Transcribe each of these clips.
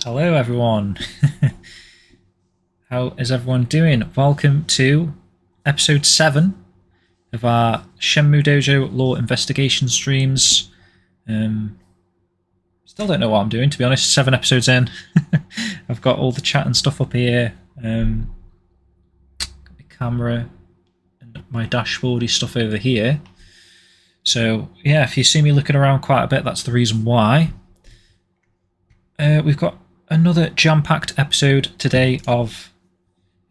Hello, everyone. How is everyone doing? Welcome to episode 7 of our Shenmue Dojo Law Investigation streams. Still don't know what I'm doing, to be honest. 7 episodes in. I've got all the chat and stuff up here. Got my camera and my dashboardy stuff over here. So, yeah, if you see me looking around quite a bit, that's the reason why. We've got another jam-packed episode today of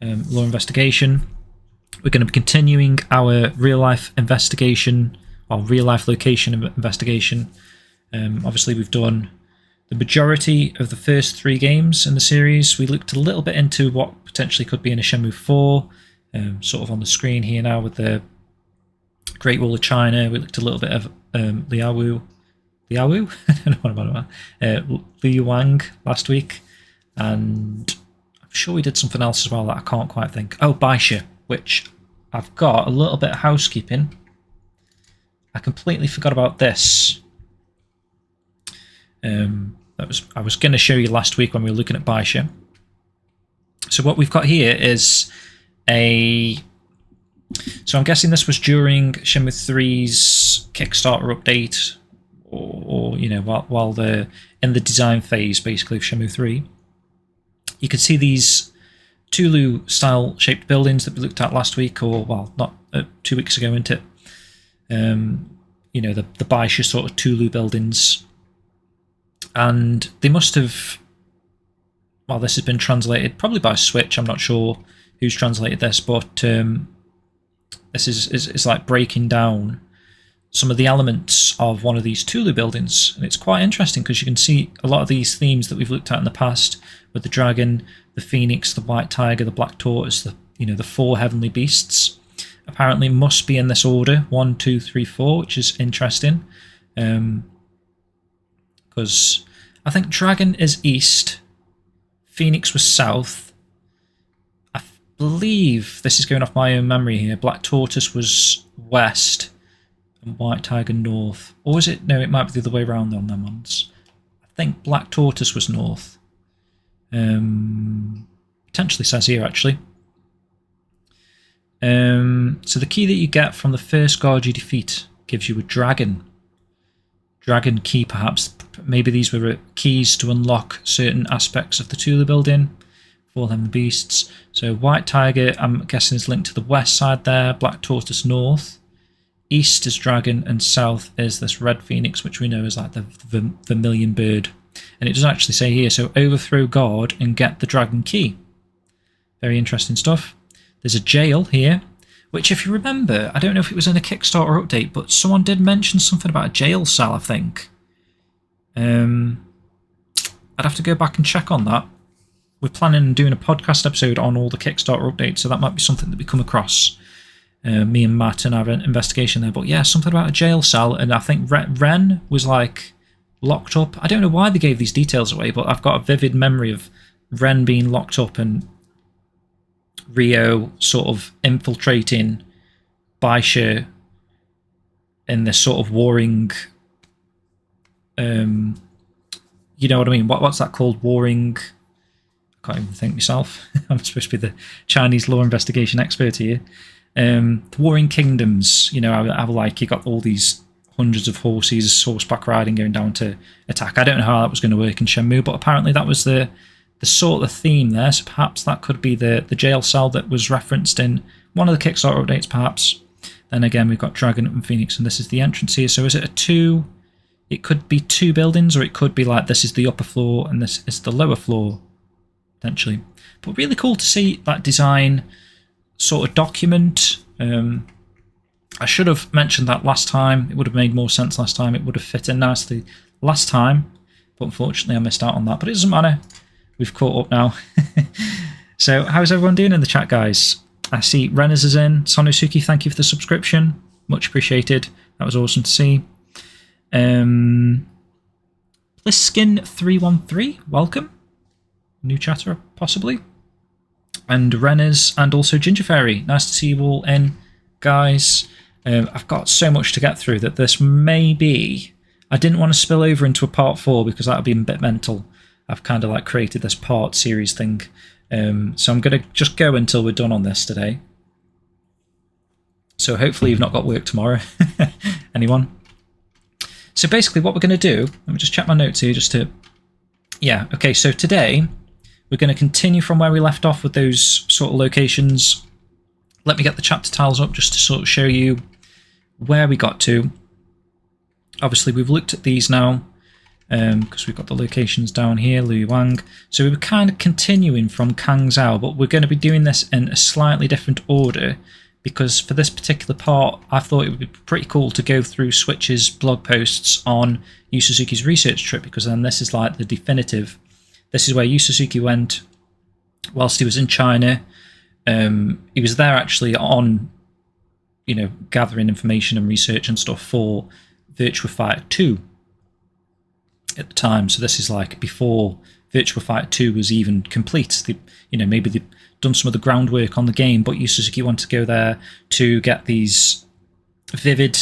Law Investigation. We're going to be continuing our real-life investigation, or real-life location investigation. Obviously, we've done the majority of the first 3 games in the series. We looked a little bit into what potentially could be in a Shenmue 4, sort of on the screen here now with the Great Wall of China. We looked a little bit of Liaowu. I don't know what I'm about. Liu Wang last week, and I'm sure we did something else as well that I can't quite think. Oh, Baisha, which I've got a little bit of housekeeping. I completely forgot about this. I was going to show you last week when we were looking at Baisha. So what we've got here is So I'm guessing this was during Shenmue 3's Kickstarter update. Or you know, while they're in the design phase, basically, of Shenmue 3, you could see these Tulu-style shaped buildings that we looked at last week, or well, not 2 weeks ago, isn't it? You know, the Baisha sort of Tulu buildings, and they must have. Well, this has been translated probably by Switch. I'm not sure who's translated this, but this is like breaking down some of the elements of one of these Tulu buildings, and it's quite interesting because you can see a lot of these themes that we've looked at in the past with the dragon, the phoenix, the white tiger, the black tortoise, the 4 heavenly beasts apparently must be in this order, 1, 2, 3, 4, which is interesting, because I think dragon is east, phoenix was south, I believe, this is going off my own memory here, black tortoise was west, and white tiger north. Or was it? No, it might be the other way around on them ones. I think black tortoise was north. Potentially says here, actually. So the key that you get from the first guard you defeat gives you a dragon. Dragon key, perhaps. Maybe these were keys to unlock certain aspects of the Tulu building for them, the beasts. So white tiger, I'm guessing, is linked to the west side there. Black tortoise north. East is dragon, and south is this red phoenix, which we know is like the vermilion bird. And it does actually say here, so overthrow guard and get the dragon key. Very interesting stuff. There's a jail here, which, if you remember, I don't know if it was in a Kickstarter update, but someone did mention something about a jail cell, I think. I'd have to go back and check on that. We're planning on doing a podcast episode on all the Kickstarter updates, so that might be something that we come across. Me and Matt and our investigation there, but yeah, something about a jail cell, and I think Ren was like locked up. I don't know why they gave these details away, but I've got a vivid memory of Ren being locked up and Rio sort of infiltrating Baisha in this sort of warring, you know what I mean? What's that called? Warring. I can't even think myself. I'm supposed to be the Chinese law investigation expert here. The Warring Kingdoms, you know, how like you got all these hundreds of horses, horseback riding going down to attack. I don't know how that was going to work in Shenmue, but apparently that was the sort of theme there, so perhaps that could be the jail cell that was referenced in one of the Kickstarter updates, perhaps. Then again, we've got Dragon and Phoenix, and this is the entrance here. So is it a 2? It could be 2 buildings, or it could be like this is the upper floor and this is the lower floor, potentially. But really cool to see that design sort of document. I should have mentioned that last time. It would have made more sense last time. It would have fit in nicely last time, but unfortunately I missed out on that. But it doesn't matter. We've caught up now. So how's everyone doing in the chat, guys? I see Rennes is in. Sonosuke, thank you for the subscription. Much appreciated. That was awesome to see. Bliskin313, welcome. New chatter, possibly. And Rennes, and also Ginger Fairy. Nice to see you all in, guys. I've got so much to get through that this may be... I didn't want to spill over into a part 4 because that would be a bit mental. I've kind of like created this part series thing. So I'm going to just go until we're done on this today. So hopefully you've not got work tomorrow. Anyone? So basically what we're going to do, let me just check my notes here just to... Yeah, okay, so today we're going to continue from where we left off with those sort of locations. Let me get the chapter tiles up just to sort of show you where we got to. Obviously we've looked at these now because we've got the locations down here, Luoyang. So we were kind of continuing from Cangzhou, but we're going to be doing this in a slightly different order, because for this particular part I thought it would be pretty cool to go through Switch's blog posts on Yu Suzuki's research trip, because then this is like the definitive. This is where Yu Suzuki went whilst he was in China. He was there actually on, you know, gathering information and research and stuff for Virtua Fighter 2 at the time. So this is like before Virtua Fighter 2 was even complete. You know, maybe they've done some of the groundwork on the game, but Yu Suzuki wanted to go there to get these vivid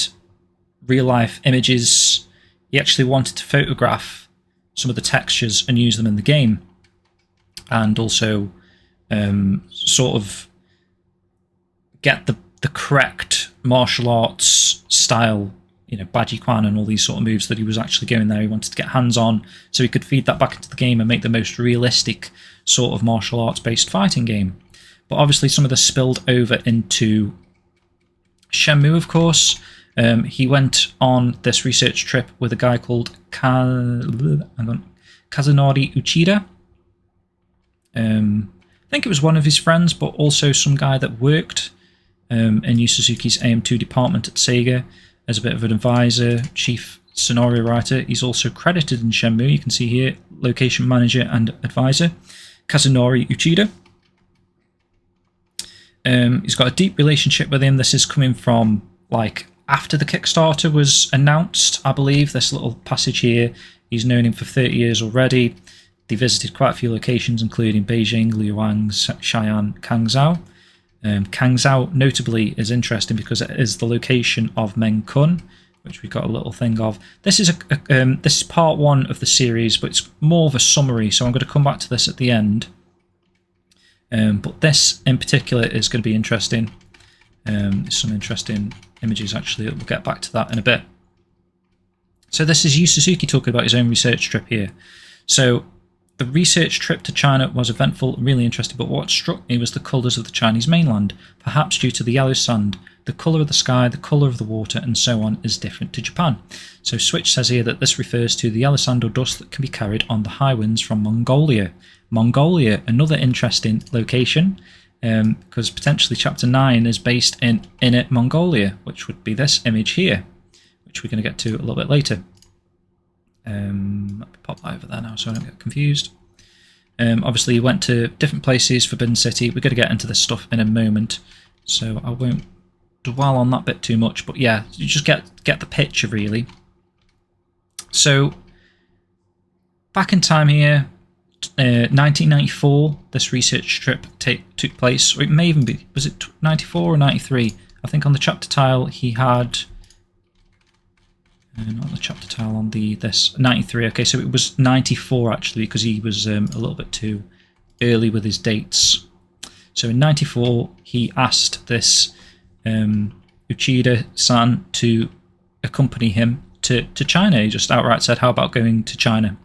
real-life images. He actually wanted to photograph some of the textures and use them in the game, and also sort of get the correct martial arts style, you know, Baji Quan and all these sort of moves that he was actually going there. He wanted to get hands on so he could feed that back into the game and make the most realistic sort of martial arts based fighting game. But obviously some of this spilled over into Shenmue, of course. He went on this research trip with a guy called Kazunori Uchida. I think it was one of his friends, but also some guy that worked in Yu Suzuki's AM2 department at Sega as a bit of an advisor, chief scenario writer. He's also credited in Shenmue. You can see here, location manager and advisor, Kazunori Uchida. He's got a deep relationship with him. This is coming from like after the Kickstarter was announced, I believe. This little passage here, he's known him for 30 years already. They visited quite a few locations, including Beijing, Luoyang, Xi'an, Cangzhou. Cangzhou notably is interesting because it is the location of Mengcun, which we got a little thing of. This is this is part one of the series, but it's more of a summary, so I'm going to come back to this at the end. But this in particular is going to be interesting. There's some interesting images actually. We'll get back to that in a bit. So this is Yu Suzuki talking about his own research trip here. So the research trip to China was eventful and really interesting, but what struck me was the colours of the Chinese mainland. Perhaps due to the yellow sand, the colour of the sky, the colour of the water, and so on is different to Japan. So Switch says here that this refers to the yellow sand or dust that can be carried on the high winds from Mongolia. Mongolia, another interesting location, because potentially Chapter 9 is based in Inner Mongolia, which would be this image here, which we're going to get to a little bit later. Let me pop that over there now so I don't get confused. Obviously you went to different places, Forbidden City. We're going to get into this stuff in a moment, so I won't dwell on that bit too much, but yeah, you just get the picture really. So back in time here, 1994 this research trip took place, or it may even be, was it 94 or 93? I think on the chapter tile he had not the chapter tile, on this 93. Okay, so it was 94 actually, because he was a little bit too early with his dates. So in 94 he asked this Uchida-san to accompany him to China. He just outright said, how about going to China?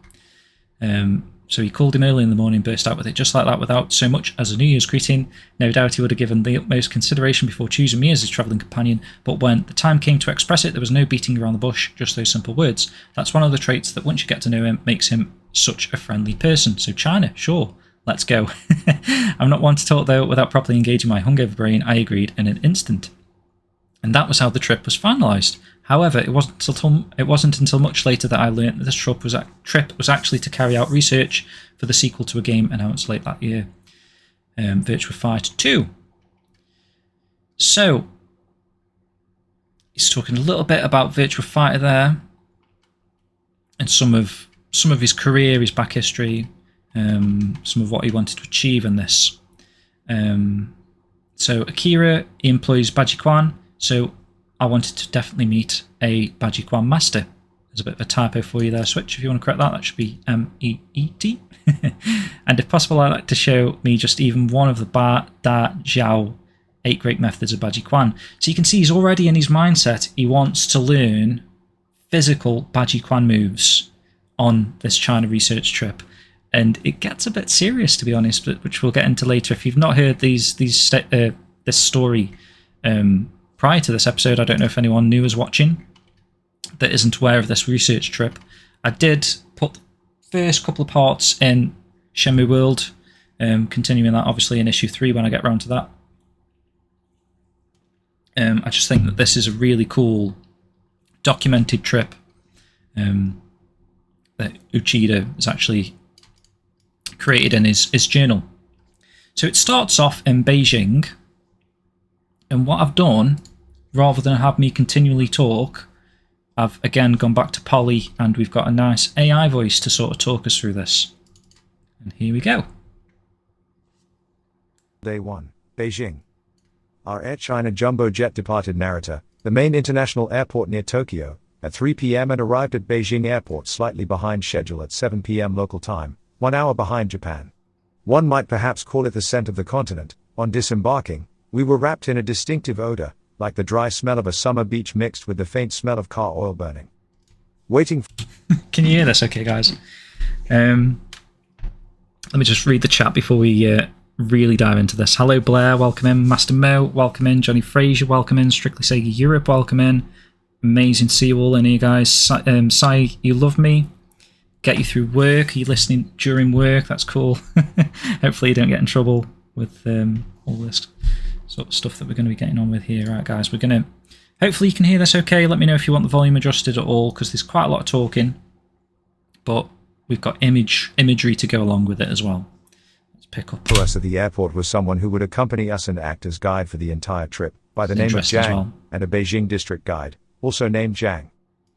So he called him early in the morning, burst out with it just like that, without so much as a New Year's greeting. No doubt he would have given the utmost consideration before choosing me as his travelling companion, but when the time came to express it, there was no beating around the bush, just those simple words. That's one of the traits that, once you get to know him, makes him such a friendly person. So China, sure, let's go. I'm not one to talk, though, without properly engaging my hungover brain. I agreed in an instant. And that was how the trip was finalised. However, it wasn't until much later that I learnt that this trip was actually to carry out research for the sequel to a game announced late that year, Virtua Fighter 2. So, he's talking a little bit about Virtua Fighter there, and some of his career, his back history, some of what he wanted to achieve in this. So Akira, he employs Baji Quan, so I wanted to definitely meet a Baji Quan master There's a bit of a typo for you there, Switch. If you want to correct that, that should be M-E-E-T. And if possible, I'd like to show me just even one of the Ba, Da, Jiao 8 great methods of Baji Quan. So you can see he's already in his mindset. He wants to learn physical Baji Quan moves on this China research trip. And it gets a bit serious, to be honest, which we'll get into later. If you've not heard this story prior to this episode, I don't know if anyone new is watching that isn't aware of this research trip. I did put the first couple of parts in Shenmue World, continuing that obviously in issue 3 when I get around to that. I just think that this is a really cool documented trip that Uchida has actually created in his journal. So it starts off in Beijing, and what I've done, rather than have me continually talk, I've again gone back to Polly, and we've got a nice AI voice to sort of talk us through this. And here we go. Day 1, Beijing. Our Air China jumbo jet departed Narita, the main international airport near Tokyo, at 3 p.m. and arrived at Beijing Airport slightly behind schedule at 7 p.m. local time, 1 hour behind Japan. One might perhaps call it the scent of the continent. On disembarking, we were wrapped in a distinctive odor, like the dry smell of a summer beach mixed with the faint smell of car oil burning. Waiting. Can you hear this okay, guys? Let me just read the chat before we really dive into this. Hello Blair, welcome in. Master Mo, welcome in. Johnny Fraser, welcome in. Strictly Sega Europe, welcome in. Amazing to see you all in here, guys. Sai, you love me. Get you through work. Are you listening during work? That's cool. Hopefully you don't get in trouble with all this sort of stuff that we're going to be getting on with here. Right, guys, we're going to... Hopefully you can hear this okay. Let me know if you want the volume adjusted at all, because there's quite a lot of talking. But we've got imagery to go along with it as well. Let's pick up. For us at the airport was someone who would accompany us and act as guide for the entire trip, by the name of Jiang, and a Beijing district guide, also named Jiang.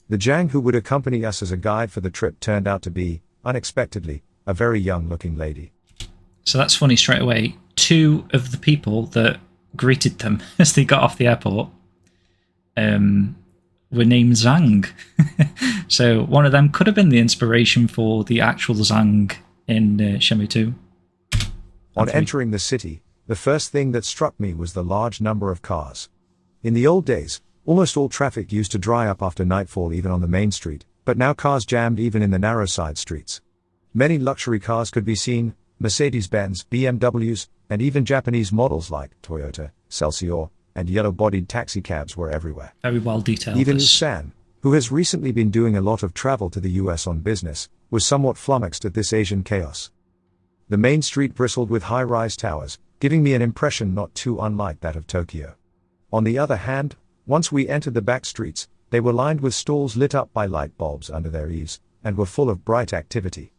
The Jiang who would accompany us as a guide for the trip turned out to be, unexpectedly, a very young-looking lady. So that's funny straight away. 2 of the people that greeted them as they got off the airport were named Zhang. So one of them could have been the inspiration for the actual Zhang in Shenmue 2. On entering the city, the first thing that struck me was the large number of cars. In the old days, almost all traffic used to dry up after nightfall even on the main street, but now cars jammed even in the narrow side streets. Many luxury cars could be seen, Mercedes-Benz, BMWs, and even Japanese models like Toyota, Celsior, and yellow-bodied taxicabs were everywhere. Very well detailed. Even Usan, who has recently been doing a lot of travel to the US on business, was somewhat flummoxed at this Asian chaos. The main street bristled with high-rise towers, giving me an impression not too unlike that of Tokyo. On the other hand, once we entered the back streets, they were lined with stalls lit up by light bulbs under their eaves, and were full of bright activity.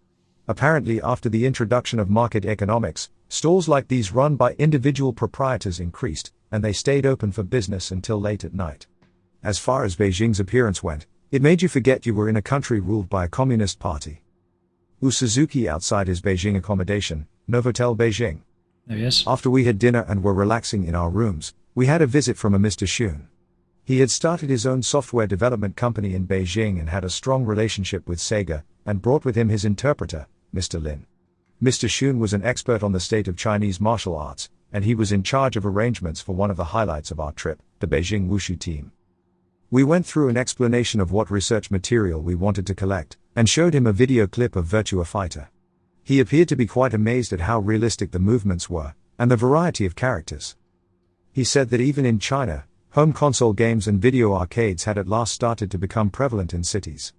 Apparently after the introduction of market economics, stalls like these run by individual proprietors increased, and they stayed open for business until late at night. As far as Beijing's appearance went, it made you forget you were in a country ruled by a communist party. Suzuki outside his Beijing accommodation, Novotel Beijing. There he is. After we had dinner and were relaxing in our rooms, we had a visit from a Mr. Xun. He had started his own software development company in Beijing and had a strong relationship with Sega, and brought with him his interpreter, Mr. Lin. Mr. Xun was an expert on the state of Chinese martial arts, and he was in charge of arrangements for one of the highlights of our trip, the Beijing Wushu team. We went through an explanation of what research material we wanted to collect, and showed him a video clip of Virtua Fighter. He appeared to be quite amazed at how realistic the movements were, and the variety of characters. He said that even in China, home console games and video arcades had at last started to become prevalent in cities.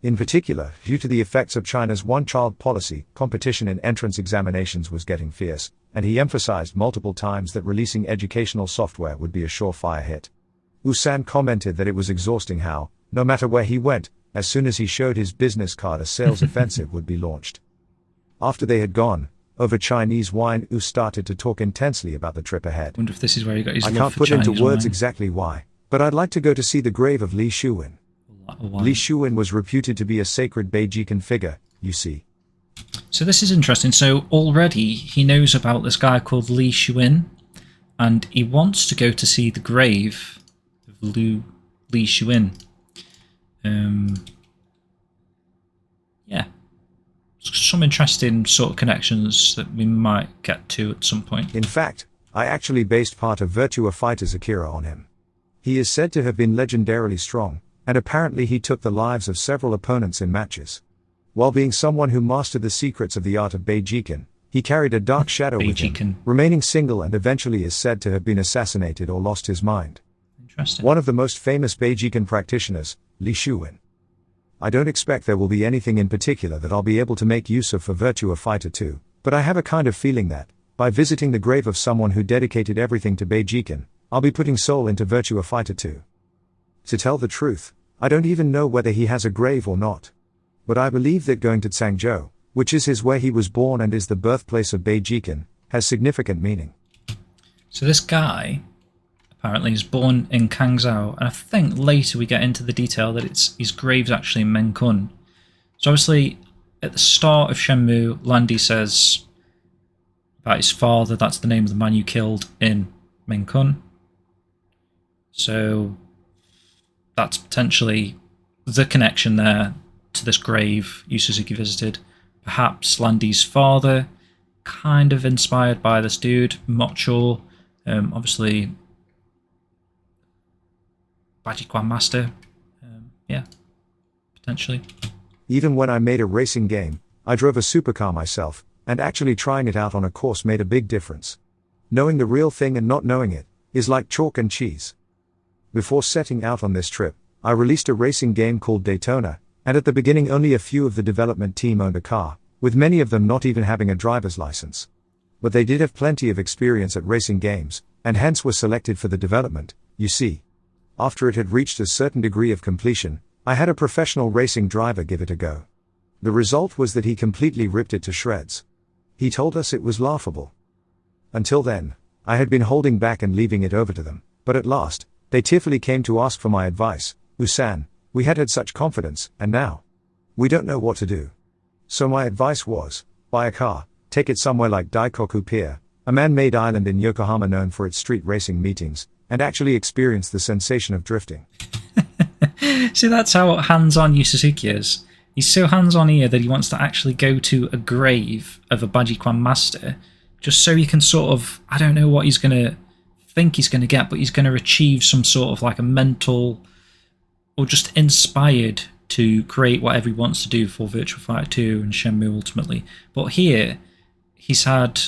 In particular, due to the effects of China's one-child policy, competition in entrance examinations was getting fierce, and he emphasized multiple times that releasing educational software would be a surefire hit. Usan commented that it was exhausting how, no matter where he went, as soon as he showed his business card a sales offensive would be launched. After they had gone, over Chinese wine, Us started to talk intensely about the trip ahead. Wonder if this is where he got his I love can't for put Chinese into words wine. exactly why, but I'd like to go to see the grave of Li Shuwen. Li Shuwen was reputed to be a sacred Beijing figure, you see. So this is interesting. So already he knows about this guy called Li Shuwen, and he wants to go to see the grave of Li Shuwen. some interesting sort of connections that we might get to at some point. In fact, I actually based part of Virtua Fighter's Akira on him. He is said to have been legendarily strong, and apparently he took the lives of several opponents in matches. While being someone who mastered the secrets of the art of Beijing, he carried a dark shadow with him, remaining single and eventually is said to have been assassinated or lost his mind. Interesting. One of the most famous Beijing practitioners, Li Shuwen. I don't expect there will be anything in particular that I'll be able to make use of for Virtua Fighter 2, but I have a kind of feeling that, by visiting the grave of someone who dedicated everything to Beijing, I'll be putting soul into Virtua Fighter 2. To tell the truth, I don't even know whether he has a grave or not. But I believe that going to Cangzhou, which is where he was born and is the birthplace of Beijing, has significant meaning. So this guy apparently is born in Cangzhou, and I think later we get into the detail that his grave's actually in Mengcun. So obviously, at the start of Shenmue, Landy says about his father, that's the name of the man you killed in Mengcun. So that's potentially the connection there to this grave Yu Suzuki visited. Perhaps Landy's father, kind of inspired by this dude, I'm not sure. Obviously, Bajikwan Master, yeah, potentially. Even when I made a racing game, I drove a supercar myself, and actually trying it out on a course made a big difference. Knowing the real thing and not knowing it is like chalk and cheese. Before setting out on this trip, I released a racing game called Daytona, and at the beginning only a few of the development team owned a car, with many of them not even having a driver's license. But they did have plenty of experience at racing games, and hence were selected for the development, you see. After it had reached a certain degree of completion, I had a professional racing driver give it a go. The result was that he completely ripped it to shreds. He told us it was laughable. Until then, I had been holding back and leaving it over to them, but at last, they tearfully came to ask for my advice. Usan, we had such confidence, and now we don't know what to do. So my advice was, buy a car, take it somewhere like Daikoku Pier, a man-made island in Yokohama known for its street racing meetings, and actually experience the sensation of drifting. See, that's how hands-on Yu Suzuki is. He's so hands-on here that he wants to actually go to a grave of a Bajikwan master, just so he can sort of, I don't know what he's going to think he's going to get, but he's going to achieve some sort of like a mental, or just inspired to create whatever he wants to do for Virtua Fighter 2 and Shenmue ultimately. But here, he's had,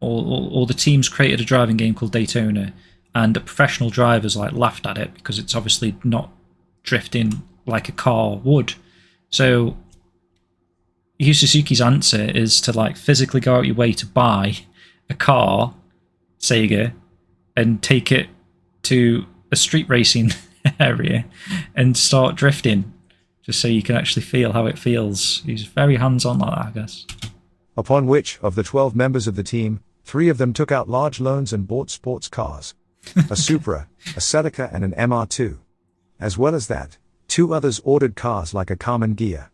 or the team's created a driving game called Daytona, and the professional drivers like laughed at it because it's obviously not drifting like a car would. So Yu Suzuki's answer is to like physically go out your way to buy a car, Sega, and take it to a street racing area and start drifting, just so you can actually feel how it feels. He's very hands-on like that, I guess. Upon which, of the 12 members of the team, 3 of them took out large loans and bought sports cars. A Supra, a Celica and an MR2. As well as that, 2 others ordered cars like a Carmen Ghia.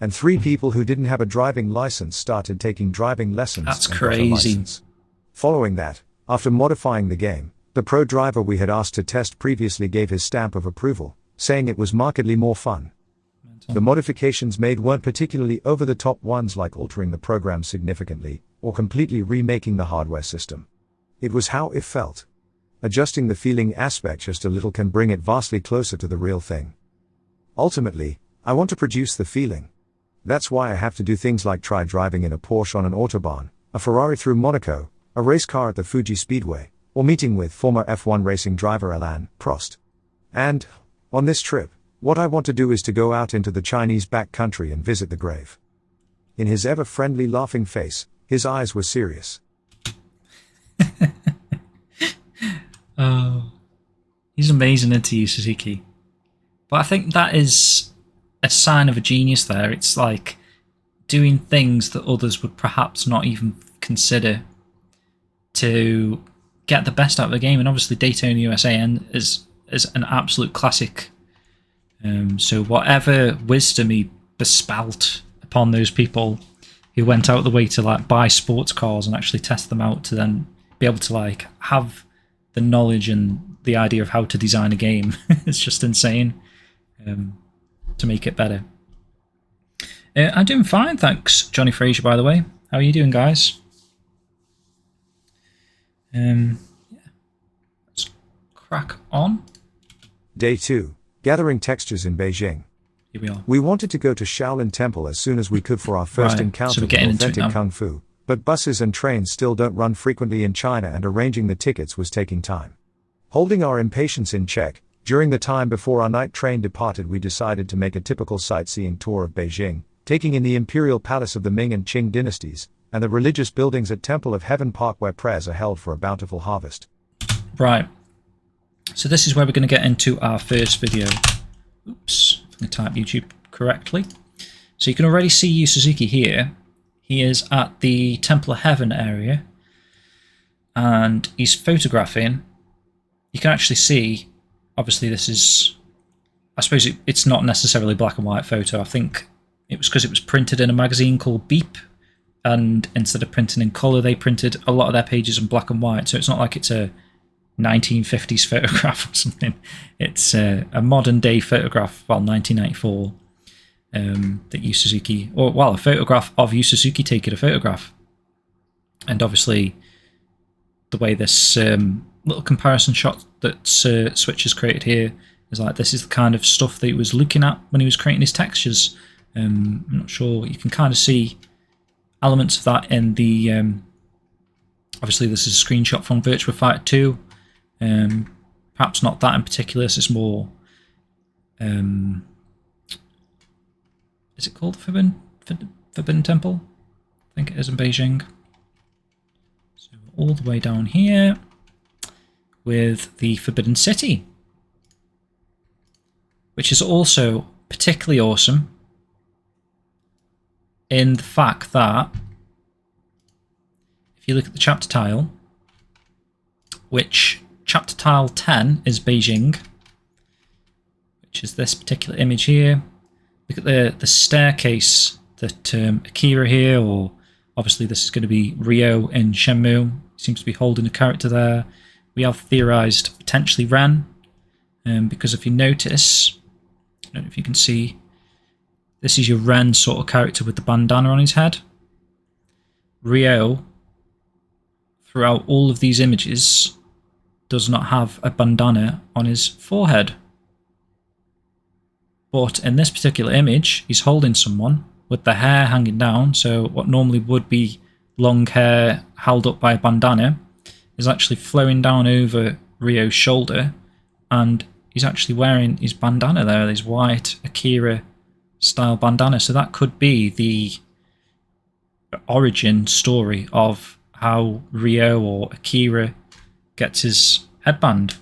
And 3 people who didn't have a driving license started taking driving lessons. That's and got a crazy. license. Following that, after modifying the game, the pro driver we had asked to test previously gave his stamp of approval, saying it was markedly more fun. The modifications made weren't particularly over-the-top ones like altering the program significantly, or completely remaking the hardware system. It was how it felt. Adjusting the feeling aspect just a little can bring it vastly closer to the real thing. Ultimately, I want to produce the feeling. That's why I have to do things like try driving in a Porsche on an Autobahn, a Ferrari through Monaco, a race car at the Fuji Speedway, or meeting with former F1 racing driver Alain Prost. And, on this trip, what I want to do is to go out into the Chinese backcountry and visit the grave. In his ever-friendly laughing face, his eyes were serious. Oh, he's amazing into Yu Suzuki. But I think that is a sign of a genius there. It's like doing things that others would perhaps not even consider to get the best out of the game. And obviously Daytona USA is an absolute classic. So whatever wisdom he bespelt upon those people who went out the way to like buy sports cars and actually test them out to then be able to like have the knowledge and the idea of how to design a game. It's just insane, to make it better. I'm doing fine, thanks, Johnny Fraser, by the way. How are you doing, guys? Yeah. Let's crack on. Day 2. Gathering textures in Beijing. Here we are. We wanted to go to Shaolin Temple as soon as we could for our first encounter with authentic Kung Fu, but buses and trains still don't run frequently in China and arranging the tickets was taking time. Holding our impatience in check, during the time before our night train departed we decided to make a typical sightseeing tour of Beijing, taking in the imperial palace of the Ming and Qing dynasties, and the religious buildings at Temple of Heaven Park where prayers are held for a bountiful harvest. Right. So this is where we're going to get into our first video. Oops, if I can type YouTube correctly. So you can already see Yu Suzuki here. He is at the Temple of Heaven area. And he's photographing. You can actually see, obviously this is, I suppose it's not necessarily black and white photo. I think it was because it was printed in a magazine called Beep. And instead of printing in colour, they printed a lot of their pages in black and white. So it's not like it's a 1950s photograph or something. It's a modern day photograph, well, 1994, that Yu Suzuki, or well, a photograph of Yu Suzuki taking a photograph. And obviously, the way this little comparison shot that Switch has created here is like, this is the kind of stuff that he was looking at when he was creating his textures. I'm not sure, you can kind of see elements of that in the, obviously this is a screenshot from Virtua Fighter 2. Perhaps not that in particular, this is more, is it called Forbidden Temple? I think it is in Beijing. So all the way down here with the Forbidden City, which is also particularly awesome in the fact that if you look at the chapter tile, which chapter tile 10 is Beijing, which is this particular image here. Look at the staircase that Akira here, or obviously this is going to be Ryo in Shenmue, seems to be holding a character there. We have theorized potentially Ren, because if you notice, I don't know if you can see, this is your Ren sort of character with the bandana on his head. Ryo, throughout all of these images, does not have a bandana on his forehead. But in this particular image, he's holding someone with the hair hanging down, so what normally would be long hair held up by a bandana is actually flowing down over Ryo's shoulder, and he's actually wearing his bandana there, his white Akira style bandana. So that could be the origin story of how Ryo or Akira gets his headband.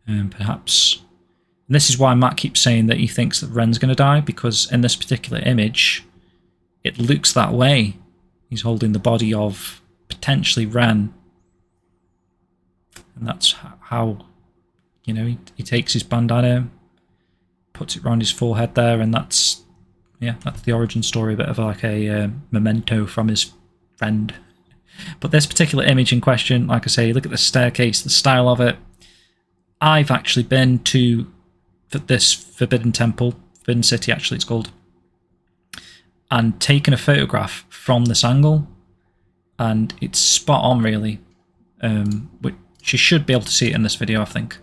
Perhaps. And this is why Matt keeps saying that he thinks that Ren's going to die, because in this particular image, it looks that way. He's holding the body of potentially Ren. And that's how, you know, he takes his bandana, puts it around his forehead there, and that's the origin story, a bit of like a memento from his friend. But this particular image in question, like I say, look at the staircase, the style of it. I've actually been to this Forbidden Temple, Forbidden City actually it's called, and taken a photograph from this angle, and it's spot on really, which you should be able to see it in this video, I think.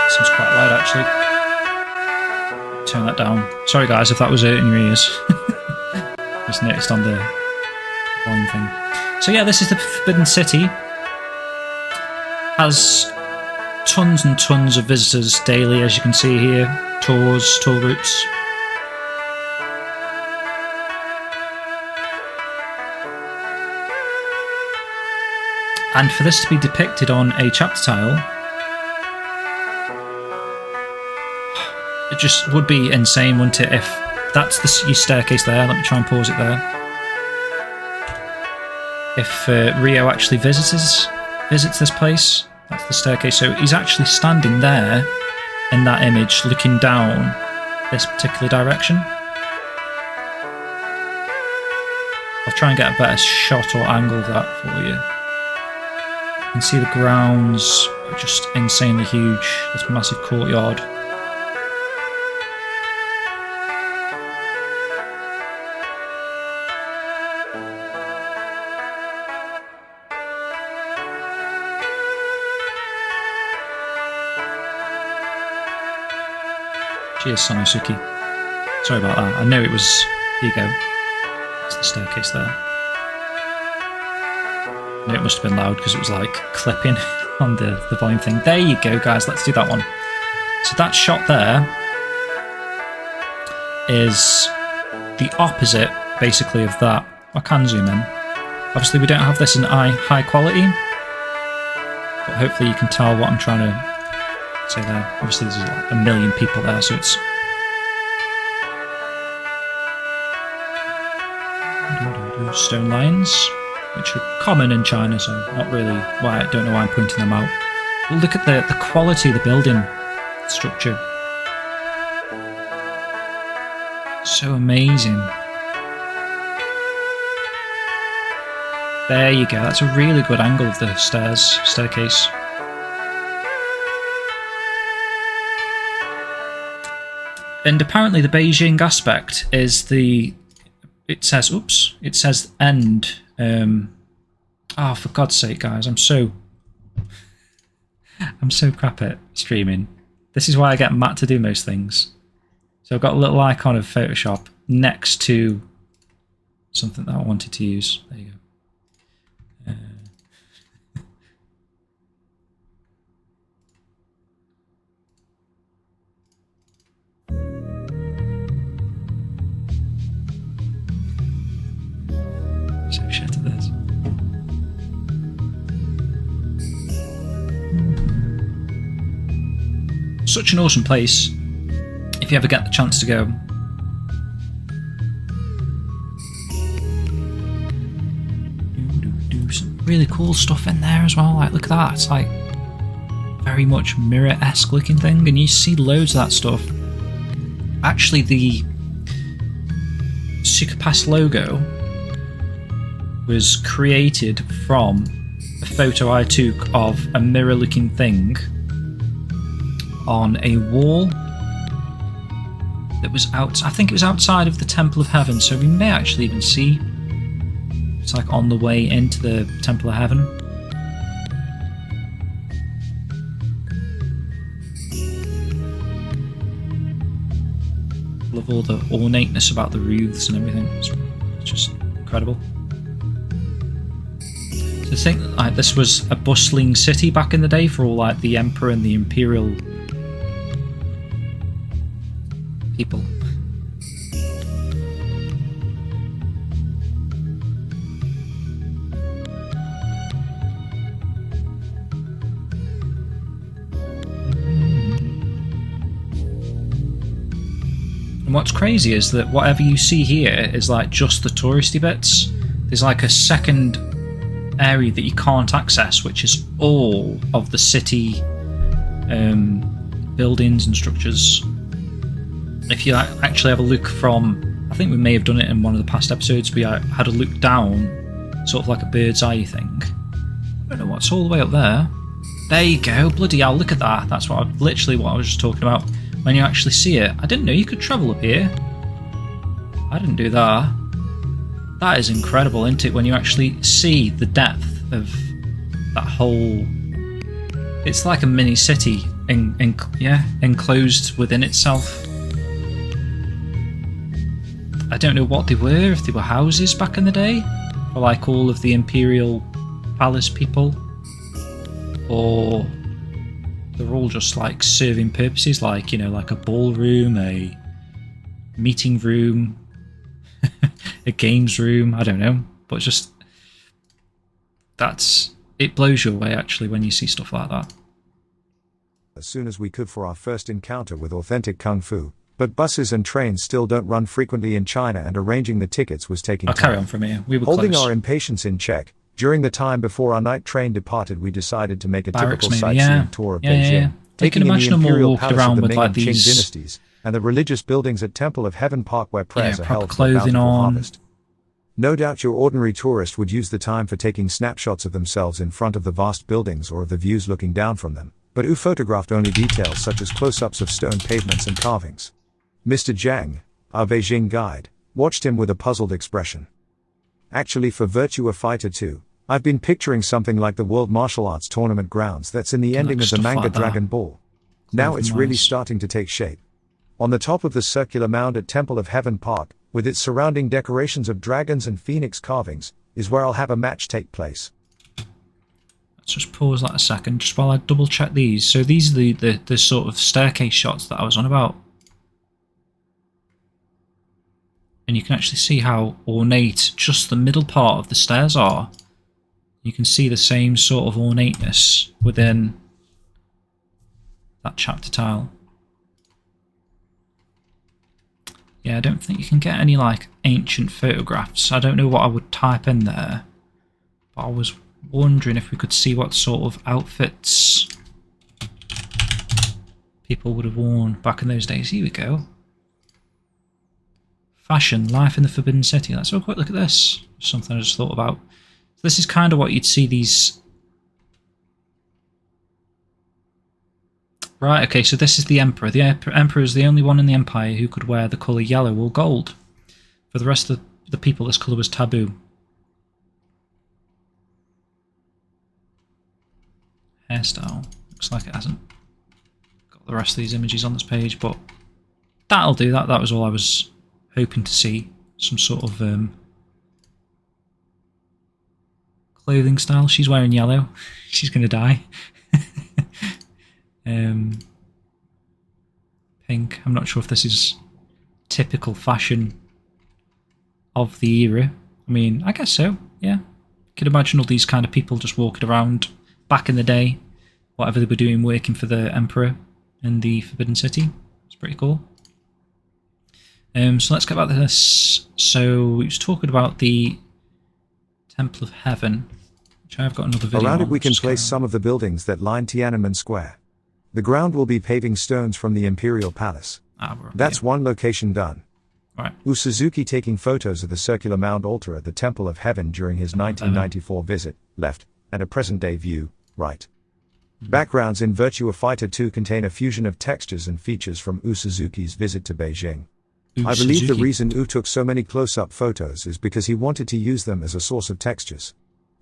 Seems quite loud actually. Turn that down. Sorry guys if that was hurting your ears. Just noticed on the volume thing. So yeah, this is the Forbidden City. Has tons and tons of visitors daily, as you can see here. Tour routes. And for this to be depicted on a chapter tile, it just would be insane, wouldn't it, if that's your staircase there. Let me try and pause it there. If Ryo actually visits this place, that's the staircase. So he's actually standing there in that image, looking down this particular direction. try and get a better shot or angle of that for you. You can see the grounds are just insanely huge. This massive courtyard. Cheers, Sanosuke. Sorry about that. I know it was... Here you go. That's the staircase there. I know it must have been loud because it was like clipping on the volume thing. There you go, guys. Let's do that one. So that shot there is the opposite, basically, of that. I can zoom in. Obviously, we don't have this in high quality, but hopefully you can tell what I'm trying to say there. Obviously, there's like a million people there, so it's... Stone lines, which are common in China, so not really why I don't know why I'm pointing them out. But look at the quality of the building structure. So amazing. There you go. That's a really good angle of the staircase. And apparently the Beijing aspect is the... It says, oops, it says end. Oh, for God's sake, guys, I'm so crap at streaming. This is why I get Matt to do most things. So I've got a little icon of Photoshop next to something that I wanted to use. There you go. So shit at this. Such an awesome place if you ever get the chance to go. Some really cool stuff in there as well. Like, look at that. It's like very much mirror-esque looking thing, and you see loads of that stuff. Actually, the Suka Pass logo was created from a photo I took of a mirror-looking thing on a wall that was out. I think it was outside of the Temple of Heaven, so we may actually even see it's like on the way into the Temple of Heaven. Love all the ornateness about the roofs and everything. It's just incredible. To think that like this was a bustling city back in the day for all like the emperor and the imperial people. And what's crazy is that whatever you see here is like just the touristy bits. There's like a second area that you can't access, which is all of the city buildings and structures. If you actually have a look from, I think we may have done it in one of the past episodes, we had a look down, sort of like a bird's eye thing. I don't know what's all the way up there. There you go, bloody hell, look at that. That's literally what I was just talking about. When you actually see it, I didn't know you could travel up here. I didn't do that. That is incredible, isn't it? When you actually see the depth of that whole... It's like a mini city, enclosed within itself. I don't know what they were, if they were houses back in the day, for like all of the imperial palace people, or they're all just like serving purposes, like, you know, like a ballroom, a meeting room, a games room, I don't know, but just it blows you away actually when you see stuff like that. As soon as we could for our first encounter with authentic Kung Fu, but buses and trains still don't run frequently in China, and arranging the tickets was taking I'll time. carry on from here. We were Holding close. our impatience in check, during the time before our night train departed, we decided to make a Barracks, typical maybe, sightseeing yeah. tour of Yeah, Beijing, yeah. taking in the imagine them all imperial walked palace around of the with Ming like and Qing these dynasties, and the religious buildings at Temple of Heaven Park where prayers are proper held for a clothing bountiful on. harvest. No doubt your ordinary tourist would use the time for taking snapshots of themselves in front of the vast buildings or of the views looking down from them, but Wu photographed only details such as close-ups of stone pavements and carvings. Mr. Zhang, our Beijing guide, watched him with a puzzled expression. Actually, for Virtua Fighter 2, I've been picturing something like the World Martial Arts Tournament grounds that's in the ending of the manga Dragon Ball. Now it's really starting to take shape. On the top of the circular mound at Temple of Heaven Park, with its surrounding decorations of dragons and phoenix carvings, is where I'll have a match take place. Let's just pause that a second, just while I double check these. So these are the sort of staircase shots that I was on about. And you can actually see how ornate just the middle part of the stairs are. You can see the same sort of ornateness within that chapter tile. Yeah, I don't think you can get any like ancient photographs. I don't know what I would type in there, but I was wondering if we could see what sort of outfits people would have worn back in those days. Here we go. Fashion, life in the Forbidden City. Let's have a quick look at this. Something I just thought about. So this is kind of what you'd see these... Right, okay, so this is the Emperor. The Emperor is the only one in the Empire who could wear the colour yellow or gold. For the rest of the people, this colour was taboo. Hairstyle. Looks like it hasn't got the rest of these images on this page, but that'll do. That was all I was hoping to see. Some sort of clothing style. She's wearing yellow. She's going to die. Pink. I'm not sure if this is typical fashion of the era. I mean, I guess so, yeah. You could imagine all these kind of people just walking around back in the day, whatever they were doing, working for the Emperor in the Forbidden City. It's pretty cool. So let's get back to this. So we was talking about the Temple of Heaven, which I've got another video Around on, it we can place some of the buildings that line Tiananmen Square. The ground will be paving stones from the Imperial Palace. That's one location done. Right. Wu Suzuki taking photos of the circular mound altar at the Temple of Heaven during his 1994 visit, left, and a present-day view, right. Backgrounds in Virtua Fighter 2 contain a fusion of textures and features from Wu Suzuki's visit to Beijing. I believe the reason Wu took so many close-up photos is because he wanted to use them as a source of textures.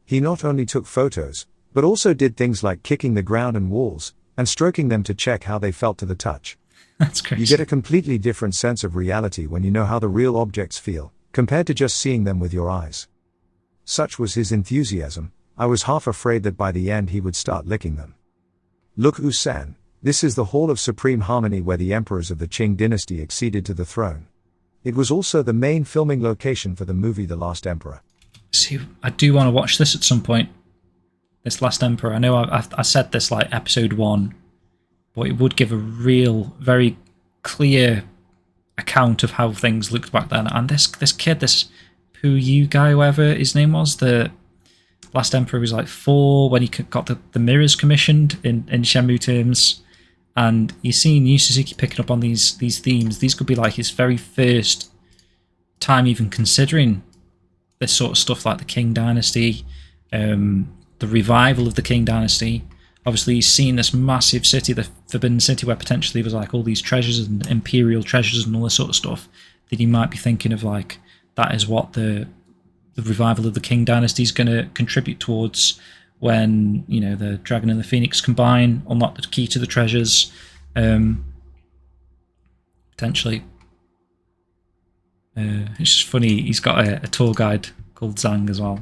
He not only took photos, but also did things like kicking the ground and walls, and stroking them to check how they felt to the touch. That's crazy. You get a completely different sense of reality when you know how the real objects feel, compared to just seeing them with your eyes. Such was his enthusiasm, I was half afraid that by the end he would start licking them. Look, Wu-san, this is the Hall of Supreme Harmony where the emperors of the Qing dynasty acceded to the throne. It was also the main filming location for the movie The Last Emperor. See, I do want to watch this at some point. This Last Emperor. I know I said this like episode 1, but it would give a real, very clear account of how things looked back then. And this kid, this Pu Yu guy, whatever his name was, the Last Emperor was like 4 when he got the mirrors commissioned in Shenmue terms. And you've seen Yu Suzuki picking up on these themes. These could be like his very first time even considering this sort of stuff, like the Qing Dynasty, the revival of the Qing Dynasty. Obviously, he's seen this massive city, the Forbidden City, where potentially there was like all these treasures and imperial treasures and all this sort of stuff. That he might be thinking of like, that is what the revival of the Qing Dynasty is going to contribute towards when, you know, the Dragon and the Phoenix combine, unlock the key to the treasures. Potentially. It's just funny, he's got a tour guide called Zhang as well.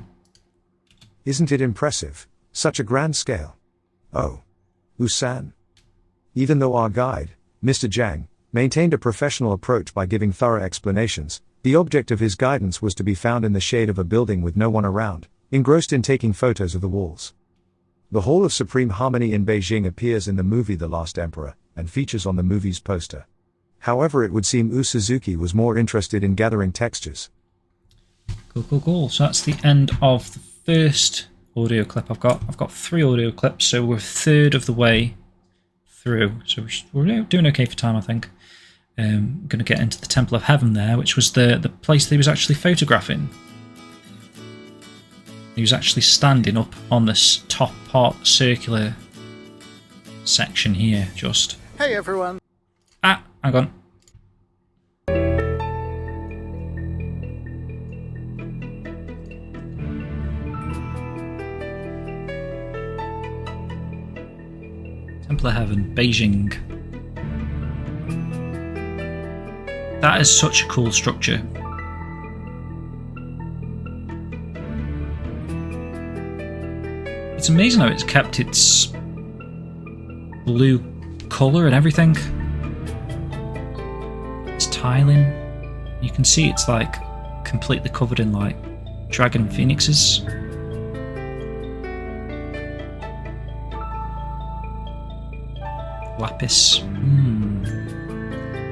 Isn't it impressive? Such a grand scale. Oh. Wu-san. Even though our guide, Mr. Zhang, maintained a professional approach by giving thorough explanations, the object of his guidance was to be found in the shade of a building with no one around, engrossed in taking photos of the walls. The Hall of Supreme Harmony in Beijing appears in the movie The Last Emperor, and features on the movie's poster. However, it would seem Wu Suzuki was more interested in gathering textures. Cool. So that's the end of the first audio clip I've got. I've got 3 audio clips, so we're a third of the way through. So we're doing okay for time, I think. I'm going to get into the Temple of Heaven there, which was the place that he was actually photographing. He was actually standing up on this top part, circular section here, just. Hey everyone! Ah, hang on. Temple of Heaven, Beijing. That is such a cool structure. It's amazing how it's kept its blue colour and everything. It's tiling. You can see it's like completely covered in like dragon and phoenixes. Lapis.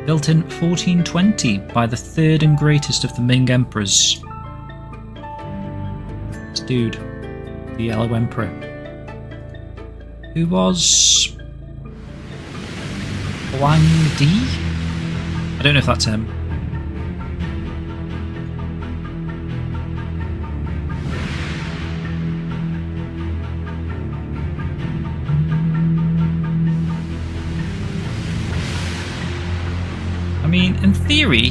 Built in 1420 by the third and greatest of the Ming emperors. This dude, the Yellow Emperor, who was Huang Di? I don't know if that's him. I mean, in theory,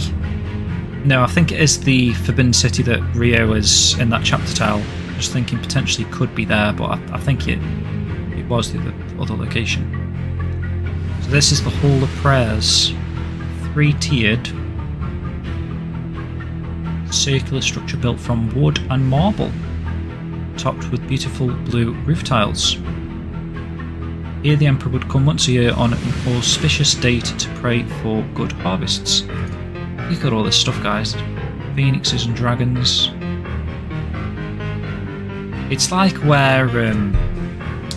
no, I think it is the Forbidden City that Rio is in that chapter tile. I was thinking potentially could be there, but I think it was the other location. So this is the Hall of Prayers, 3-tiered circular structure built from wood and marble, topped with beautiful blue roof tiles. Here the emperor would come once a year on an auspicious date to pray for good harvests. You've got all this stuff, guys. Phoenixes and dragons. It's like where...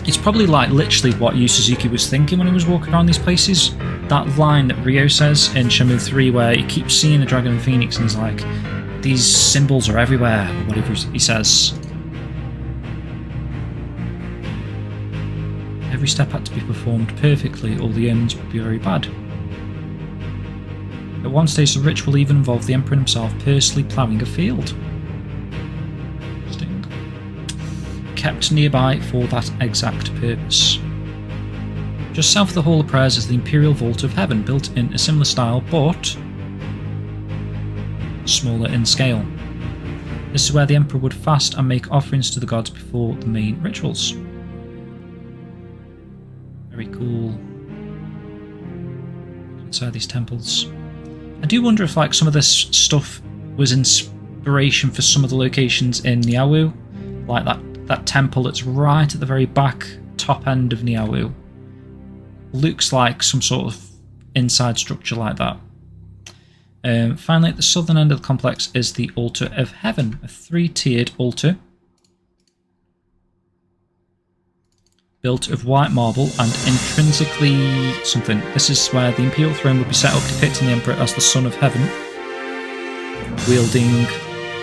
it's probably like literally what Yu Suzuki was thinking when he was walking around these places. That line that Ryo says in Shenmue 3 where he keeps seeing a dragon and phoenix and he's like, these symbols are everywhere, or whatever he says. Every step had to be performed perfectly or the omens would be very bad. At one stage the ritual even involved the emperor himself personally ploughing a field. Interesting. Kept nearby for that exact purpose. Just south of the Hall of Prayers is the Imperial Vault of Heaven, built in a similar style but smaller in scale. This is where the emperor would fast and make offerings to the gods before the main rituals. Very cool. Inside these temples. I do wonder if like some of this stuff was inspiration for some of the locations in Niawu. Like that temple that's right at the very back top end of Niawu. Looks like some sort of inside structure like that. Finally, at the southern end of the complex is the Altar of Heaven, a 3-tiered altar built of white marble and intrinsically something. This is where the imperial throne would be set up, depicting the emperor as the son of heaven, wielding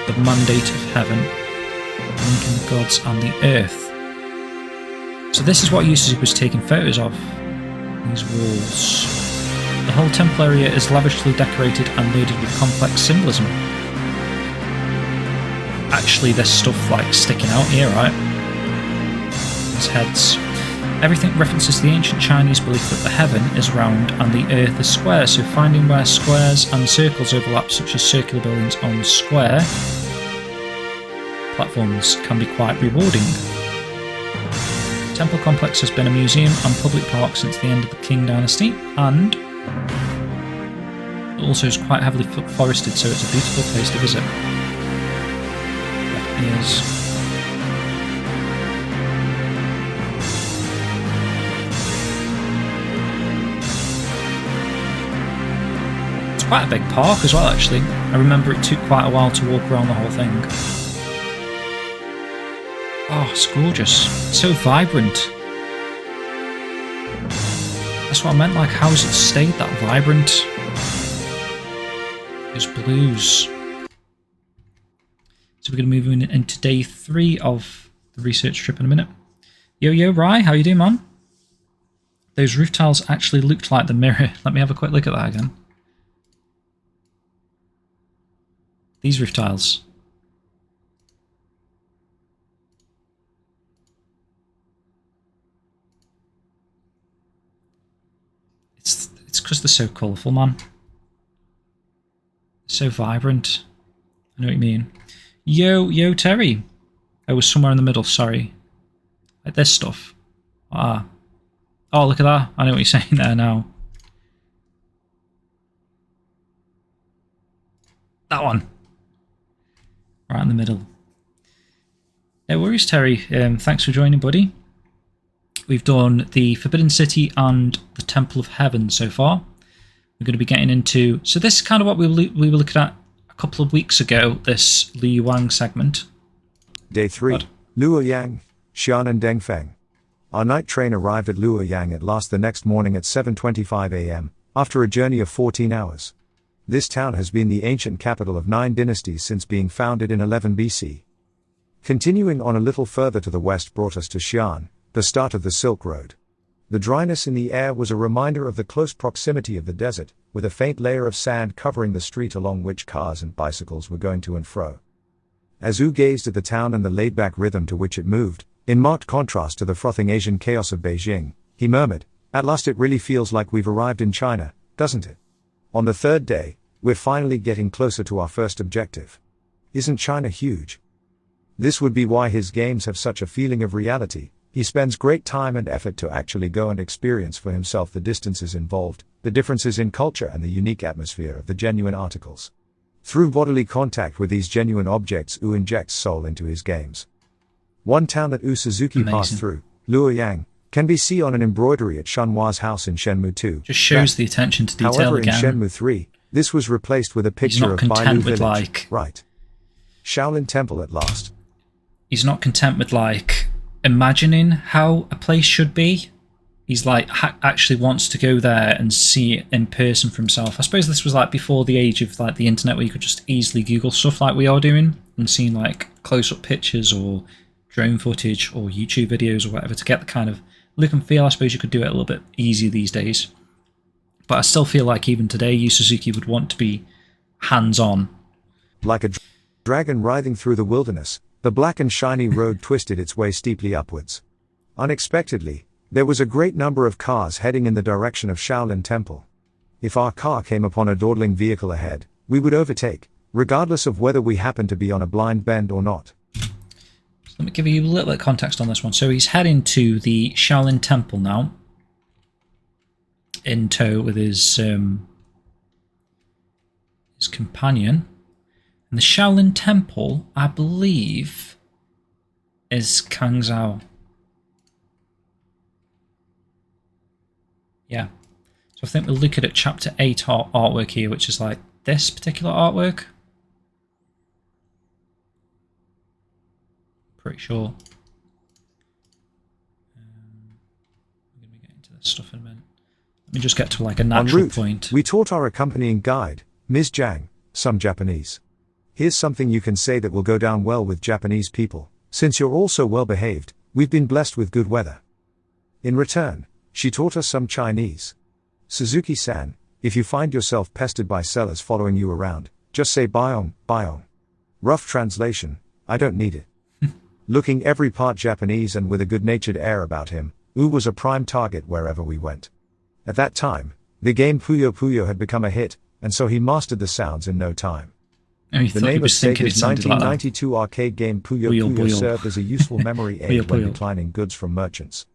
the mandate of heaven, linking the gods and the earth. So this is what Yu Suzuki was taking photos of, these walls. The whole temple area is lavishly decorated and loaded with complex symbolism. Actually, there's stuff like sticking out here, right? These heads. Everything references the ancient Chinese belief that the heaven is round and the earth is square, so finding where squares and circles overlap, such as circular buildings on square platforms, can be quite rewarding. The temple complex has been a museum and public park since the end of the Qing dynasty, and it also is quite heavily forested, so it's a beautiful place to visit. Here's quite a big park as well, actually. I remember it took quite a while to walk around the whole thing. Oh, it's gorgeous. It's so vibrant. That's what I meant, like, how has it stayed that vibrant? Those blues. So we're going to move into day 3 of the research trip in a minute. Yo, Rye, how you doing, man? Those roof tiles actually looked like the mirror. Let me have a quick look at that again. These roof tiles. because they're so colourful, man. So vibrant. I know what you mean. Yo, Terry. I was somewhere in the middle, sorry. Like this stuff. Ah. Oh, look at that. I know what you're saying there now. That one. Right in the middle. No worries, Terry. Thanks for joining, buddy. We've done the Forbidden City and the Temple of Heaven so far. We're going to be getting into... So this is kind of what we were looking at a couple of weeks ago, this Liu Wang segment. Day 3. Luoyang, Xi'an and Denfeng. Our night train arrived at Luoyang at last the next morning at 7:25 a.m., after a journey of 14 hours. This town has been the ancient capital of 9 dynasties since being founded in 11 BC. Continuing on a little further to the west brought us to Xi'an, the start of the Silk Road. The dryness in the air was a reminder of the close proximity of the desert, with a faint layer of sand covering the street along which cars and bicycles were going to and fro. As Wu gazed at the town and the laid-back rhythm to which it moved, in marked contrast to the frothing Asian chaos of Beijing, he murmured, "At last it really feels like we've arrived in China, doesn't it? On the third day, we're finally getting closer to our first objective. Isn't China huge?" This would be why his games have such a feeling of reality. He spends great time and effort to actually go and experience for himself the distances involved, the differences in culture and the unique atmosphere of the genuine articles. Through bodily contact with these genuine objects, Wu injects soul into his games. One town that Wu Suzuki passed through, Luoyang, can be seen on an embroidery at Shenmue's house in Shenmue 2. Just shows the attention to detail. However, again. in Shenmue 3, this was replaced with a picture of Bailu Village. Right. Shaolin Temple at last. He's not content with like imagining how a place should be. He's like actually wants to go there and see it in person for himself. I suppose this was like before the age of like the internet, where you could just easily Google stuff like we are doing and seeing like close-up pictures or drone footage or YouTube videos or whatever to get the kind of look and feel. I suppose you could do it a little bit easier these days. But I still feel like even today, Yu Suzuki would want to be hands-on. Like a dragon writhing through the wilderness, the black and shiny road twisted its way steeply upwards. Unexpectedly, there was a great number of cars heading in the direction of Shaolin Temple. If our car came upon a dawdling vehicle ahead, we would overtake, regardless of whether we happened to be on a blind bend or not. So let me give you a little bit of context on this one. So he's heading to the Shaolin Temple now, in tow with his companion. And the Shaolin Temple, I believe, is Cangzhou. Yeah. So I think we'll look at chapter 8 artwork here, which is like this particular artwork. Pretty sure. We're going to get into this stuff in a minute. Let me just get to like a natural point. We taught our accompanying guide, Ms. Zhang, some Japanese. Here's something you can say that will go down well with Japanese people. Since you're all so well behaved, we've been blessed with good weather. In return, she taught us some Chinese. Suzuki-san, if you find yourself pestered by sellers following you around, just say "Byong, Byong." Rough translation, I don't need it. Looking every part Japanese and with a good-natured air about him, Wu was a prime target wherever we went. At that time, the game Puyo Puyo had become a hit, and so he mastered the sounds in no time. The name of Sega's 1992 arcade game Puyo Puyo served as a useful memory aid when declining goods from merchants.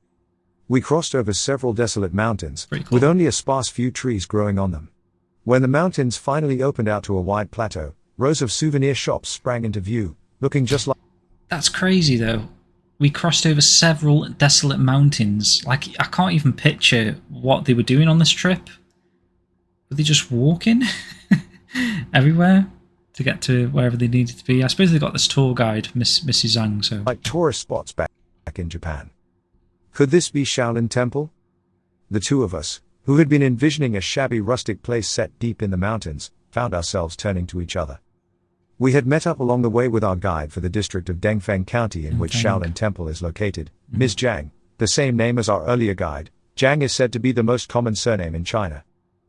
We crossed over several desolate mountains, with only a sparse few trees growing on them. When the mountains finally opened out to a wide plateau, rows of souvenir shops sprang into view, looking just like... That's crazy though. We crossed over several desolate mountains. Like, I can't even picture what they were doing on this trip. Were they just walking everywhere to get to wherever they needed to be? I suppose they got this tour guide, Mrs. Zhang, so... Like tourist spots back in Japan. Could this be Shaolin Temple? The two of us, who had been envisioning a shabby rustic place set deep in the mountains, found ourselves turning to each other. We had met up along the way with our guide for the district of Denfeng County in which Shaolin Temple is located, Ms. Zhang, the same name as our earlier guide. Zhang is said to be the most common surname in China.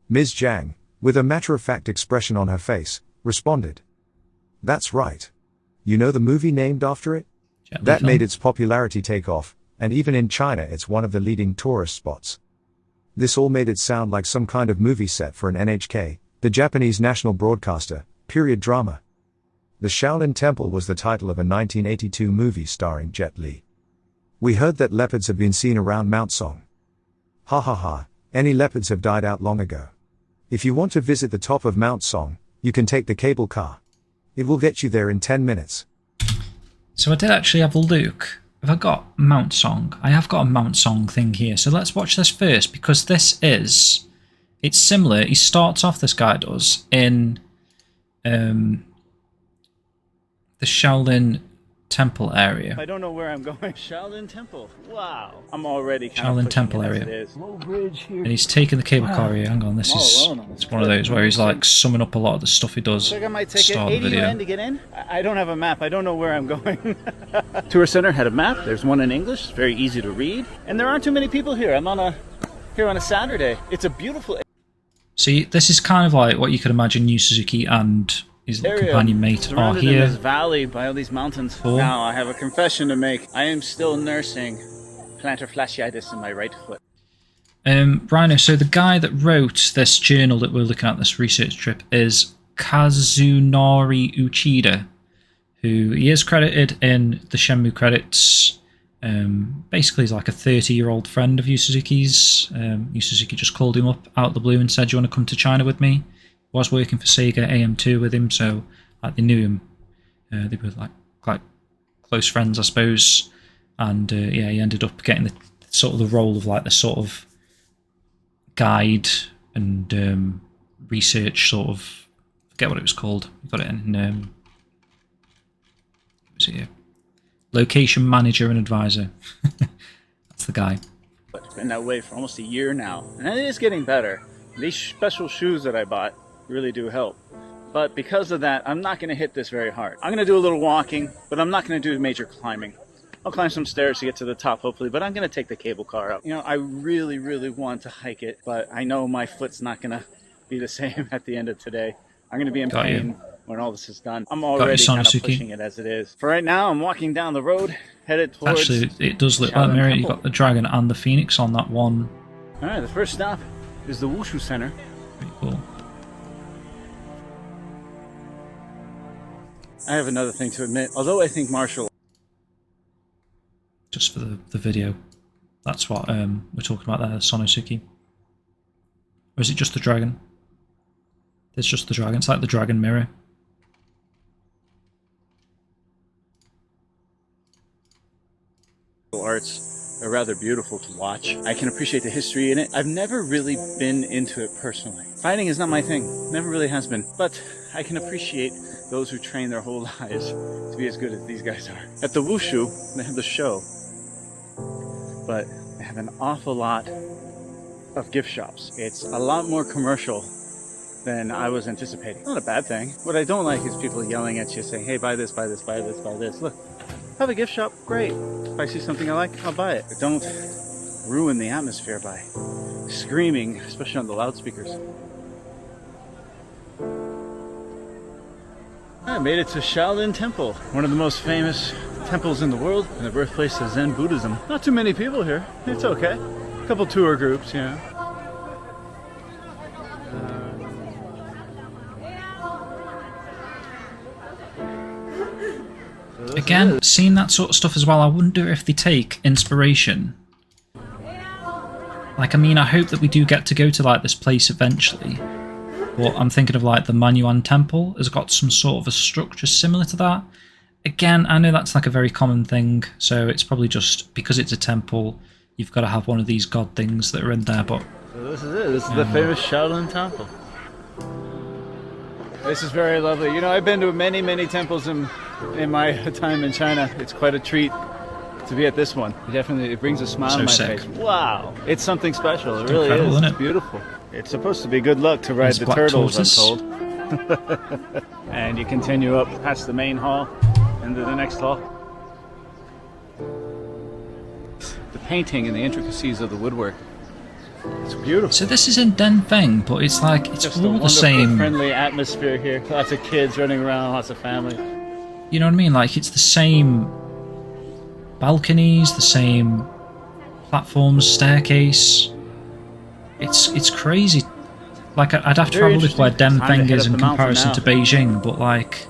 Ms. Zhang, with a matter-of-fact expression on her face, responded. That's right. You know the movie named after it? That made its popularity take off, and even in China it's one of the leading tourist spots. This all made it sound like some kind of movie set for an NHK, the Japanese national broadcaster, period drama. The Shaolin Temple was the title of a 1982 movie starring Jet Li. We heard that leopards have been seen around Mount Song. Ha ha ha, any leopards have died out long ago. If you want to visit the top of Mount Song, you can take the cable car. It will get you there in 10 minutes. So I did actually have a look. Have I got Mount Song? I have got a Mount Song thing here. So let's watch this first, because this is... It's similar. He starts off, this guy does, in the Shaolin Temple area. I don't know where I'm going. Shaolin Temple. Wow. I'm already kind Shaolin of Temple it as area. it is. Low bridge here. And he's taking the cable car here. Hang on, this is it's one of those where he's like summing up a lot of the stuff he does. I might at the take start of the 80 video. Yuan to get in. I don't have a map. I don't know where I'm going. Tourist center had a map. There's one in English. It's very easy to read. And there aren't too many people here. I'm here on a Saturday. It's a beautiful See, this is kind of like what you could imagine Yu Suzuki and his little area. companion mate are Surrounded in here. this valley by all these mountains. Cool. Now I have a confession to make. I am still nursing plantar fasciitis in my right foot. Rhino, so the guy that wrote this journal that we're looking at, this research trip, is Kazunori Uchida, who he is credited in the Shenmue credits. Basically, he's like a 30-year-old friend of Yu Suzuki's. Yu Suzuki just called him up out of the blue and said, "Do you want to come to China with me?" Was working for Sega AM2 with him, so like they knew him. They were like close friends, I suppose. And yeah, he ended up getting the sort of the role of like the sort of guide and research sort of, I forget what it was called. You got it in what was it here? Location manager and advisor. That's the guy. It's been that way for almost a year now, and it is getting better. These special shoes that I bought really do help. But because of that, I'm not going to hit this very hard. I'm going to do a little walking, but I'm not going to do major climbing. I'll climb some stairs to get to the top, hopefully, but I'm going to take the cable car up. You know, I really, really want to hike it, but I know my foot's not going to be the same at the end of today. I'm going to be in pain when all this is done. I'm already kind of pushing it as it is. For right now, I'm walking down the road, headed towards... Actually, it does look like mirror. You've got the dragon and the phoenix on that one. All right, the first stop is the Wushu Center. Pretty cool. I have another thing to admit. Although I think martial... Just for the video. That's what we're talking about there, Sonosuke. Or is it just the dragon? It's just the dragon. It's like the dragon mirror. Arts are rather beautiful to watch. I can appreciate the history in it. I've never really been into it personally. Fighting is not my thing. Never really has been. But I can appreciate those who train their whole lives to be as good as these guys are. At the Wushu, they have the show. But they have an awful lot of gift shops. It's a lot more commercial than I was anticipating. Not a bad thing. What I don't like is people yelling at you saying, "Hey, buy this, buy this, buy this, buy this." Look, have a gift shop, great. If I see something I like, I'll buy it. But don't ruin the atmosphere by screaming, especially on the loudspeakers. I made it to Shaolin Temple, one of the most famous temples in the world, and the birthplace of Zen Buddhism. Not too many people here. It's okay. A couple tour groups, you know. Again, seeing that sort of stuff as well, I wonder if they take inspiration. Like, I mean, I hope that we do get to go to like this place eventually. But I'm thinking of like the Manyuan Temple has got some sort of a structure similar to that. Again, I know that's like a very common thing, so it's probably just because it's a temple, you've got to have one of these god things that are in there. But so this is it. This is the famous Shaolin Temple. This is very lovely. You know, I've been to many, many temples in my time in China. It's quite a treat to be at this one. It brings a smile on my face. Wow, it's something special. It really is. Isn't it? It's beautiful. It's supposed to be good luck to ride the turtles, I'm told. And you continue up past the main hall into the next hall. The painting and the intricacies of the woodwork. It's beautiful. So this is in Denfeng, but it's like it's just all the same. Friendly atmosphere here. Lots of kids running around, lots of family. You know what I mean? Like it's the same balconies, the same platforms, staircase. It's crazy. Like, I'd have to Very have a look where interesting. Time to Denfeng head is up in the mountain comparison now. to Beijing, but like,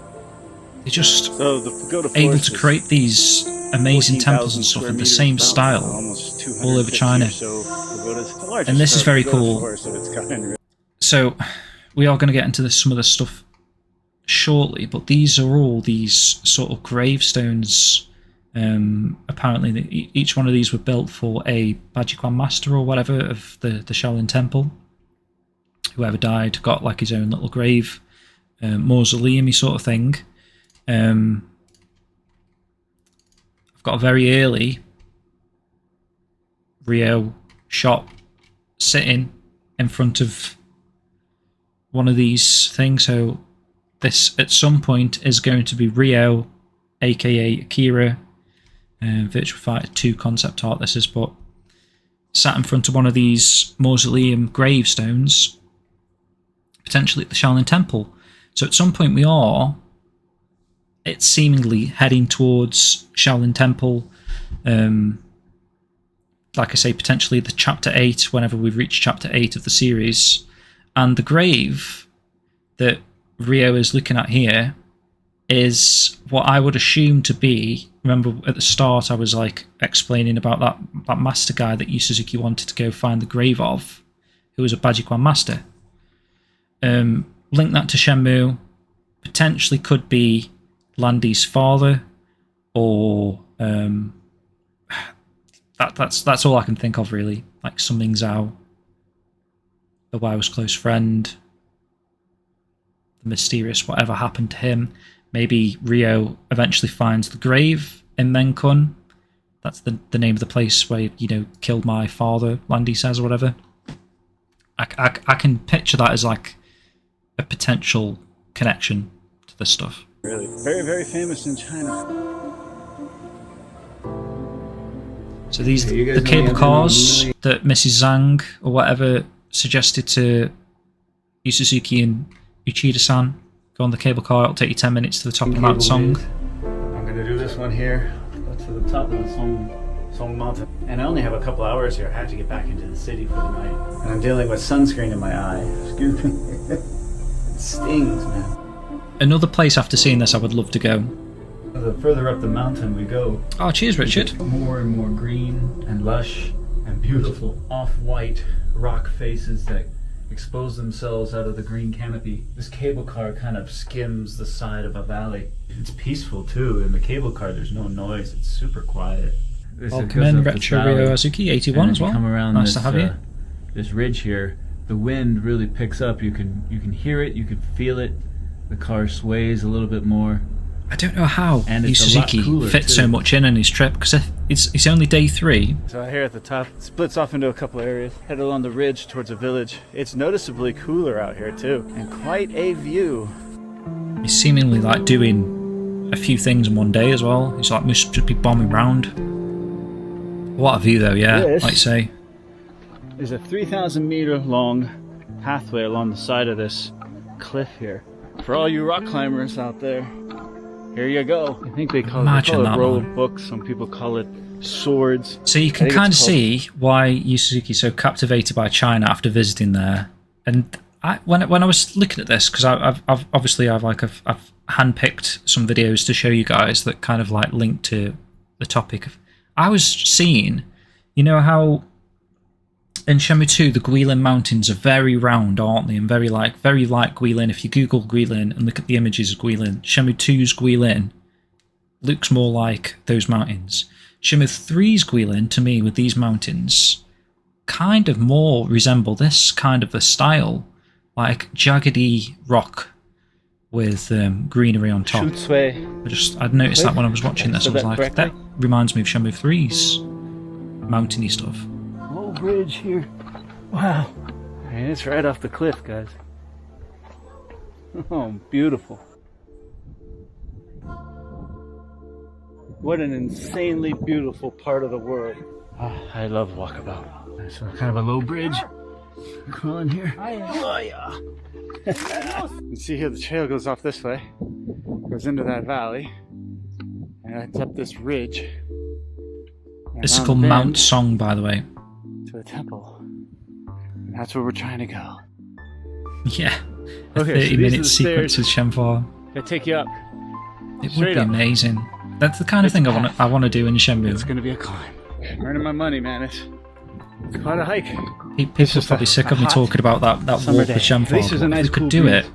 they're just So the Pagoda able Forest to is create these amazing 14,000 temples and stuff square in the meters same about, style almost 250 all over China. or so pagodas. It's the largest, And this is very pagoda cool. forest of its kind. So, we are going to get into some of this stuff shortly, but these are all these sort of gravestones. Apparently, each one of these were built for a Bajikwan master or whatever of the Shaolin Temple. Whoever died got like his own little grave, mausoleum-y sort of thing. I've got a very early Rio shot sitting in front of one of these things, so this at some point is going to be Rio, aka Akira, Virtua Fighter 2 concept art this is, but sat in front of one of these mausoleum gravestones, potentially at the Shaolin Temple. So at some point it's seemingly heading towards Shaolin Temple, like I say, potentially the chapter 8, whenever we reach chapter 8 of the series. And the grave that Rio is looking at here is what I would assume to be, remember at the start I was like explaining about that master guy that Yu Suzuki wanted to go find the grave of, who was a Bajikwan master. Link that to Shenmue, potentially could be Landy's father, or that's all I can think of really, like some Mingzhou, the Wai's close friend, the mysterious whatever happened to him. Maybe Rio eventually finds the grave in Mengcun. That's the name of the place where, you know, killed my father, Landy says, or whatever. I can picture that as like a potential connection to this stuff. Really, very, very famous in China. So these the cable cars that Mrs. Zhang or whatever suggested to Yu Suzuki and Uchida-san. Go on the cable car, it'll take you 10 minutes to the top of Mount Song. I'm gonna do this one here. Go to the top of the Song Mountain. And I only have a couple hours here. I have to get back into the city for the night. And I'm dealing with sunscreen in my eye. Excuse me. It stings, man. Another place after seeing this I would love to go. The further up the mountain we go, Oh, cheers, Richard. more and more green and lush and beautiful off-white rock faces that expose themselves out of the green canopy. This cable car kind of skims the side of a valley. It's peaceful too. In the cable car there's no noise. It's super quiet. Welcome in, Retro Rio Azuki 81 as well. Come around nice to have you. This ridge here, the wind really picks up. You can hear it, you can feel it. The car sways a little bit more. I don't know how And Yu it's a lot Suzuki cooler, fits too. so much in his trip, because it's only day 3. So here at the top, it splits off into a couple areas. Head along the ridge towards a village. It's noticeably cooler out here too, and quite a view. He's seemingly like doing a few things in one day as well. He's like must just be bombing round. What a view though, yeah, This- like say. There's a 3,000 meter long pathway along the side of this cliff here. For all you rock climbers out there, here you go. I think they call Imagine it that, roll man. books. Some people call it swords. So you I can think kind of it's called- see why Yu Suzuki's so captivated by China after visiting there. And when I was looking at this, because I've handpicked some videos to show you guys that kind of like link to the topic of. I was seeing, you know how in Shenmue 2 the Guilin Mountains are very round, aren't they? And very like Guilin. If you Google Guilin and look at the images of Guilin, Shenmue 2's Guilin looks more like those mountains. Shenmue 3's Guilin, to me, with these mountains, kind of more resemble this kind of a style, like jaggedy rock with greenery on top. I'd noticed that when I was watching this. I was like, that reminds me of Shenmue 3's mountainy stuff. Low bridge here. Wow. And it's right off the cliff, guys. Oh, beautiful. What an insanely beautiful part of the world. I love walkabout. So kind of a low bridge. Crawling here. Oh, yeah. You can see here the trail goes off this way. Goes into that valley. And it's up this ridge. This is called Mount Song, by the way. To the temple. And That's where we're trying to go. Yeah. A Okay, so 30-minute these are the sequence with Shenmue. That take you up. It would Straight be up. amazing. That's the kind of It's thing a I path. want to do in Shenmue. It's gonna be a climb. I'm earning my money, man. It's quite a hike. People are just probably a sick of me hot talking about that summer walk day. with Shenmue. At least there's a If nice we could cool do breeze. it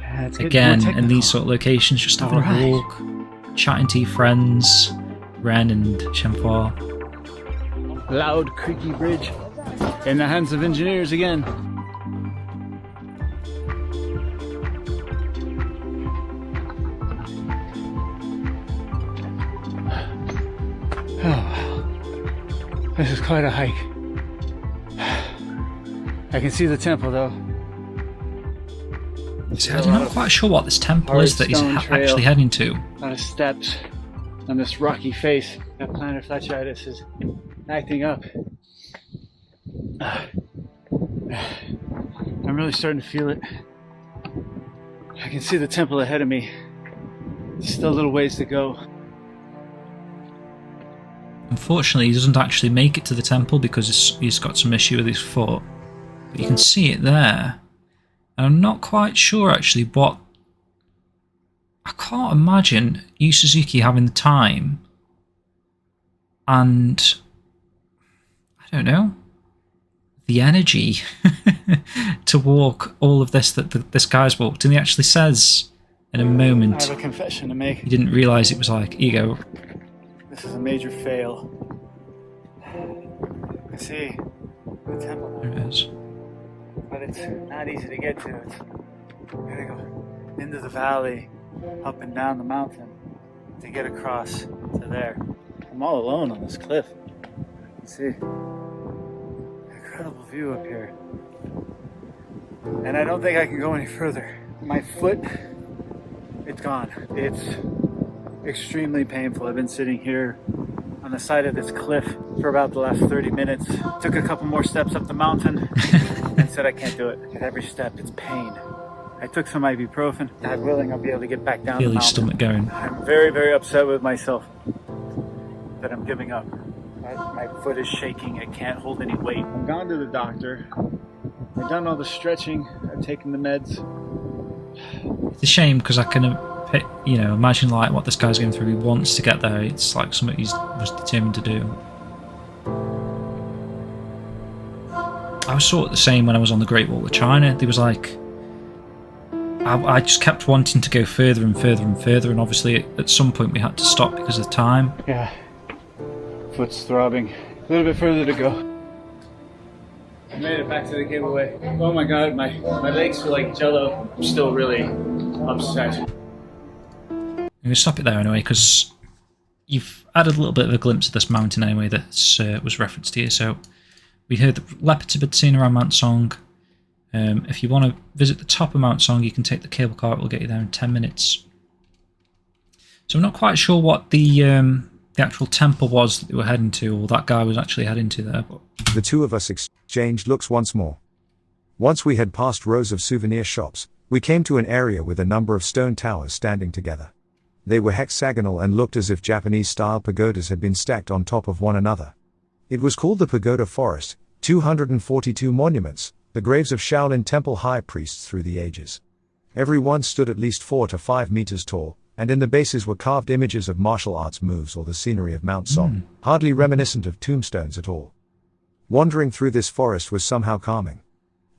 Yeah, it's getting again more in technical. these sort of locations, just having Alright. a walk, chatting to your friends, Ren and Shenmue. Loud, creaky bridge in the hands of engineers again. Oh, this is quite a hike. I can see the temple though. See, I'm not quite sure what this temple is that he's Hard stone trail. actually heading to. A lot of steps on this rocky face. That plantar fasciitis is acting up. I'm really starting to feel it. I can see the temple ahead of me. There's still a little ways to go. Unfortunately, he doesn't actually make it to the temple because he's got some issue with his foot. But you can see it there. And I'm not quite sure actually what... I can't imagine Yu Suzuki having the time and... I don't know. The energy to walk all of this that this guy's walked. And he actually says in a I moment have a confession to make. he didn't realise it was like ego. This is a major fail. I see the temple There now, it is. but it's not easy to get to. It's gotta go into the valley, up and down the mountain to get across to there. I'm all alone on this cliff. You can see incredible view up here, and I don't think I can go any further. My foot, it's gone. It's extremely painful. I've been sitting here on the side of this cliff for about the last 30 minutes. Took a couple more steps up the mountain and said I can't do it. At every step, it's pain. I took some ibuprofen. God willing, I'll be able to get back down Feel the his mountain. stomach going. I'm very, very upset with myself that I'm giving up. My foot is shaking. I can't hold any weight. I've gone to the doctor. I've done all the stretching. I've taken the meds. It's a shame because I can, imagine like what this guy's going through. He wants to get there. It's like something he was determined to do. I was sort of the same when I was on the Great Wall of China. There was like, I just kept wanting to go further and further and further, and obviously at some point we had to stop because of time. Yeah. Foot's throbbing. A little bit further to go. I made it back to the giveaway. Oh my god, my legs feel like jello. I'm still really upset. I'm going to stop it there anyway because you've added a little bit of a glimpse of this mountain anyway that was referenced here. So we heard the leopards have been seen around Mount Song. If you want to visit the top of Mount Song, you can take the cable car. It will get you there in 10 minutes. So I'm not quite sure what the actual temple was that they were heading to, or that guy was actually heading to there. But The two of us exchanged looks once more. Once we had passed rows of souvenir shops, we came to an area with a number of stone towers standing together. They were hexagonal and looked as if Japanese-style pagodas had been stacked on top of one another. It was called the Pagoda Forest, 242 monuments, the graves of Shaolin temple high priests through the ages. Every one stood at least 4 to 5 meters tall, and in the bases were carved images of martial arts moves or the scenery of Mount Song, hardly reminiscent of tombstones at all. Wandering through this forest was somehow calming.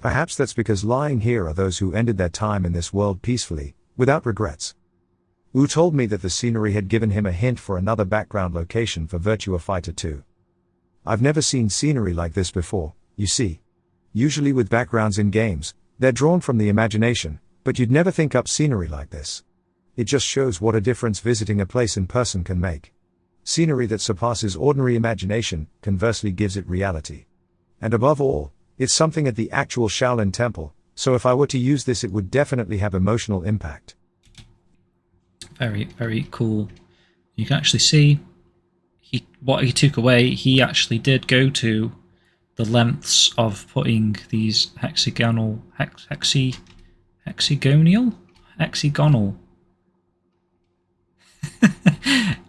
Perhaps that's because lying here are those who ended their time in this world peacefully, without regrets. Wu told me that the scenery had given him a hint for another background location for Virtua Fighter 2. I've never seen scenery like this before, you see. Usually with backgrounds in games, they're drawn from the imagination, but you'd never think up scenery like this. It just shows what a difference visiting a place in person can make. Scenery that surpasses ordinary imagination, conversely gives it reality. And above all, it's something at the actual Shaolin temple, so if I were to use this it would definitely have emotional impact. very, very cool. You can actually see what he took away. He actually did go to the lengths of putting these hexagonal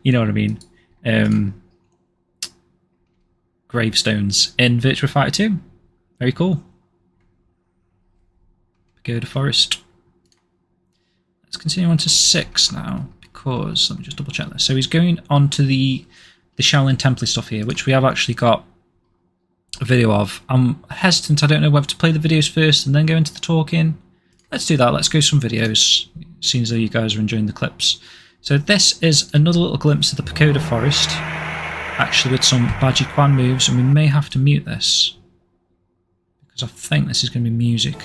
you know what I mean, gravestones in Virtua Fighter 2. Very cool. Pagoda Forest. Let's continue on to 6 now, because let me just double check this. So he's going on to the Shaolin Temple stuff here, which we have actually got a video of. I'm hesitant, I don't know whether to play the videos first and then go into the talking. Let's do that, let's go some videos, seeing as though you guys are enjoying the clips. So this is another little glimpse of the Pagoda Forest, actually with some Baji Quan moves, and we may have to mute this, because I think this is going to be music.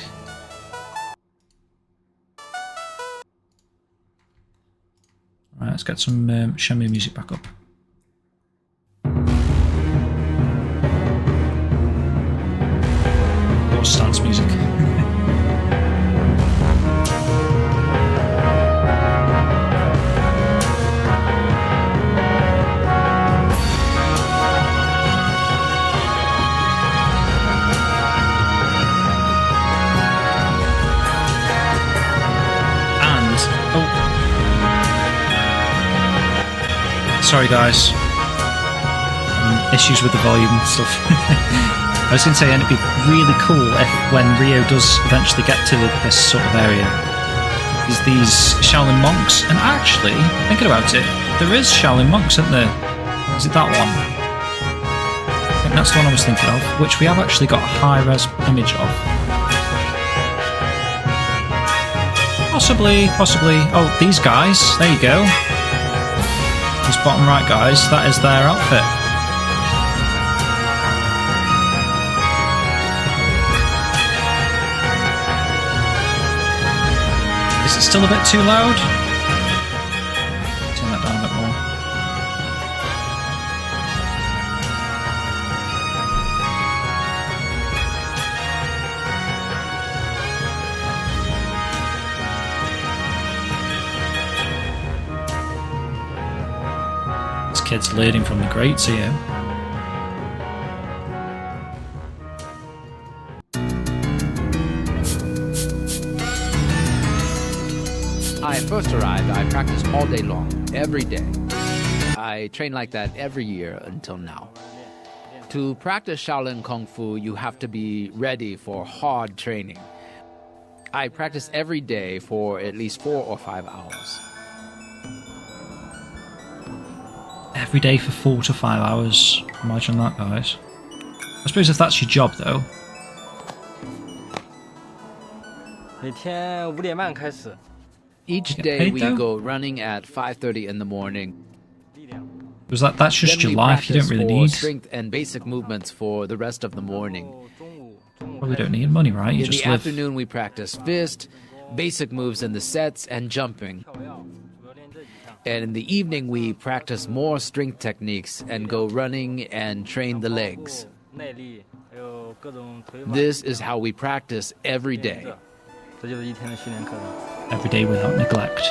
Alright, let's get some Shenmue music back up. Or stance music. Sorry guys, issues with the volume and stuff. I was going to say, and it'd be really cool if when Rio does eventually get to this sort of area, is these Shaolin monks, and actually, thinking about it, there is Shaolin monks, isn't there? Is it that one? I think that's the one I was thinking of, which we have actually got a high-res image of. Possibly. Oh, these guys, there you go. These bottom right guys, that is their outfit. Is it still a bit too loud? Turn that down a bit more. This kid's learning from the greats here. I first arrived, I practiced all day long, every day. I trained like that every year until now. To practice Shaolin Kung Fu, you have to be ready for hard training. I practice every day for at least 4 or 5 hours. Every day for 4 to 5 hours. Imagine that, guys. I suppose if that's your job, though. 每天5点半开始。 Each Get day paid, we though? go running at 5:30 in the morning. Was that's just Then your we life? You don't practice really for need. strength and basic movements for the rest of the morning. Probably don't need money, right? You In just the live. afternoon we practice fist, basic moves in the sets, and jumping. And in the evening we practice more strength techniques and go running and train the legs. 耐力还有各种腿法。 This is how we practice every day. 这就是一天的训练课程。 Every day without neglect.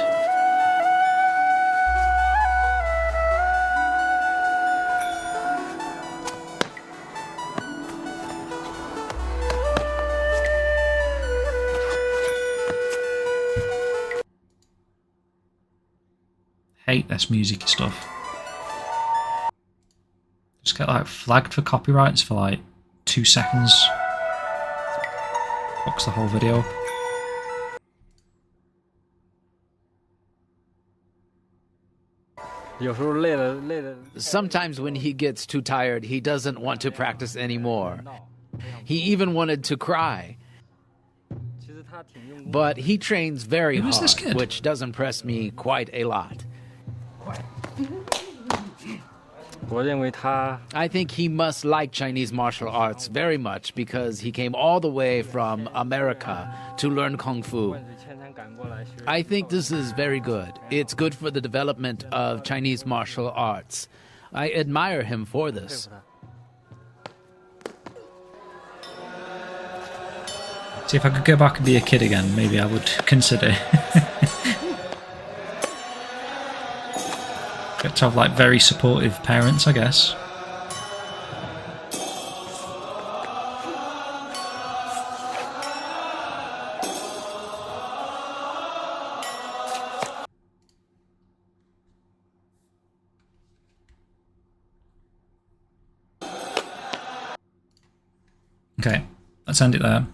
Hate this music stuff. Just get like flagged for copyrights for like 2 seconds. Fucks the whole video. Sometimes when he gets too tired, he doesn't want to practice anymore. He even wanted to cry. But he trains very Who is this hard, kid? which does impress me quite a lot. 我认为他 I think he must like Chinese martial arts very much because he came all the way from America to learn Kung Fu. 万水千山赶过来学。 I think this is very good. It's good for the development of Chinese martial arts. I admire him for this. See, if I could go back and be a kid again, maybe I would consider. Get to have like very supportive parents, I guess. Okay, let's end it there.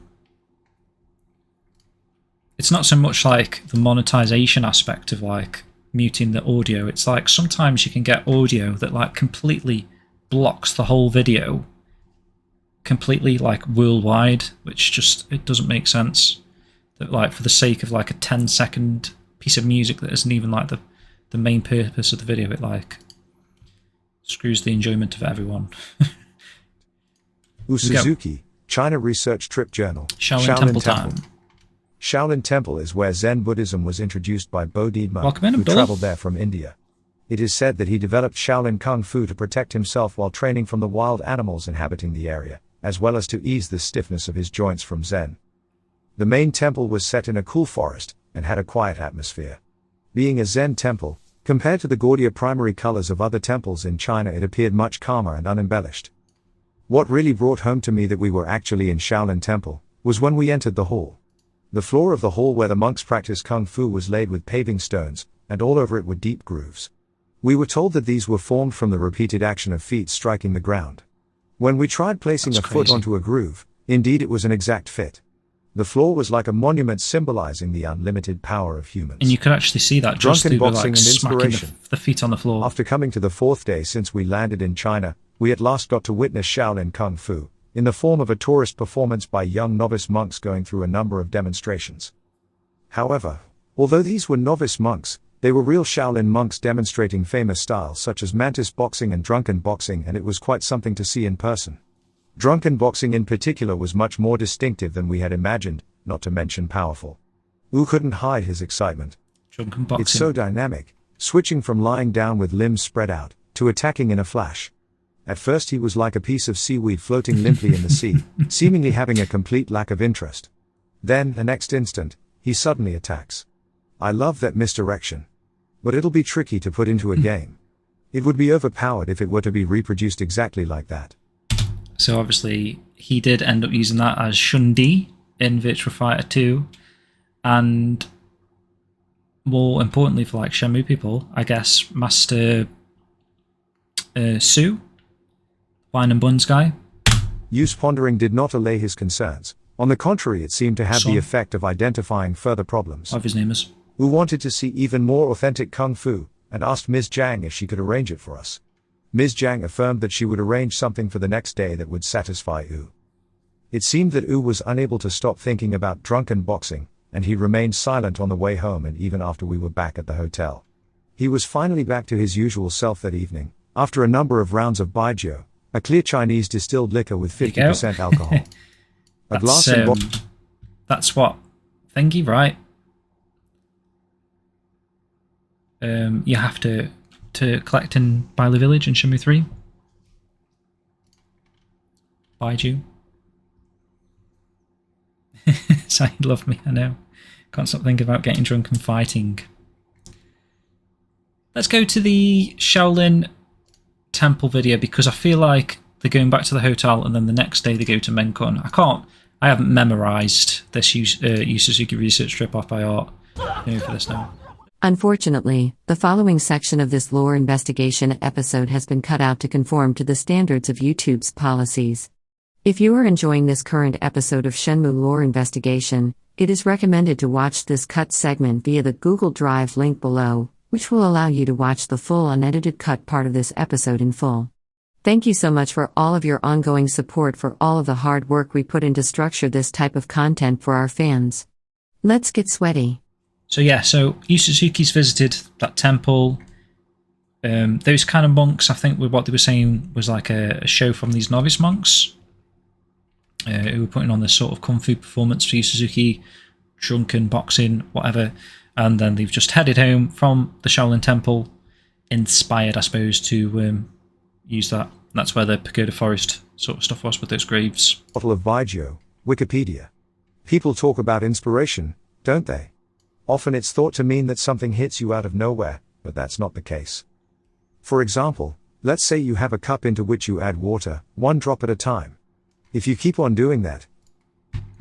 it's not so much like the monetization aspect of like muting the audio. It's like sometimes you can get audio that like completely blocks the whole video completely, like worldwide, which just, it doesn't make sense. That like for the sake of like a 10-second piece of music that isn't even like the main purpose of the video, it like screws the enjoyment of everyone. Suzuki, China Research Trip Journal. Shaolin Temple time. Shaolin Temple is where Zen Buddhism was introduced by Bodhidharma, Welcome in, who Abdullah. traveled there from India. It is said that he developed Shaolin Kung Fu to protect himself while training from the wild animals inhabiting the area, as well as to ease the stiffness of his joints from Zen. The main temple was set in a cool forest, and had a quiet atmosphere. Being a Zen temple, compared to the gaudier primary colors of other temples in China, it appeared much calmer and unembellished. What really brought home to me that we were actually in Shaolin Temple, was when we entered the hall. The floor of the hall where the monks practiced Kung Fu was laid with paving stones, and all over it were deep grooves. We were told that these were formed from the repeated action of feet striking the ground. When we tried placing That's a foot crazy. onto a groove, indeed it was an exact fit. The floor was like a monument symbolizing the unlimited power of humans. And you could actually see that just Drunken through boxing like and smacking inspiration. the feet on the floor. After coming to the 4th day since we landed in China, we at last got to witness Shaolin Kung Fu, in the form of a tourist performance by young novice monks going through a number of demonstrations. However, although these were novice monks, they were real Shaolin monks demonstrating famous styles such as mantis boxing and drunken boxing, and it was quite something to see in person. Drunken boxing in particular was much more distinctive than we had imagined, not to mention powerful. Wu couldn't hide his excitement. Drunken boxing. It's so dynamic, switching from lying down with limbs spread out, to attacking in a flash. At first he was like a piece of seaweed floating limply in the sea, seemingly having a complete lack of interest. Then, the next instant, he suddenly attacks. I love that misdirection. But it'll be tricky to put into a game. It would be overpowered if it were to be reproduced exactly like that. So obviously he did end up using that as Shundi in Virtua Fighter 2, and more importantly for like Shenmue people, I guess Master Su, Wine and Buns guy. Yu's pondering did not allay his concerns. On the contrary, it seemed to have Son. the effect of identifying further problems. Whatever his name is. Wu wanted to see even more authentic Kung Fu, and asked Ms. Zhang if she could arrange it for us. Ms. Zhang affirmed that she would arrange something for the next day that would satisfy Wu. It seemed that Wu was unable to stop thinking about drunken boxing, and he remained silent on the way home and even after we were back at the hotel. He was finally back to his usual self that evening, after a number of rounds of baijiu, a clear Chinese distilled liquor with 50% alcohol. A glass and that's what thingy, right? You have to collect in Bailu Village in Shenmue 3. Baiju. So you love me, I know. Can't stop thinking about getting drunk and fighting. Let's go to the Shaolin Temple video, because I feel like they're going back to the hotel and then the next day they go to Mengcun. I haven't memorized this Yu Suzuki research trip off by heart. Going for this now. Unfortunately, the following section of this lore investigation episode has been cut out to conform to the standards of YouTube's policies. If you are enjoying this current episode of Shenmue Lore Investigation, it is recommended to watch this cut segment via the Google Drive link below, which will allow you to watch the full unedited cut part of this episode in full. Thank you so much for all of your ongoing support, for all of the hard work we put in to structure this type of content for our fans. Let's get sweaty. So yeah, so Yu Suzuki's visited that temple. Those kind of monks, I think what they were saying was like a show from these novice monks who were putting on this sort of kung fu performance for Yu Suzuki, drunken boxing, whatever. And then they've just headed home from the Shaolin Temple, inspired, I suppose, to use that. That's where the Pagoda Forest sort of stuff was with those graves. Bottle of baijiu, Wikipedia. People talk about inspiration, don't they? Often it's thought to mean that something hits you out of nowhere, but that's not the case. For example, let's say you have a cup into which you add water, one drop at a time. If you keep on doing that...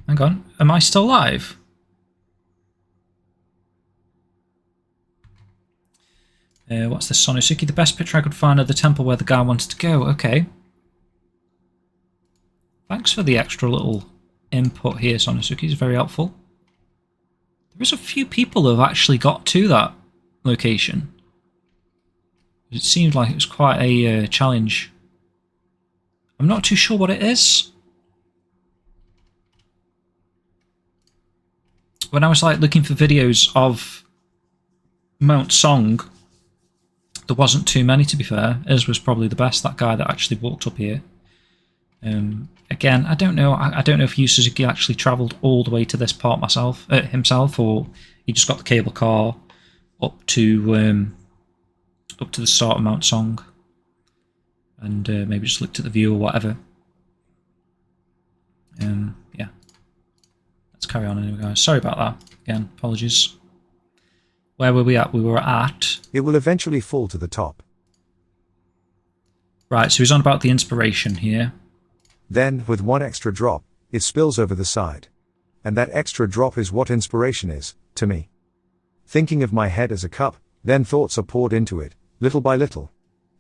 Hang on, am I still live? What's this, Sonosuke? The best picture I could find of the temple where the guy wanted to go. Okay. Thanks for the extra little input here, Sonosuke. It's very helpful. There is a few people who have actually got to that location. It seemed like it was quite a challenge. I'm not too sure what it is. When I was like looking for videos of Mount Song, there wasn't too many, to be fair. Iz was probably the best, that guy that actually walked up here. Again, I don't know. I don't know if Yu Suzuki actually travelled all the way to this part himself, or he just got the cable car up to the start of Mount Song, and maybe just looked at the view or whatever. Yeah. Let's carry on anyway, guys. Sorry about that. Again, apologies. Where were we at? We were at... It will eventually fall to the top. Right, so he's on about the inspiration here. Then, with one extra drop, it spills over the side. And that extra drop is what inspiration is, to me. Thinking of my head as a cup, then thoughts are poured into it, little by little.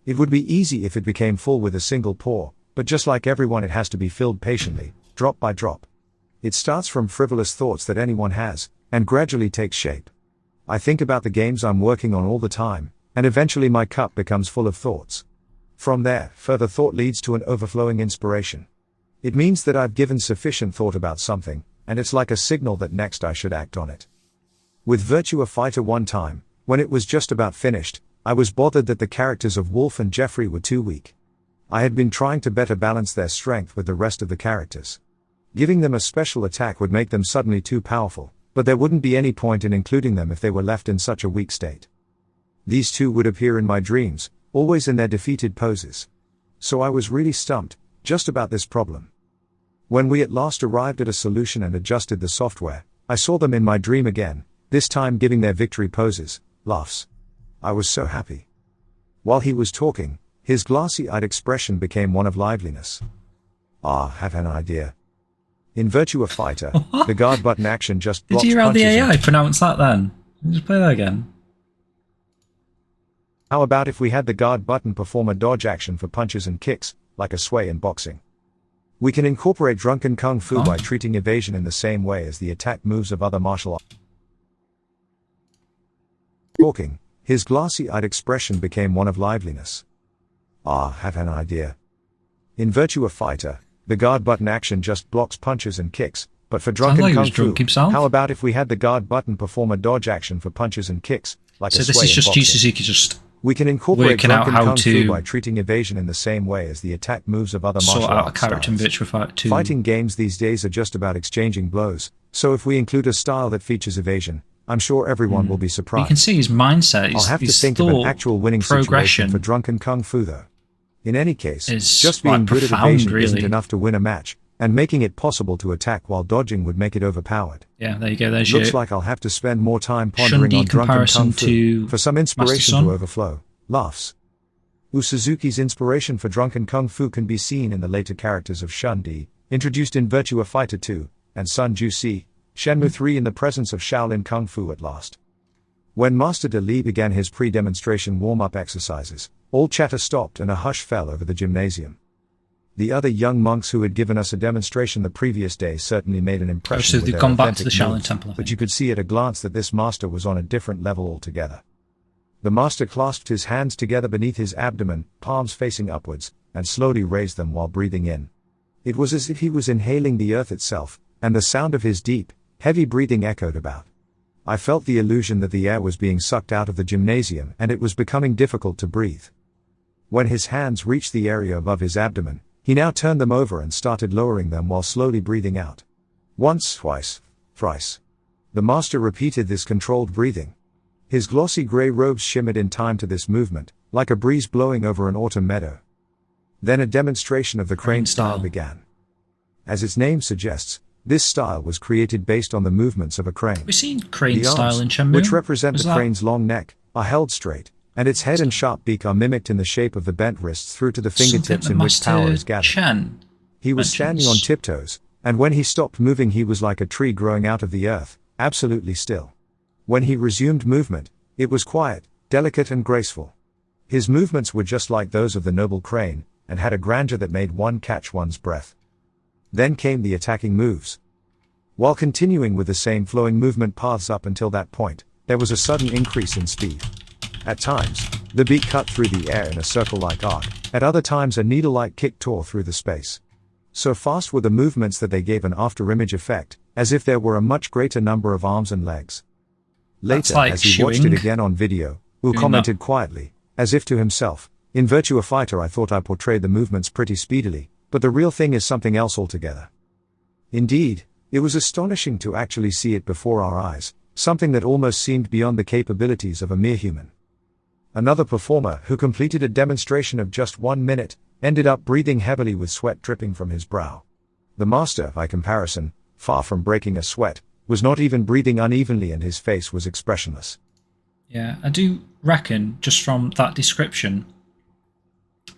It would be easy if it became full with a single pour, but just like everyone, it has to be filled patiently, drop by drop. It starts from frivolous thoughts that anyone has, and gradually takes shape. I think about the games I'm working on all the time, and eventually my cup becomes full of thoughts. From there, further thought leads to an overflowing inspiration. It means that I've given sufficient thought about something, and it's like a signal that next I should act on it. With Virtua Fighter one time, when it was just about finished, I was bothered that the characters of Wolf and Jeffrey were too weak. I had been trying to better balance their strength with the rest of the characters. Giving them a special attack would make them suddenly too powerful, but there wouldn't be any point in including them if they were left in such a weak state. These two would appear in my dreams, always in their defeated poses. So I was really stumped, just about this problem. When we at last arrived at a solution and adjusted the software, I saw them in my dream again, this time giving their victory poses, laughs. I was so happy. While he was talking, his glassy-eyed expression became one of liveliness. Have an idea. In Virtua Fighter, the guard button action just blocks Did you hear how the punches AI pronounced that then? Just play that again. How about if we had the guard button perform a dodge action for punches and kicks, like a sway in boxing? We can incorporate drunken kung fu by treating evasion in the same way as the attack moves of other martial arts. Talking, his glassy-eyed expression became one of liveliness. Have an idea. In Virtua Fighter, the guard button action just blocks punches and kicks, but for drunken kung fu, how about if we had the guard button perform a dodge action for punches and kicks, like a sway in boxing? So this is just Yu Suzuki just we can incorporate drunken kung fu by treating evasion in the same way as the attack moves of other martial arts character in Virtua Fighter 2. Fighting games these days are just about exchanging blows, so if we include a style that features evasion, I'm sure everyone will be surprised. You can see his mindset. I'll have to think of an actual winning situation for drunken kung fu though. In any case, just being good at evasion isn't enough to win a match, and making it possible to attack while dodging would make it overpowered. Yeah, there you go. There's Looks like I'll have to spend more time pondering on drunken kung fu for some inspiration to overflow. Laughs. Yu Suzuki's inspiration for drunken kung fu can be seen in the later characters of Shun Di, introduced in Virtua Fighter 2, and Sun Ju Si, Shenmue 3 in the presence of Shaolin Kung Fu at last. When Master De Li began his pre-demonstration warm-up exercises, all chatter stopped and a hush fell over the gymnasium. The other young monks who had given us a demonstration the previous day certainly made an impression with their gone back to the authentic Shaolin moves, Temple, but you could see at a glance that this master was on a different level altogether. The master clasped his hands together beneath his abdomen, palms facing upwards, and slowly raised them while breathing in. It was as if he was inhaling the earth itself, and the sound of his deep, heavy breathing echoed about. I felt the illusion that the air was being sucked out of the gymnasium and it was becoming difficult to breathe. When his hands reached the area above his abdomen, he now turned them over and started lowering them while slowly breathing out. Once, twice, thrice. The master repeated this controlled breathing. His glossy grey robes shimmered in time to this movement, like a breeze blowing over an autumn meadow. Then a demonstration of the crane style began. As its name suggests, this style was created based on the movements of a crane. We've seen crane The style arms, in Shenmue. which represent the crane's long neck, are held straight, and its head and sharp beak are mimicked in the shape of the bent wrists through to the fingertips in which power is gathered. He was standing on tiptoes, and when he stopped moving he was like a tree growing out of the earth, absolutely still. When he resumed movement, it was quiet, delicate and graceful. His movements were just like those of the noble crane, and had a grandeur that made one catch one's breath. Then came the attacking moves. While continuing with the same flowing movement paths up until that point, there was a sudden increase in speed. At times, the beat cut through the air in a circle-like arc, at other times a needle-like kick tore through the space. So fast were the movements that they gave an after-image effect, as if there were a much greater number of arms and legs. Later, like as he watched it again on video, Wu commented that quietly, as if to himself, "In Virtua Fighter I thought I portrayed the movements pretty speedily, but the real thing is something else altogether." Indeed, it was astonishing to actually see it before our eyes, something that almost seemed beyond the capabilities of a mere human. Another performer, who completed a demonstration of just 1 minute, ended up breathing heavily with sweat dripping from his brow. The master, by comparison, far from breaking a sweat, was not even breathing unevenly, and his face was expressionless. Yeah, I do reckon, just from that description,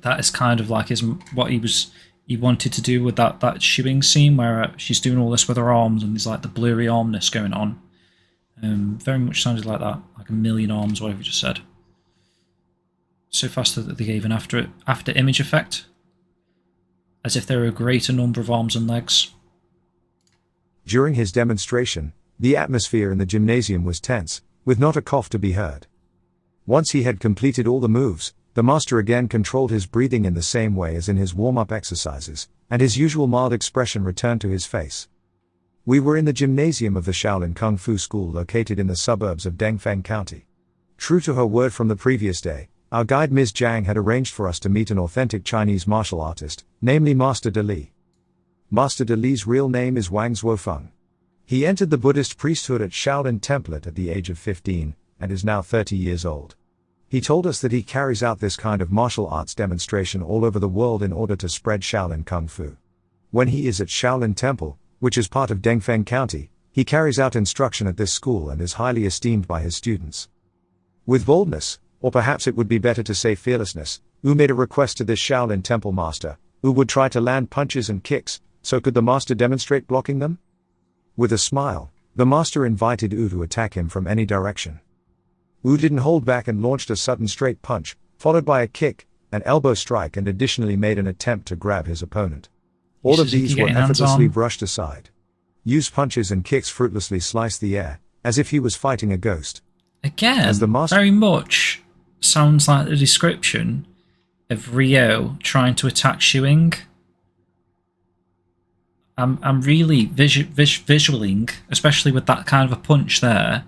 that is kind of like what he wanted to do with that Shuing scene where she's doing all this with her arms and there's like the blurry armness going on. Very much sounded like that, like a million arms, whatever you just said. So fast that they gave an after image effect, as if there were a greater number of arms and legs. During his demonstration, the atmosphere in the gymnasium was tense, with not a cough to be heard. Once he had completed all the moves, the master again controlled his breathing in the same way as in his warm-up exercises, and his usual mild expression returned to his face. We were in the gymnasium of the Shaolin Kung Fu School located in the suburbs of Denfeng County. True to her word from the previous day, our guide Ms. Zhang had arranged for us to meet an authentic Chinese martial artist, namely Master De Li. Master De Li's real name is Wang Zuofeng. He entered the Buddhist priesthood at Shaolin Temple at the age of 15, and is now 30 years old. He told us that he carries out this kind of martial arts demonstration all over the world in order to spread Shaolin Kung Fu. When he is at Shaolin Temple, which is part of Denfeng County, he carries out instruction at this school and is highly esteemed by his students. With boldness, or perhaps it would be better to say fearlessness, Wu made a request to this Shaolin Temple master, who would try to land punches and kicks, so could the master demonstrate blocking them? With a smile, the master invited Wu to attack him from any direction. Wu didn't hold back and launched a sudden straight punch, followed by a kick, an elbow strike, and additionally made an attempt to grab his opponent. All of these were effortlessly brushed aside. Wu's punches and kicks fruitlessly sliced the air, as if he was fighting a ghost. Again, As the master very much sounds like the description of Ryo trying to attack Shuing. I'm really visualing, especially with that kind of a punch there,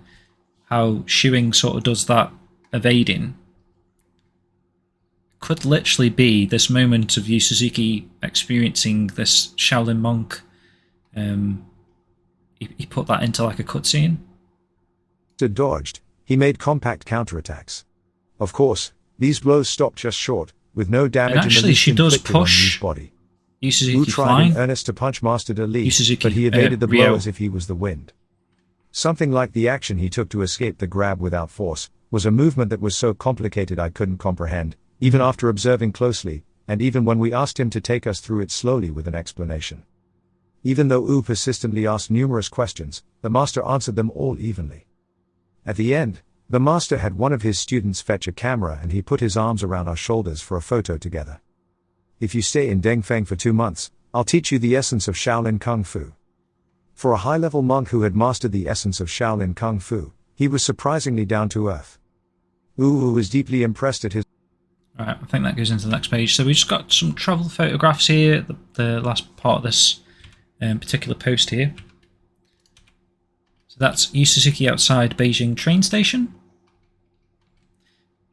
how Shuing sort of does that evading. Could literally be this moment of Yu Suzuki experiencing this Shaolin monk. He put that into like a cutscene. dodged, he made compact counterattacks. Of course, these blows stopped just short, with no damage And actually, in the she does inflicted on push Yu's body. Yu Wu Suzuki tried flying. in earnest to punch Master De Li, Yu Suzuki, but he evaded the blow Ryo. as if he was the wind. Something like the action he took to escape the grab without force, was a movement that was so complicated I couldn't comprehend, even after observing closely, and even when we asked him to take us through it slowly with an explanation. Even though Wu persistently asked numerous questions, the master answered them all evenly. At the end, the master had one of his students fetch a camera and he put his arms around our shoulders for a photo together. "If you stay in Denfeng for 2 months, I'll teach you the essence of Shaolin Kung Fu." For a high-level monk who had mastered the essence of Shaolin Kung Fu, he was surprisingly down to earth. Wu was deeply impressed at his... Alright, I think that goes into the next page. So we just got some travel photographs here, the last part of this particular post here. So that's Yu Suzuki outside Beijing train station.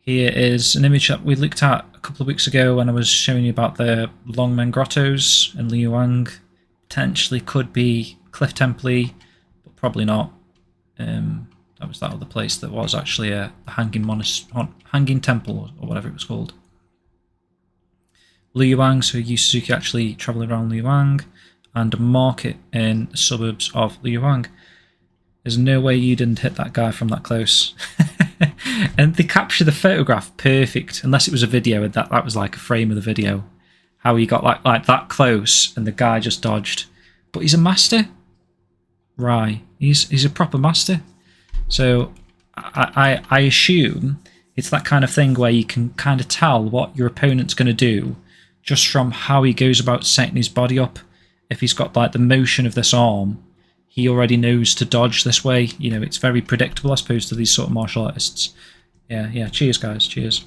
Here is an image that we looked at a couple of weeks ago when I was showing you about the Longmen Grottos in Liuang. Potentially could be Cliff Temple, but probably not. That was that other place that was actually a hanging temple or whatever it was called. Liuang, so Yu Suzuki actually travelling around Liuang, and a market in the suburbs of Liuang. There's no way you didn't hit that guy from that close. And they capture the photograph perfect, unless it was a video and that was like a frame of the video. How he got like that close and the guy just dodged. But he's a master. Right. He's a proper master. So I assume it's that kind of thing where you can kind of tell what your opponent's going to do just from how he goes about setting his body up. If he's got like the motion of this arm, he already knows to dodge this way. You know, it's very predictable, I suppose, to these sort of martial artists. Yeah. Cheers, guys. Cheers.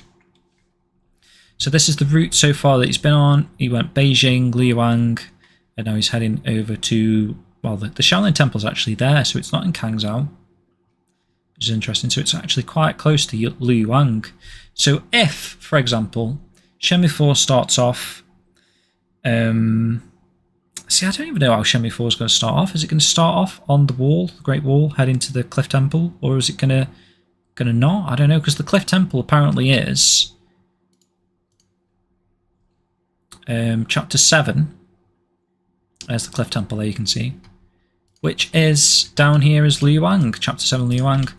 So this is the route so far that he's been on. He went Beijing, Liuang, and now he's heading over to, well, the Shaolin Temple's actually there, so it's not in Cangzhou, which is interesting. So it's actually quite close to Liuang. So if, for example, Shenmue 4 starts off, see, I don't even know how Shenmue 4 is going to start off. Is it going to start off on the wall, the Great Wall, heading to the Cliff Temple, or is it going to not? I don't know, because the Cliff Temple apparently is chapter 7. There's the Cliff Temple there, you can see, which is down here as Liuang, chapter 7 Liuang.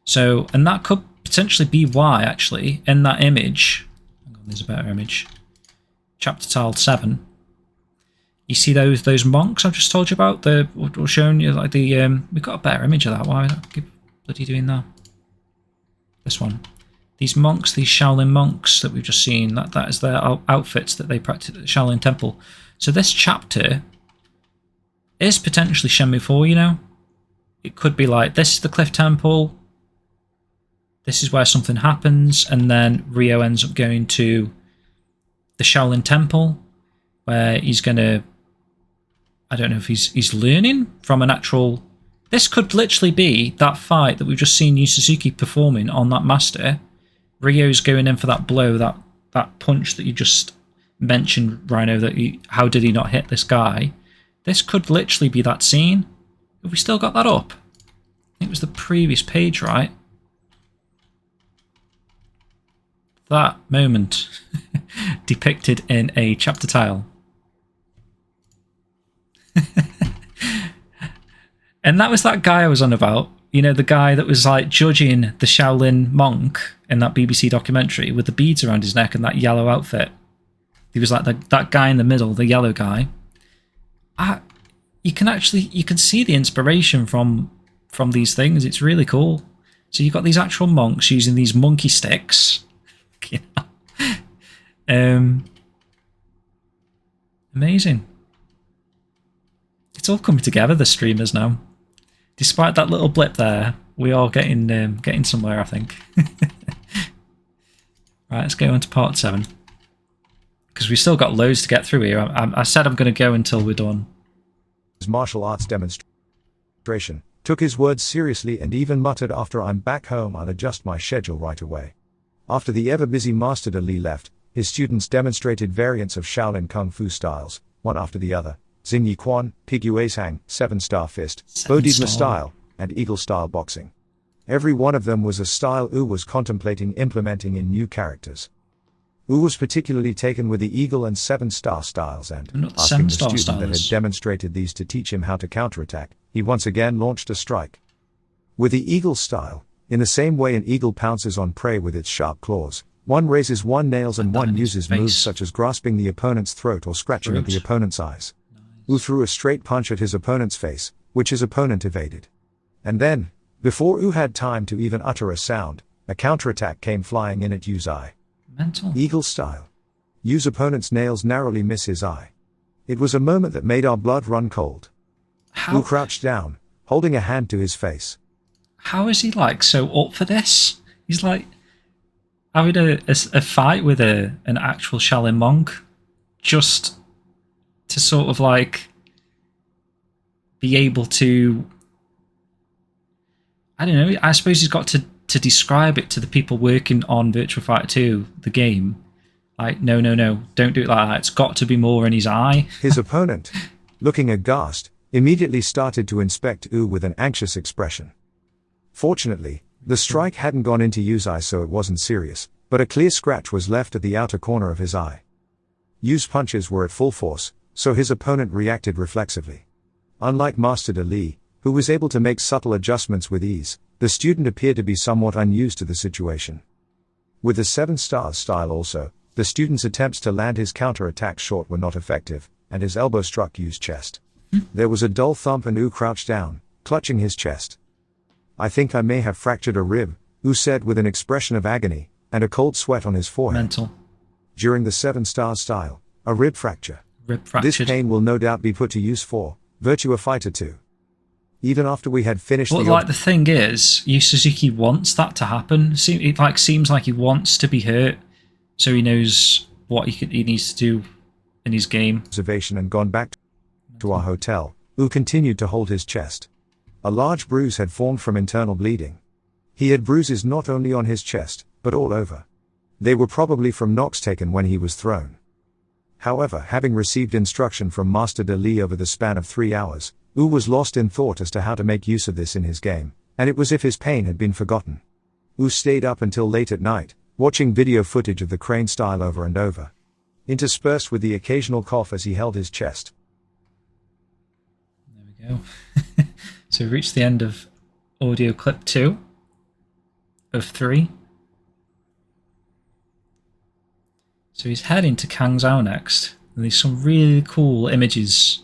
So, and that could potentially be why, actually, in that image, hang on, there's a better image, chapter tile 7, you see those monks I've just told you about, we're showing you, like, we've got a better image of that. Why keep bloody doing that? This one. These monks, these Shaolin monks that we've just seen, that is their outfits that they practice at the Shaolin Temple. So this chapter is potentially Shenmue 4, you know? It could be like, this is the Cliff Temple, this is where something happens, and then Ryo ends up going to the Shaolin Temple, where he's going to, I don't know if he's learning from an actual... This could literally be that fight that we've just seen Yu Suzuki performing on that master. Ryo's going in for that blow, that punch that you just mentioned, Rhino, that how did he not hit this guy? This could literally be that scene. Have we still got that up? I think it was the previous page, right? That moment depicted in a chapter tile. And that was that guy I was on about. You know, the guy that was like judging the Shaolin monk in that BBC documentary with the beads around his neck and that yellow outfit. He was like that guy in the middle, the yellow guy. You can see the inspiration from these things. It's really cool. So you've got these actual monks using these monkey sticks. Amazing. It's all coming together, the streamers now. Despite that little blip there, we are getting somewhere, I think. Right, let's go on to part 7. Because we've still got loads to get through here. I said I'm going to go until we're done. His martial arts demonstration, took his words seriously and even muttered, "After I'm back home, I'll adjust my schedule right away." After the ever-busy Master De Li left, his students demonstrated variants of Shaolin Kung Fu styles, one after the other. Xingyi Quan, Piguizhang, 7-star fist, Bodhidharma style, and Eagle style boxing. Every one of them was a style Wu was contemplating implementing in new characters. Wu was particularly taken with the Eagle and 7-star styles, and asking the student that had demonstrated these to teach him how to counterattack, he once again launched a strike. With the Eagle style, in the same way an eagle pounces on prey with its sharp claws, one raises one nails and one uses moves such as grasping the opponent's throat or scratching at the opponent's eyes. Wu threw a straight punch at his opponent's face, which his opponent evaded. And then, before Wu had time to even utter a sound, a counterattack came flying in at Yu's eye. Mental. Eagle style. Yu's opponent's nails narrowly miss his eye. It was a moment that made our blood run cold. Wu crouched down, holding a hand to his face. How is he like so up for this? He's like having a fight with an actual Shaolin monk, just to sort of like be able to, I don't know, I suppose he's got to describe it to the people working on Virtua Fighter 2, the game. Like, no, don't do it like that. It's got to be more in his eye. His opponent, looking aghast, immediately started to inspect Wu with an anxious expression. Fortunately, the strike hadn't gone into Yu's eye, so it wasn't serious, but a clear scratch was left at the outer corner of his eye. Yu's punches were at full force, so his opponent reacted reflexively. Unlike Master De Li, who was able to make subtle adjustments with ease, the student appeared to be somewhat unused to the situation. With the 7-star style also, the student's attempts to land his counter-attacks short were not effective, and his elbow struck Yu's chest. There was a dull thump and Wu crouched down, clutching his chest. "I think I may have fractured a rib," Wu said with an expression of agony, and a cold sweat on his forehead. Mental. During the 7-star style, a rib fracture. Rib fractured. This pain will no doubt be put to use for Virtua Fighter 2. Even after we had finished But like the thing is, Yu Suzuki wants that to happen. It seems like he wants to be hurt, so he knows what he needs to do in his game. Observation and gone back to our hotel, Wu continued to hold his chest. A large bruise had formed from internal bleeding. He had bruises not only on his chest, but all over. They were probably from knocks taken when he was thrown. However, having received instruction from Master De Li over the span of 3 hours, Wu was lost in thought as to how to make use of this in his game, and it was as if his pain had been forgotten. Wu stayed up until late at night, watching video footage of the crane style over and over, interspersed with the occasional cough as he held his chest. There we go. So we reached the end of audio clip 2 of 3. So he's heading to Cangzhou next, and there's some really cool images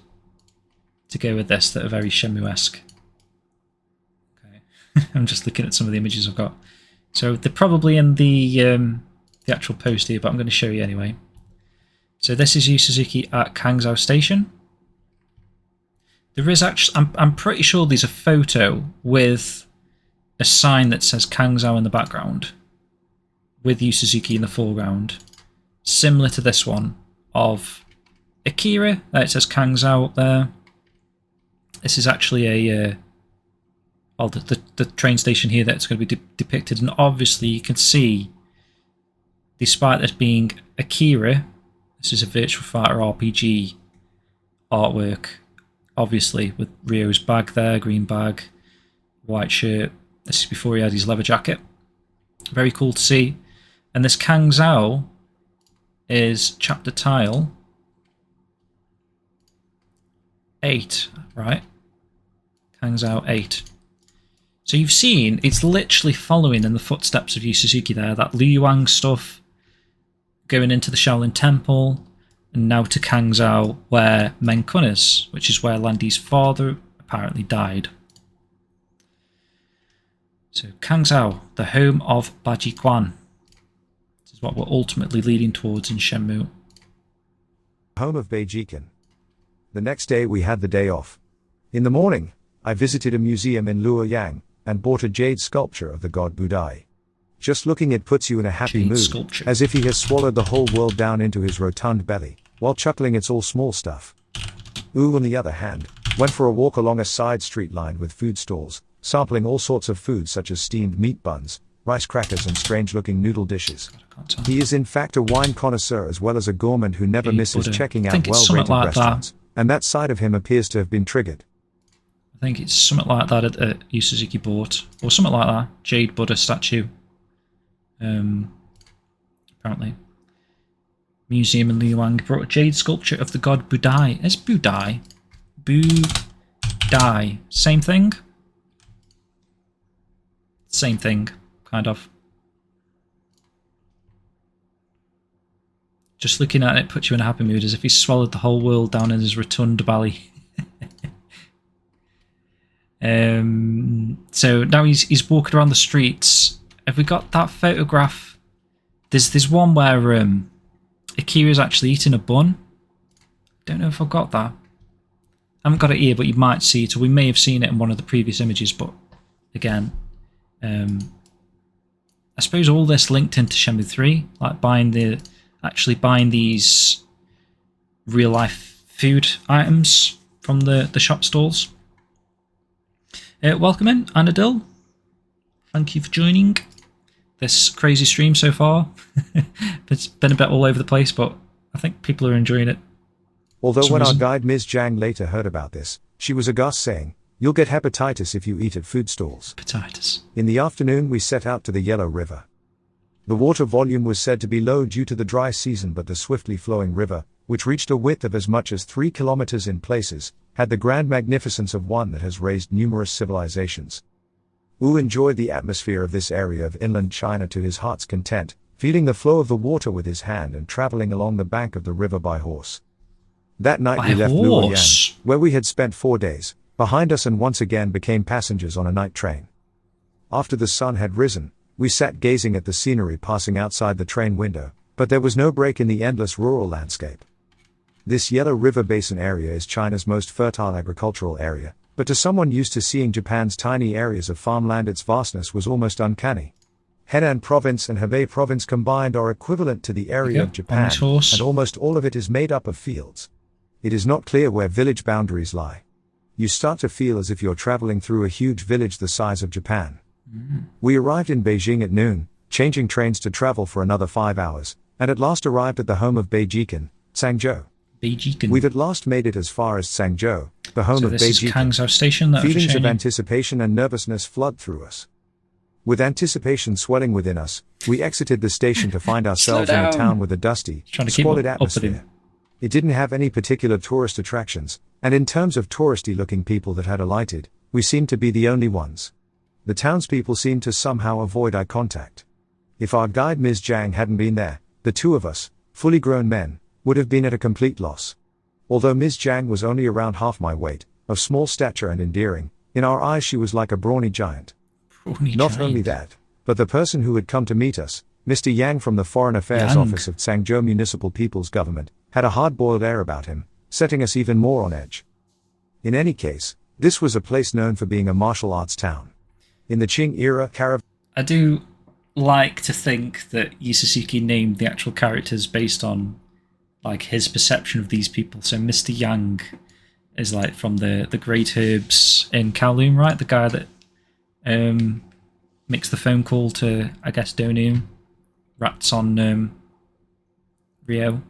to go with this that are very Shenmue-esque. Okay, I'm just looking at some of the images I've got. So they're probably in the actual post here, but I'm going to show you anyway. So this is Yu Suzuki at Cangzhou Station. There is actually, I'm pretty sure there's a photo with a sign that says Cangzhou in the background, with Yu Suzuki in the foreground, similar to this one of Akira. It says Cangzhou up there. This is actually a the train station here that's going to be depicted, and obviously you can see, despite this being Akira, this is a Virtua Fighter RPG artwork, obviously with Ryo's bag there, green bag, white shirt. This is before he had his leather jacket. Very cool to see. And this Cangzhou is chapter tile 8, right? Cangzhou 8. So you've seen, it's literally following in the footsteps of Yu Suzuki there, that Liu Wang stuff, going into the Shaolin Temple, and now to Cangzhou, where Mengcun is, which is where Landy's father apparently died. So Cangzhou, the home of Baji Quan. This is what we're ultimately leading towards in Shenmue. Home of Beijing. The next day we had the day off. In the morning, I visited a museum in Luoyang, and bought a jade sculpture of the god Budai. Just looking it puts you in a happy mood, sculpture, as if he has swallowed the whole world down into his rotund belly, while chuckling it's all small stuff. Wu, on the other hand, went for a walk along a side street lined with food stalls, sampling all sorts of foods such as steamed meat buns, rice crackers and strange-looking noodle dishes. He is in fact a wine connoisseur as well as a gourmand who never misses checking out well-rated restaurants, and that side of him appears to have been triggered. I think it's something like that at Yu Suzuki bought, or something like that. Jade Buddha statue. Apparently. Museum in Liuwang brought a jade sculpture of the god Budai. It's Budai. Budai. Same thing? Same thing, kind of. Just looking at it puts you in a happy mood, as if he swallowed the whole world down in his rotund belly. So now he's walking around the streets. Have we got that photograph? There's one where Akira's actually eating a bun. Don't know if I've got that. I haven't got it here, but you might see it, or we may have seen it in one of the previous images. But again, I suppose all this linked into Shenmue 3, like actually buying these real life food items from the shop stalls. Welcome in, Anadil. Thank you for joining this crazy stream so far. It's been a bit all over the place, but I think people are enjoying it. Although when our guide Ms. Zhang later heard about this, she was aghast, saying, "You'll get hepatitis if you eat at food stalls." Hepatitis. In the afternoon we set out to the Yellow River. The water volume was said to be low due to the dry season, but the swiftly flowing river, which reached a width of as much as 3 kilometers in places, had the grand magnificence of one that has raised numerous civilizations. Wu enjoyed the atmosphere of this area of inland China to his heart's content, feeling the flow of the water with his hand and traveling along the bank of the river by horse. That night we left Luoyang, where we had spent 4 days, behind us and once again became passengers on a night train. After the sun had risen, we sat gazing at the scenery passing outside the train window, but there was no break in the endless rural landscape. This Yellow River Basin area is China's most fertile agricultural area, but to someone used to seeing Japan's tiny areas of farmland, its vastness was almost uncanny. Henan Province and Hebei Province combined are equivalent to the area of Japan, and almost all of it is made up of fields. It is not clear where village boundaries lie. You start to feel as if you're traveling through a huge village the size of Japan. We arrived in Beijing at noon, changing trains to travel for another 5 hours, and at last arrived at the home of Beijing, Cangzhou. We've at last made it as far as Cangzhou, the home of this is Beijing. Cangzhou Station. Feelings of anticipation and nervousness flood through us. With anticipation swelling within us, we exited the station to find ourselves in a town with a dusty, squalid atmosphere. It didn't have any particular tourist attractions, and in terms of touristy-looking people that had alighted, we seemed to be the only ones. The townspeople seemed to somehow avoid eye contact. If our guide Ms. Zhang hadn't been there, the two of us, fully grown men, would have been at a complete loss. Although Ms. Zhang was only around half my weight, of small stature and endearing, in our eyes she was like a brawny giant. Not only that, but the person who had come to meet us, Mr. Yang from the Foreign Affairs Office of Cangzhou Municipal People's Government, had a hard-boiled air about him, setting us even more on edge. In any case, this was a place known for being a martial arts town. In the Qing era, I do like to think that Yu Suzuki named the actual characters based on like his perception of these people. So Mr. Yang is like from the Great Herbs in Kowloon, right? The guy that makes the phone call to, I guess, Donium. Rats on Rio.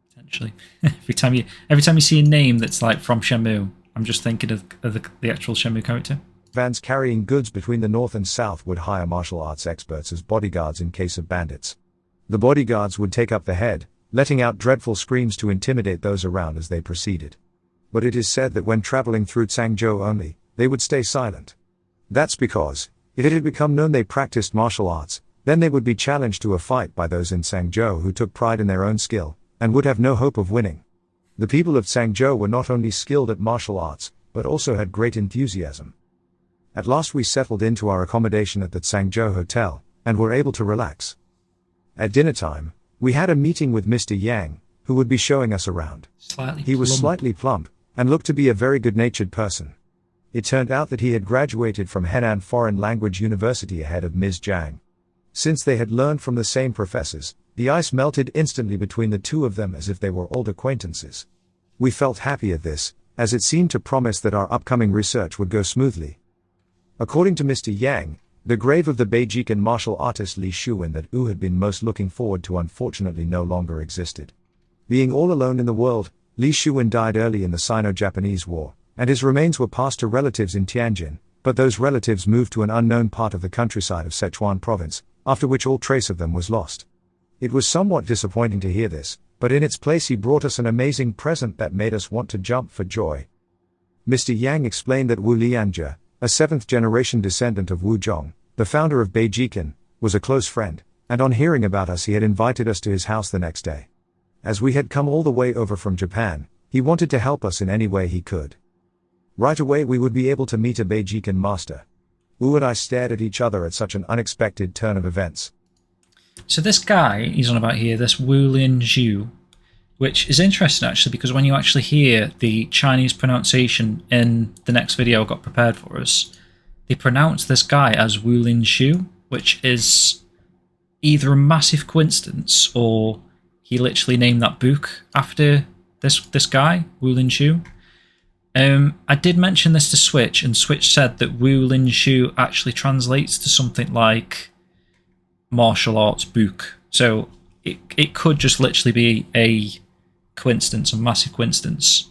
Potentially. every time you see a name that's like from Shenmue, I'm just thinking of the actual Shenmue character. Vans carrying goods between the north and south would hire martial arts experts as bodyguards in case of bandits. The bodyguards would take up the head, letting out dreadful screams to intimidate those around as they proceeded. But it is said that when traveling through Cangzhou only, they would stay silent. That's because, if it had become known they practiced martial arts, then they would be challenged to a fight by those in Cangzhou who took pride in their own skill, and would have no hope of winning. The people of Cangzhou were not only skilled at martial arts, but also had great enthusiasm. At last we settled into our accommodation at the Cangzhou Hotel, and were able to relax. At dinner time, we had a meeting with Mr. Yang, who would be showing us around. He was slightly plump, and looked to be a very good-natured person. It turned out that he had graduated from Henan Foreign Language University ahead of Ms. Zhang. Since they had learned from the same professors, the ice melted instantly between the two of them as if they were old acquaintances. We felt happy at this, as it seemed to promise that our upcoming research would go smoothly. According to Mr. Yang, the grave of the Beijing martial artist Li Shuwen that Wu had been most looking forward to unfortunately no longer existed. Being all alone in the world, Li Shuwen died early in the Sino-Japanese War, and his remains were passed to relatives in Tianjin, but those relatives moved to an unknown part of the countryside of Sichuan province, after which all trace of them was lost. It was somewhat disappointing to hear this, but in its place he brought us an amazing present that made us want to jump for joy. Mr. Yang explained that Wu Lianjie, a seventh-generation descendant of Wu Zhong, the founder of Beijing, was a close friend, and on hearing about us he had invited us to his house the next day. As we had come all the way over from Japan, he wanted to help us in any way he could. Right away we would be able to meet a Beijing master. Wu and I stared at each other at such an unexpected turn of events. So this guy he's on about here, this Wu Lianzhu, which is interesting actually, because when you actually hear the Chinese pronunciation in the next video I got prepared for us, they pronounce this guy as Wu Lianzhu, which is either a massive coincidence or he literally named that book after this guy, Wu Lianzhu. I did mention this to Switch, and Switch said that Wu Lianzhu actually translates to something like martial arts book. So it could just literally be a coincidence, a massive coincidence.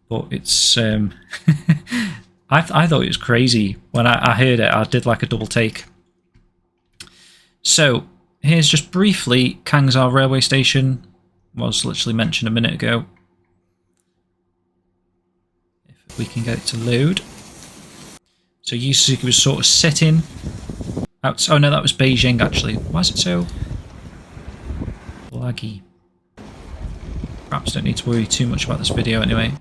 But it's I thought it was crazy when I heard it. I did like a double take. So here's just briefly Cangzhou railway station. Was literally mentioned a minute ago. If we can get it to load. So Yu Suzuki was sort of sitting out. Oh no, that was Beijing actually. Why is it so laggy? Perhaps don't need to worry too much about this video anyway.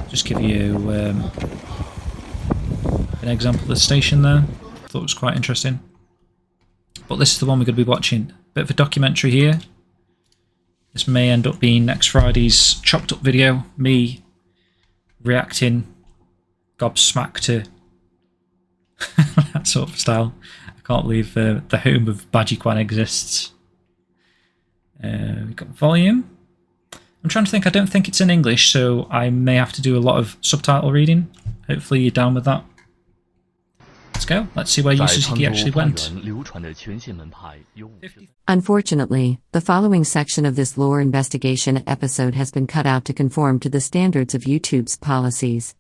Just give you an example of the station there. Thought it was quite interesting. But this is the one we're going to be watching. Bit of a documentary here. This may end up being next Friday's chopped up video. Me reacting gobsmacked to that sort of style. I can't believe the home of Bajiquan exists. We've got volume. I'm trying to think. I don't think it's in English, so I may have to do a lot of subtitle reading. Hopefully you're down with that. Let's go. Let's see where Yu Suzuki actually went. Unfortunately, the following section of this lore investigation episode has been cut out to conform to the standards of YouTube's policies.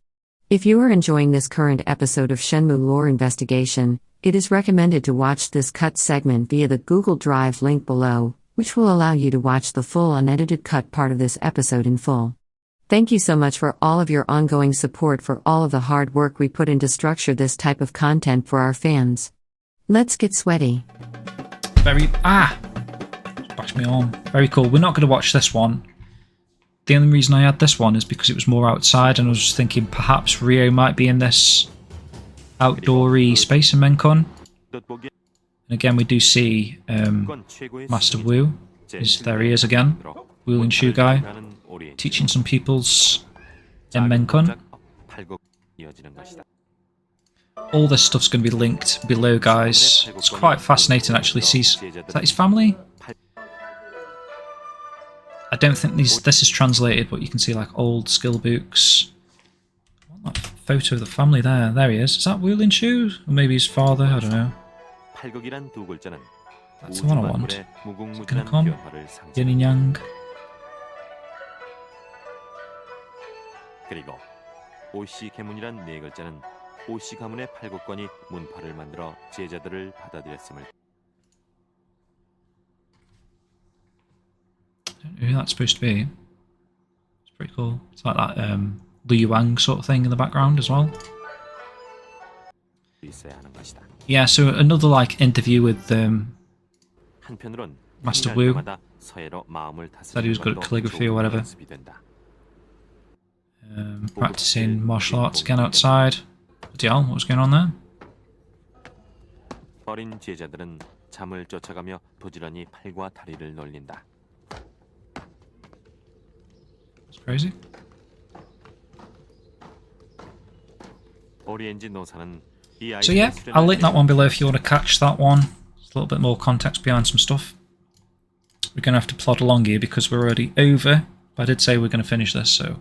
If you are enjoying this current episode of Shenmue Lore Investigation, it is recommended to watch this cut segment via the Google Drive link below, which will allow you to watch the full unedited cut part of this episode in full. Thank you so much for all of your ongoing support for all of the hard work we put in to structure this type of content for our fans. Let's get sweaty. Bash me arm. Very cool. We're not going to watch this one. The only reason I had this one is because it was more outside, and I was just thinking perhaps Rio might be in this outdoory space in Mengcun. And again, we do see Master Wu. There he is again. Wu and Shu guy. Teaching some pupils in Mengcun. All this stuff's going to be linked below, guys. It's quite fascinating actually. Is that his family? I don't think this is translated, but you can see like old skill books. That photo of the family there. There he is. Is that Wu Lin Shu? Or maybe his father? I don't know. That's the one I want. Is it going to come? Yin and Yang. 그리고 오씨 계문이란 네 글자는 오씨 가문의 팔국권이 문파를 만들어 제자들을 받아들였음을. I don't know who that's supposed to be. It's pretty cool. It's like that Liu Wang sort of thing in the background as well. Yeah, so another like interview with Master Wu. Said he was good at calligraphy or whatever. Practicing martial arts again outside. Bloody hell, what was going on there? 어린 제자들은 잠을 쫓아가며 부지런히 팔과 다리를 놀린다. That's crazy. So yeah, I'll link that one below if you want to catch that one. There's a little bit more context behind some stuff. We're going to have to plod along here because we're already over. But I did say we're going to finish this, so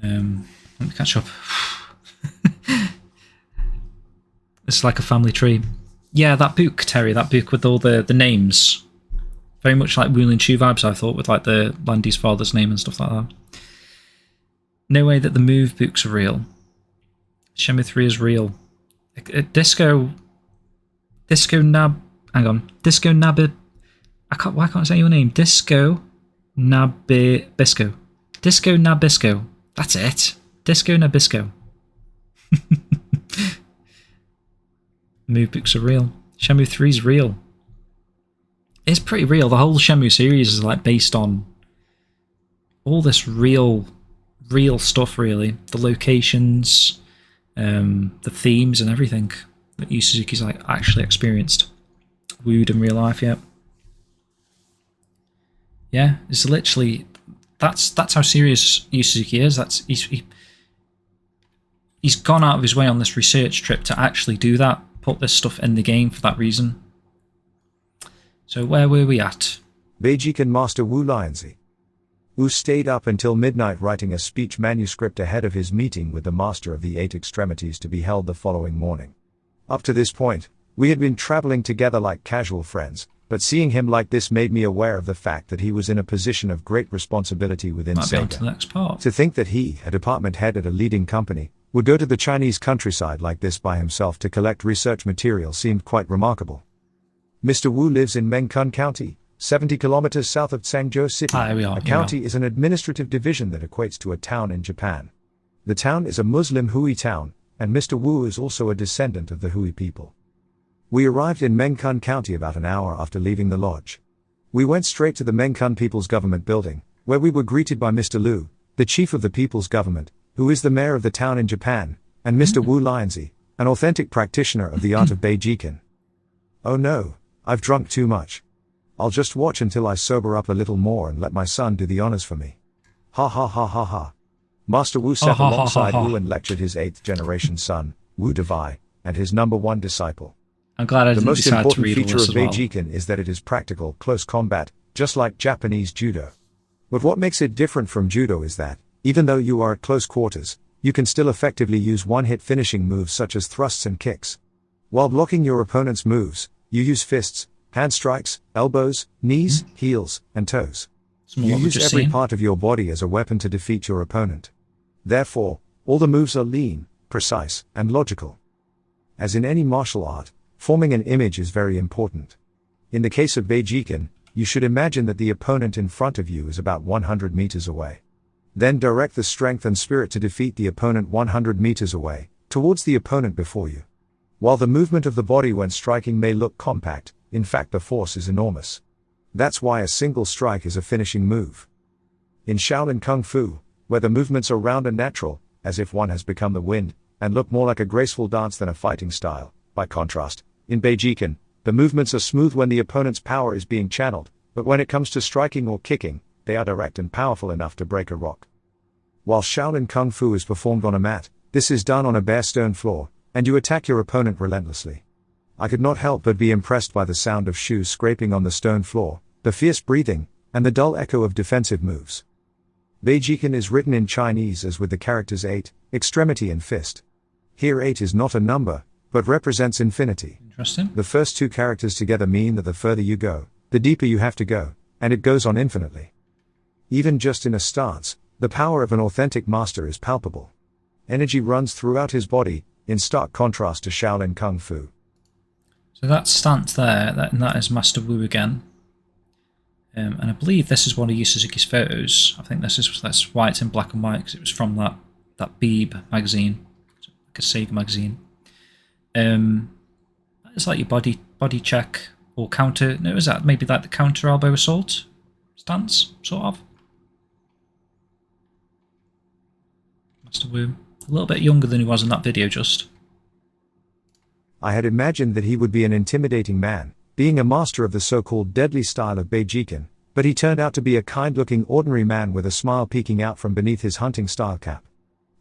let me catch up. It's like a family tree. Yeah, that book, Terry, that book with all the names. Very much like Wu Lin Shu vibes, I thought, with like the Landy's father's name and stuff like that. No way that the move books are real. Shenmue 3 is real. Disco Nab... Hang on. Disco Nab... Why can't I say your name? Disco Nabisco. Disco Nabisco. That's it. Disco Nabisco. Move books are real. Shenmue 3 is real. It's pretty real. The whole Shenmue series is like based on all this real stuff, really. The locations, the themes and everything that Yu Suzuki's like actually experienced. Wooed in real life, yeah. Yeah, it's literally that's how serious Yu Suzuki is. He's gone out of his way on this research trip to actually do that, put this stuff in the game for that reason. So where were we at? Beijing Master Wu Lianzi. Wu stayed up until midnight writing a speech manuscript ahead of his meeting with the Master of the Eight Extremities to be held the following morning. Up to this point, we had been traveling together like casual friends, but seeing him like this made me aware of the fact that he was in a position of great responsibility within Might be on to the Sega. next part. To think that he, a department head at a leading company, would go to the Chinese countryside like this by himself to collect research material seemed quite remarkable. Mr. Wu lives in Mengcun County, 70 kilometers south of Cangzhou City. Here we are. A county is an administrative division that equates to a town in Japan. The town is a Muslim Hui town, and Mr. Wu is also a descendant of the Hui people. We arrived in Mengcun County about an hour after leaving the lodge. We went straight to the Mengcun People's Government building, where we were greeted by Mr. Liu, the chief of the People's Government, who is the mayor of the town in Japan, and Mr. Wu Lianzi, an authentic practitioner of the art of Beijing. Oh no, I've drunk too much. I'll just watch until I sober up a little more and let my son do the honors for me. Ha ha ha ha ha. Master Wu sat ha, ha, alongside ha, ha. Wu and lectured his 8th generation son, Wu Devai, and his number 1 disciple. I'm glad I The didn't most decide to important read all feature this of as well. Beijiken is that it is practical, close combat, just like Japanese judo. But what makes it different from judo is that, even though you are at close quarters, you can still effectively use one-hit finishing moves such as thrusts and kicks. While blocking your opponent's moves, you use fists, hand strikes, elbows, knees, heels, and toes. Some of You what we've use just every seen. part of your body as a weapon to defeat your opponent. Therefore, all the moves are lean, precise, and logical. As in any martial art, forming an image is very important. In the case of Beijiken, you should imagine that the opponent in front of you is about 100 meters away. Then direct the strength and spirit to defeat the opponent 100 meters away, towards the opponent before you. While the movement of the body when striking may look compact, in fact the force is enormous. That's why a single strike is a finishing move. In Shaolin Kung Fu, where the movements are round and natural, as if one has become the wind, and look more like a graceful dance than a fighting style, by contrast, in Beijiken, the movements are smooth when the opponent's power is being channeled, but when it comes to striking or kicking, they are direct and powerful enough to break a rock. While Shaolin Kung Fu is performed on a mat, this is done on a bare stone floor, and you attack your opponent relentlessly. I could not help but be impressed by the sound of shoes scraping on the stone floor, the fierce breathing, and the dull echo of defensive moves. Beijiken is written in Chinese as with the characters 8, extremity and fist. Here 8 is not a number, but represents infinity. Interesting. The first 2 characters together mean that the further you go, the deeper you have to go, and it goes on infinitely. Even just in a stance, the power of an authentic master is palpable. Energy runs throughout his body, in stark contrast to Shaolin Kung Fu. So that stance there, that is Master Wu again. And I believe this is one of Yu Suzuki's photos. I think that's why it's in black and white, because it was from that Beeb magazine, like a Sega magazine. It's like your body check or counter. No, is that maybe like the counter elbow assault stance, sort of? Master Wu, a little bit younger than he was in that video, just. I had imagined that he would be an intimidating man, being a master of the so-called deadly style of Beijiken, but he turned out to be a kind-looking ordinary man with a smile peeking out from beneath his hunting-style cap.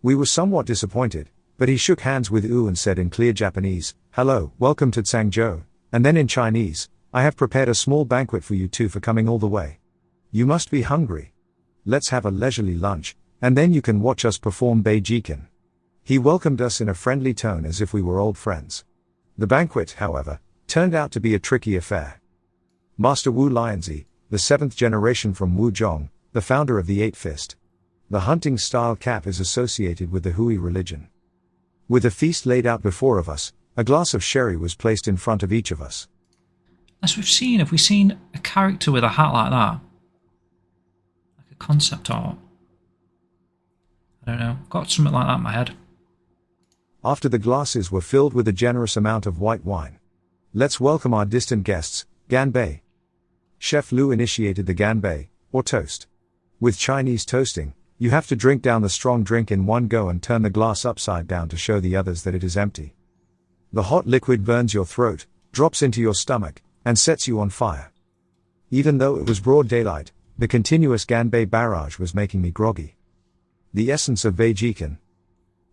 We were somewhat disappointed, but he shook hands with Wu and said in clear Japanese, "Hello, welcome to Cangzhou," and then in Chinese, "I have prepared a small banquet for you two for coming all the way. You must be hungry. Let's have a leisurely lunch, and then you can watch us perform Beijiken." He welcomed us in a friendly tone as if we were old friends. The banquet, however, turned out to be a tricky affair. Master Wu Lianzi, the 7th generation from Wuzhong, the founder of the 8 Fist. The hunting-style cap is associated with the Hui religion. With a feast laid out before of us, a glass of sherry was placed in front of each of us. As we've seen, have we seen a character with a hat like that? Like a concept art? I don't know. I've got something like that in my head. After the glasses were filled with a generous amount of white wine. "Let's welcome our distant guests, Ganbei." Chef Liu initiated the Ganbei, or toast. With Chinese toasting, you have to drink down the strong drink in one go and turn the glass upside down to show the others that it is empty. The hot liquid burns your throat, drops into your stomach, and sets you on fire. Even though it was broad daylight, the continuous Ganbei barrage was making me groggy. The essence of Beijiken.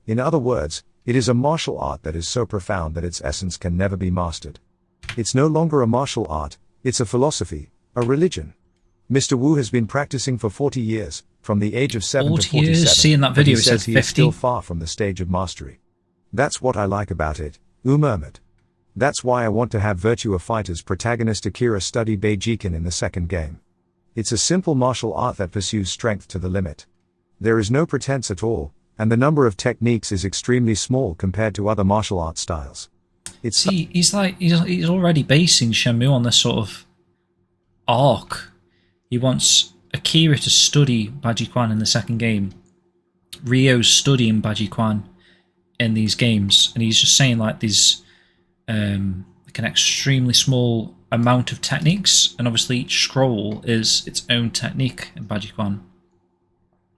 In other words, it is a martial art that is so profound that its essence can never be mastered. It's no longer a martial art, it's a philosophy, a religion. Mr. Wu has been practicing for 40 years, from the age of 7 to 40 years? 47. See, in that video but it he says said he is 50. still far from the stage of mastery. That's what I like about it, Wu murmured. That's why I want to have Virtua Fighter's protagonist Akira study Beijiken in the second game. It's a simple martial art that pursues strength to the limit. There is no pretense at all, and the number of techniques is extremely small compared to other martial art styles. See, he's already basing Shenmue on this sort of arc. He wants Akira to study Bajiquan in the second game. Ryo's studying Bajiquan in these games, and he's just saying like these like an extremely small amount of techniques, and obviously each scroll is its own technique in Bajiquan.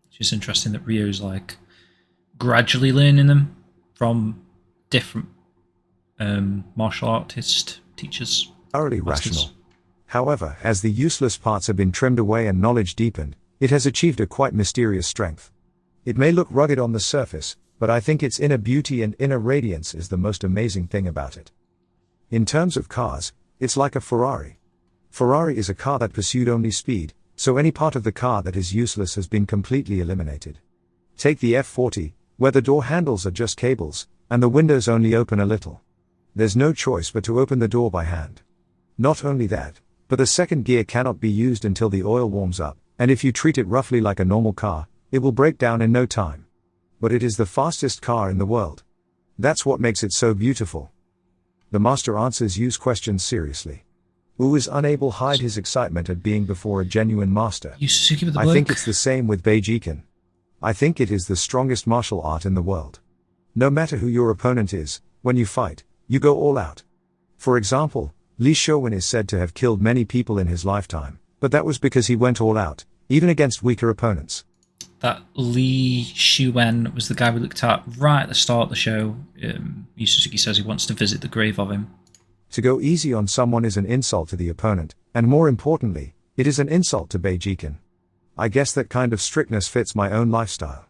Which is interesting that Ryo's like gradually learning them from different martial artist teachers. thoroughly masters. rational. However, as the useless parts have been trimmed away and knowledge deepened, it has achieved a quite mysterious strength. It may look rugged on the surface, but I think its inner beauty and inner radiance is the most amazing thing about it. In terms of cars, it's like a Ferrari. Ferrari is a car that pursued only speed, so any part of the car that is useless has been completely eliminated. Take the F40, where the door handles are just cables, and the windows only open a little. There's no choice but to open the door by hand. Not only that, but the second gear cannot be used until the oil warms up, and if you treat it roughly like a normal car, it will break down in no time. But it is the fastest car in the world. That's what makes it so beautiful. The master answers Yu's questions seriously. Wu is unable to hide his excitement at being before a genuine master. I think it's the same with Beijing. I think it is the strongest martial art in the world. No matter who your opponent is, when you fight, you go all out. For example, Li Shouwen is said to have killed many people in his lifetime, but that was because he went all out, even against weaker opponents. That Li Shouwen was the guy we looked at right at the start of the show. Yu Suzuki says he wants to visit the grave of him. To go easy on someone is an insult to the opponent, and more importantly, it is an insult to Beijing. I guess that kind of strictness fits my own lifestyle.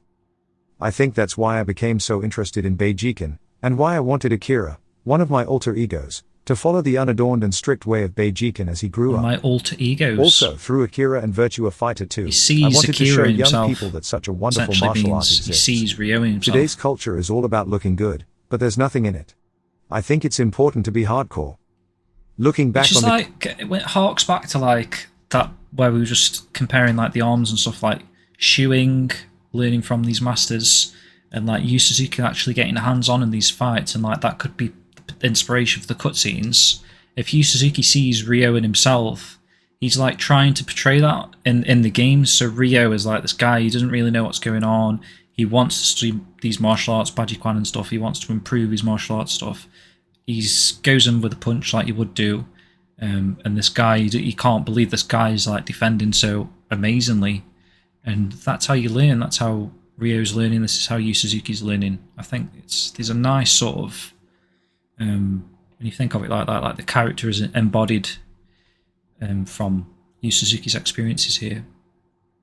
I think that's why I became so interested in Beijing, and why I wanted Akira, one of my alter egos, to follow the unadorned and strict way of Beijing as he grew up. My alter egos. Also, through Akira and Virtua Fighter 2, I wanted to show young people that such a wonderful martial art exists. He sees Ryo in himself. Today's culture is all about looking good, but there's nothing in it. I think it's important to be hardcore. Looking back on it harks back to like that where we were just comparing like the arms and stuff, like shoeing, learning from these masters, and like Yu Suzuki actually getting hands on in these fights, and like that could be inspiration for the cutscenes. If Yu Suzuki sees Ryo in himself, he's like trying to portray that in the game. So Ryo is like this guy, he doesn't really know what's going on. He wants to study these martial arts, Bajikwan and stuff. He wants to improve his martial arts stuff. He goes in with a punch like you would do. And this guy, you can't believe this guy is like defending so amazingly. And that's how you learn. That's how Ryo's learning. This is how Yu Suzuki's learning. I think there's a nice sort of when you think of it like that, like the character is embodied from Yu Suzuki's experiences here.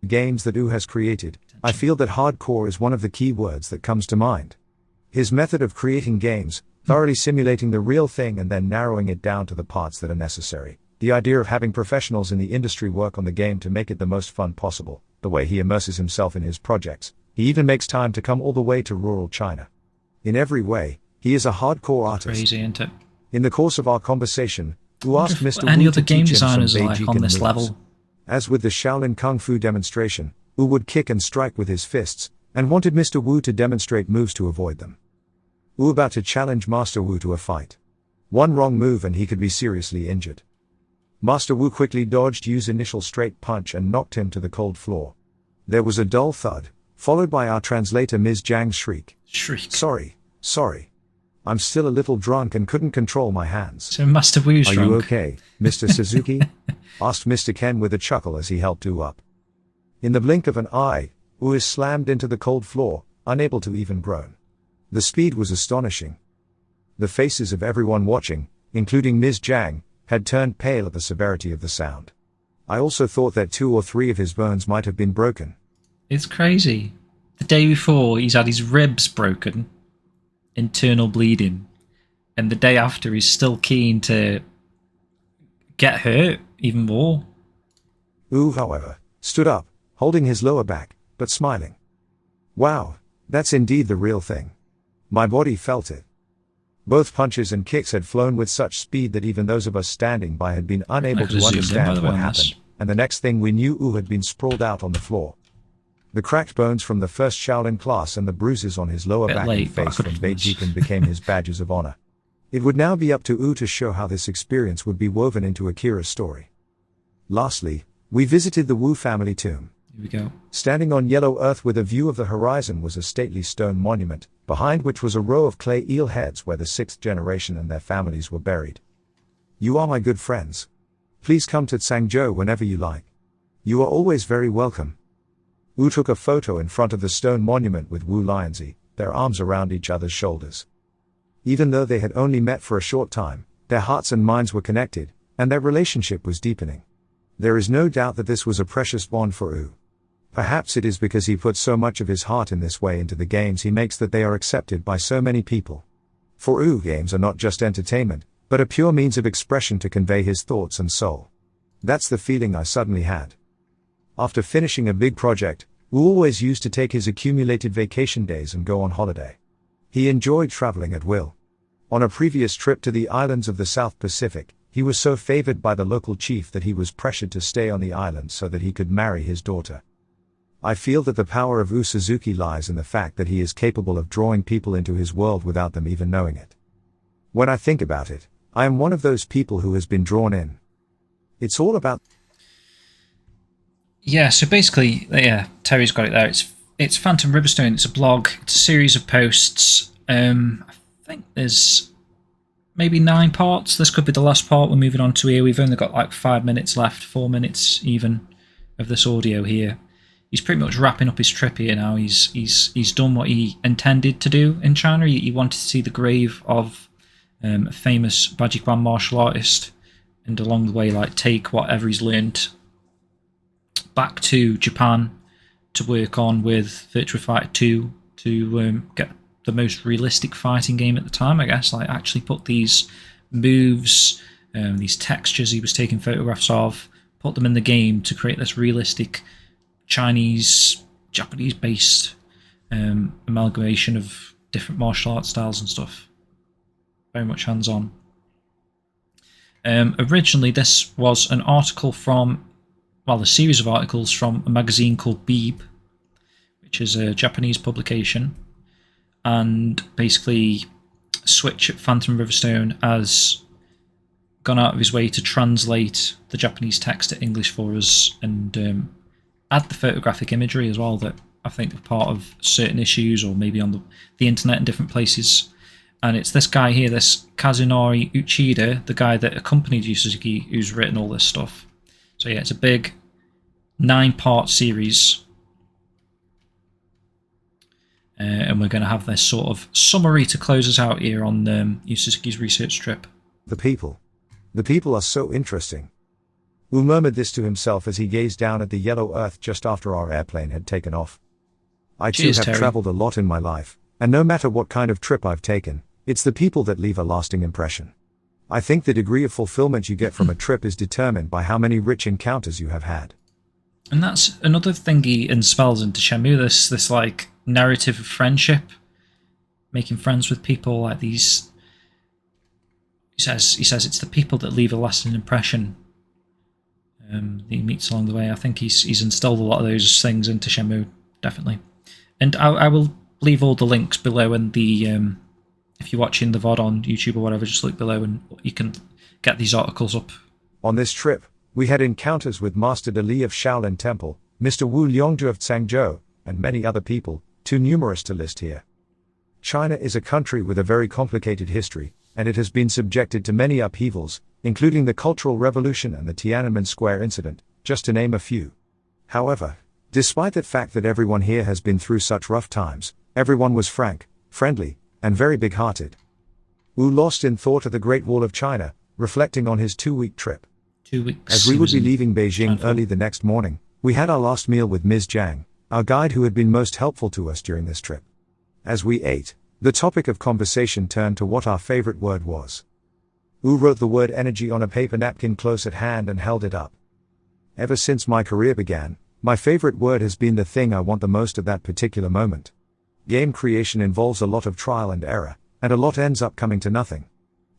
Games that Wu has created, I feel that hardcore is one of the key words that comes to mind. His method of creating games, thoroughly simulating the real thing and then narrowing it down to the parts that are necessary. The idea of having professionals in the industry work on the game to make it the most fun possible, the way he immerses himself in his projects. He even makes time to come all the way to rural China. In every way, he is a hardcore artist. Crazy, isn't it? In the course of our conversation, Wu asked Mr. Any Wu other to game teach him some designers are like Beijing on this moves. level. As with the Shaolin Kung Fu demonstration, Wu would kick and strike with his fists, and wanted Mr. Wu to demonstrate moves to avoid them. Wu about to challenge Master Wu to a fight. One wrong move and he could be seriously injured. Master Wu quickly dodged Yu's initial straight punch and knocked him to the cold floor. There was a dull thud, followed by our translator Ms. Zhang's shriek. Sorry. I'm still a little drunk and couldn't control my hands. So Master Wu's drunk. Are you okay, Mr. Suzuki? asked Mr. Ken with a chuckle as he helped Wu up. In the blink of an eye, Wu is slammed into the cold floor, unable to even groan. The speed was astonishing. The faces of everyone watching, including Ms. Zhang, had turned pale at the severity of the sound. I also thought that 2 or 3 of his bones might have been broken. It's crazy. The day before, he's had his ribs broken, internal bleeding, and the day after, he's still keen to get hurt even more. Wu, however, stood up, holding his lower back, but smiling. Wow, that's indeed the real thing. My body felt it. Both punches and kicks had flown with such speed that even those of us standing by had been unable to understand what happened, and the next thing we knew Wu had been sprawled out on the floor. The cracked bones from the first Shaolin class and the bruises on his lower back and face from Beijing became his badges of honor. It would now be up to Wu to show how this experience would be woven into Akira's story. Lastly, we visited the Wu family tomb. Here we go. Standing on yellow earth with a view of the horizon was a stately stone monument, behind which was a row of clay eel heads where the 6th generation and their families were buried. You are my good friends. Please come to Cangzhou whenever you like. You are always very welcome. Wu took a photo in front of the stone monument with Wu Lianzi, their arms around each other's shoulders. Even though they had only met for a short time, their hearts and minds were connected, and their relationship was deepening. There is no doubt that this was a precious bond for Wu. Perhaps it is because he put so much of his heart in this way into the games he makes that they are accepted by so many people. For Wu, games are not just entertainment, but a pure means of expression to convey his thoughts and soul. That's the feeling I suddenly had. After finishing a big project, Wu always used to take his accumulated vacation days and go on holiday. He enjoyed traveling at will. On a previous trip to the islands of the South Pacific, he was so favored by the local chief that he was pressured to stay on the island so that he could marry his daughter. I feel that the power of Wu Suzuki lies in the fact that he is capable of drawing people into his world without them even knowing it. When I think about it, I am one of those people who has been drawn in. It's all about... Yeah, so basically, yeah, Terry's got it there. It's Phantom Riverstone. It's a blog. It's a series of posts. I think there's maybe 9 parts. This could be the last part we're moving on to here. We've only got like 5 minutes left, 4 minutes even, of this audio here. He's pretty much wrapping up his trip here now. He's done what he intended to do in China. He wanted to see the grave of a famous Bajikwan martial artist, and along the way, like, take whatever he's learned back to Japan to work on with Virtua Fighter 2 to get the most realistic fighting game at the time, I guess. Like, actually put these moves, these textures he was taking photographs of, put them in the game to create this realistic Chinese, Japanese-based amalgamation of different martial arts styles and stuff. Very much hands-on. Originally, this was an article from, well, a series of articles from a magazine called Beeb, which is a Japanese publication, and basically Switch at Phantom Riverstone has gone out of his way to translate the Japanese text to English for us and add the photographic imagery as well that I think are part of certain issues or maybe on the internet in different places. And it's this guy here, this Kazunari Uchida, the guy that accompanied Yu Suzuki, who's written all this stuff. So yeah, it's a big 9-part series. And we're going to have this sort of summary to close us out here on Yu Suzuki's research trip. The people. The people are so interesting. Wu murmured this to himself as he gazed down at the yellow earth just after our airplane had taken off. I too have traveled a lot in my life, and no matter what kind of trip I've taken, it's the people that leave a lasting impression. I think the degree of fulfillment you get from a trip is determined by how many rich encounters you have had. And that's another thing he spells into Shenmue, this like narrative of friendship, making friends with people like these. He says it's the people that leave a lasting impression that he meets along the way. I think he's instilled a lot of those things into Shenmue, definitely. And I will leave all the links below, and the if you're watching the VOD on YouTube or whatever, just look below and you can get these articles up. On this trip, we had encounters with Master De Li of Shaolin Temple, Mr. Wu Liongzhu of Cangzhou, and many other people, too numerous to list here. China is a country with a very complicated history, and it has been subjected to many upheavals, including the Cultural Revolution and the Tiananmen Square incident, just to name a few. However, despite the fact that everyone here has been through such rough times, everyone was frank, friendly, and very big-hearted. Wu lost in thought at the Great Wall of China, reflecting on his 2-week trip. 2 weeks. As we would be leaving Beijing early the next morning, we had our last meal with Ms. Jiang, our guide who had been most helpful to us during this trip. As we ate, the topic of conversation turned to what our favorite word was. Wu wrote the word energy on a paper napkin close at hand and held it up. Ever since my career began, my favorite word has been the thing I want the most at that particular moment. Game creation involves a lot of trial and error, and a lot ends up coming to nothing.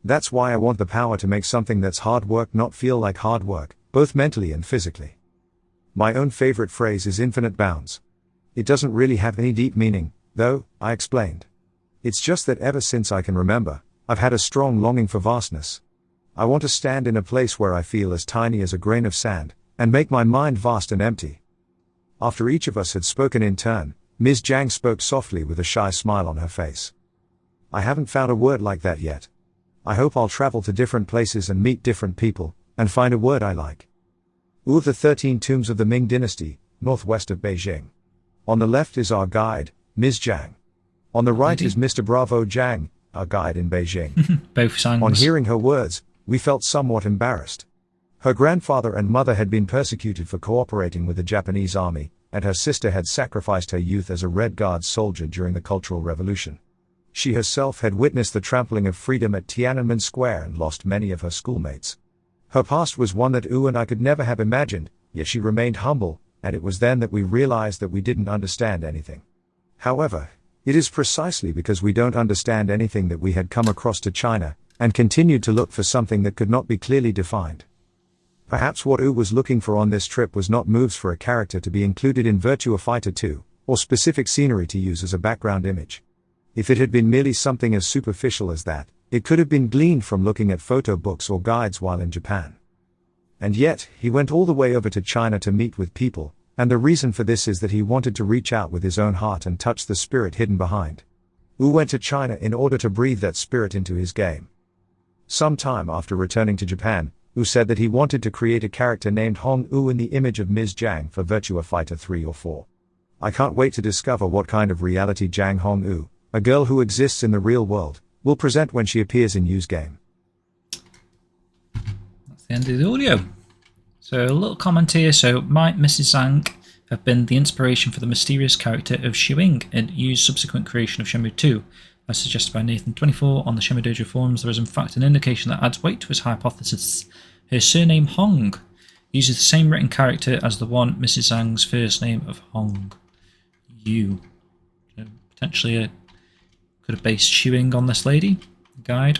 That's why I want the power to make something that's hard work not feel like hard work, both mentally and physically. My own favorite phrase is infinite bounds. It doesn't really have any deep meaning, though, I explained. It's just that ever since I can remember, I've had a strong longing for vastness. I want to stand in a place where I feel as tiny as a grain of sand, and make my mind vast and empty. After each of us had spoken in turn, Ms. Jiang spoke softly with a shy smile on her face. I haven't found a word like that yet. I hope I'll travel to different places and meet different people, and find a word I like. Wu of the 13 tombs of the Ming dynasty, northwest of Beijing. On the left is our guide, Ms. Jiang. On the right is Mr. Bravo Jiang, our guide in Beijing. Both signs. On hearing her words, we felt somewhat embarrassed. Her grandfather and mother had been persecuted for cooperating with the Japanese army, and her sister had sacrificed her youth as a Red Guard soldier during the Cultural Revolution. She herself had witnessed the trampling of freedom at Tiananmen Square and lost many of her schoolmates. Her past was one that Wu and I could never have imagined, yet she remained humble, and it was then that we realized that we didn't understand anything. However, it is precisely because we don't understand anything that we had come across to China, and continued to look for something that could not be clearly defined. Perhaps what Wu was looking for on this trip was not moves for a character to be included in Virtua Fighter 2, or specific scenery to use as a background image. If it had been merely something as superficial as that, it could have been gleaned from looking at photo books or guides while in Japan. And yet, he went all the way over to China to meet with people, and the reason for this is that he wanted to reach out with his own heart and touch the spirit hidden behind. Wu went to China in order to breathe that spirit into his game. Some time after returning to Japan, Wu said that he wanted to create a character named Hong Wu in the image of Ms. Jiang for Virtua Fighter 3 or 4. I can't wait to discover what kind of reality Jiang Hong Wu, a girl who exists in the real world, will present when she appears in Yu's game. That's the end of the audio. So a little comment here. So might Mrs. Zhang have been the inspiration for the mysterious character of Xiuying in Yu's subsequent creation of Shenmue 2? As suggested by Nathan24 on the Shenmue Dojo forums, there is in fact an indication that adds weight to his hypothesis. Her surname Hong uses the same written character as the one Mrs. Zhang's first name of Hong Yu. So potentially could have based Xiuying on this lady. Guide.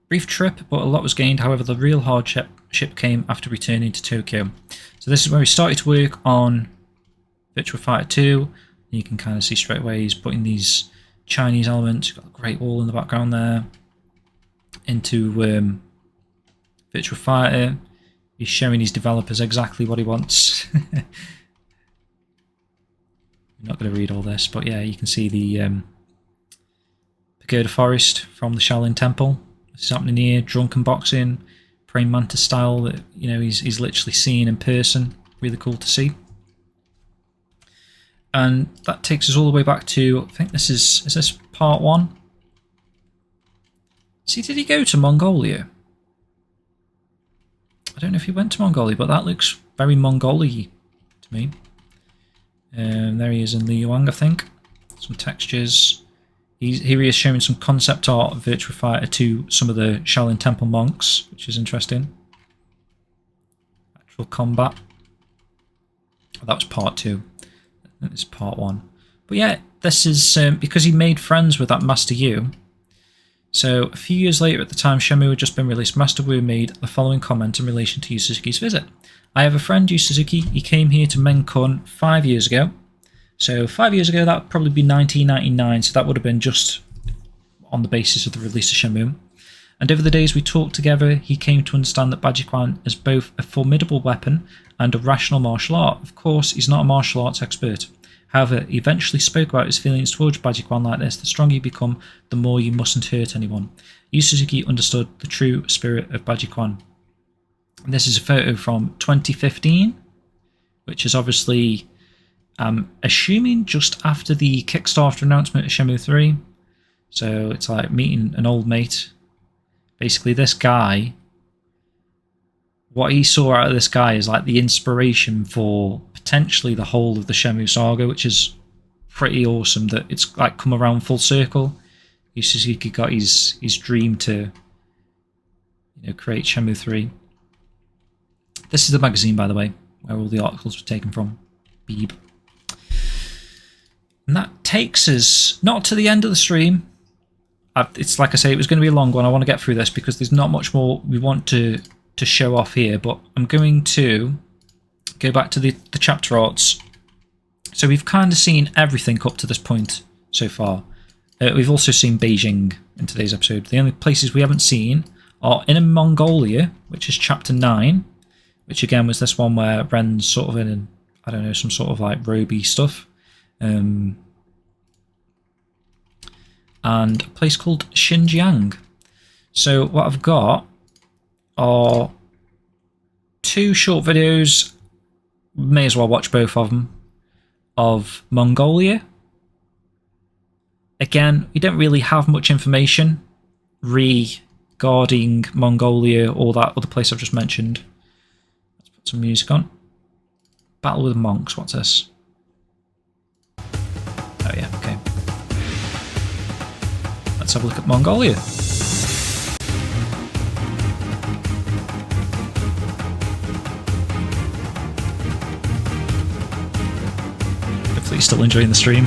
Brief trip, but a lot was gained. However, the real hardship came after returning to Tokyo. So this is where we started to work on Virtua Fighter 2. You can kind of see straight away he's putting these Chinese elements. You've got a Great Wall in the background there. Into Virtua Fighter. He's showing his developers exactly what he wants. I'm not going to read all this, but yeah, you can see the Pagoda Forest from the Shaolin Temple. This is happening here. Drunken boxing, praying mantis style that he's literally seeing in person. Really cool to see. And that takes us all the way back to, I think this is this part 1? See, did he go to Mongolia? I don't know if he went to Mongolia, but that looks very Mongolia to me. There he is in Liuang, I think. Some textures. Here he is showing some concept art of Virtua Fighter to some of the Shaolin Temple monks, which is interesting. Actual combat. That was part 2. This is part 1. But yeah, this is because he made friends with that Master Yu. So a few years later, at the time Shenmue had just been released, Master Wu made the following comment in relation to Yu Suzuki's visit. I have a friend, Yu Suzuki. He came here to Mengcun 5 years ago. So 5 years ago, that would probably be 1999, so that would have been just on the basis of the release of Shenmue. And over the days we talked together, he came to understand that Bajiquan is both a formidable weapon and a rational martial art. Of course, he's not a martial arts expert. However, he eventually spoke about his feelings towards Bajiquan like this: the stronger you become, the more you mustn't hurt anyone. Yu Suzuki understood the true spirit of Bajiquan. And this is a photo from 2015, which is obviously, assuming just after the Kickstarter announcement of Shenmue 3. So it's like meeting an old mate. Basically, this guy, what he saw out of this guy is like the inspiration for potentially the whole of the Shenmue saga, which is pretty awesome that it's like come around full circle. Yu Suzuki got his dream to create Shenmue 3. This is the magazine, by the way, where all the articles were taken from. Beeb. And that takes us not to the end of the stream. It's like I say, it was going to be a long one. I want to get through this because there's not much more we want to show off here, but I'm going to go back to the chapter arts. So we've kind of seen everything up to this point so far. We've also seen Beijing in today's episode. The only places we haven't seen are in Mongolia, which is chapter 9, which again was this one where Ren's sort of in, I don't know, some sort of like roby stuff. And a place called Xinjiang. So what I've got are 2 short videos, may as well watch both of them, of Mongolia. Again, we don't really have much information guarding Mongolia or that other place I've just mentioned. Let's put some music on. Battle with monks, what's this? Oh yeah, okay. Let's have a look at Mongolia. Hopefully you're still enjoying the stream.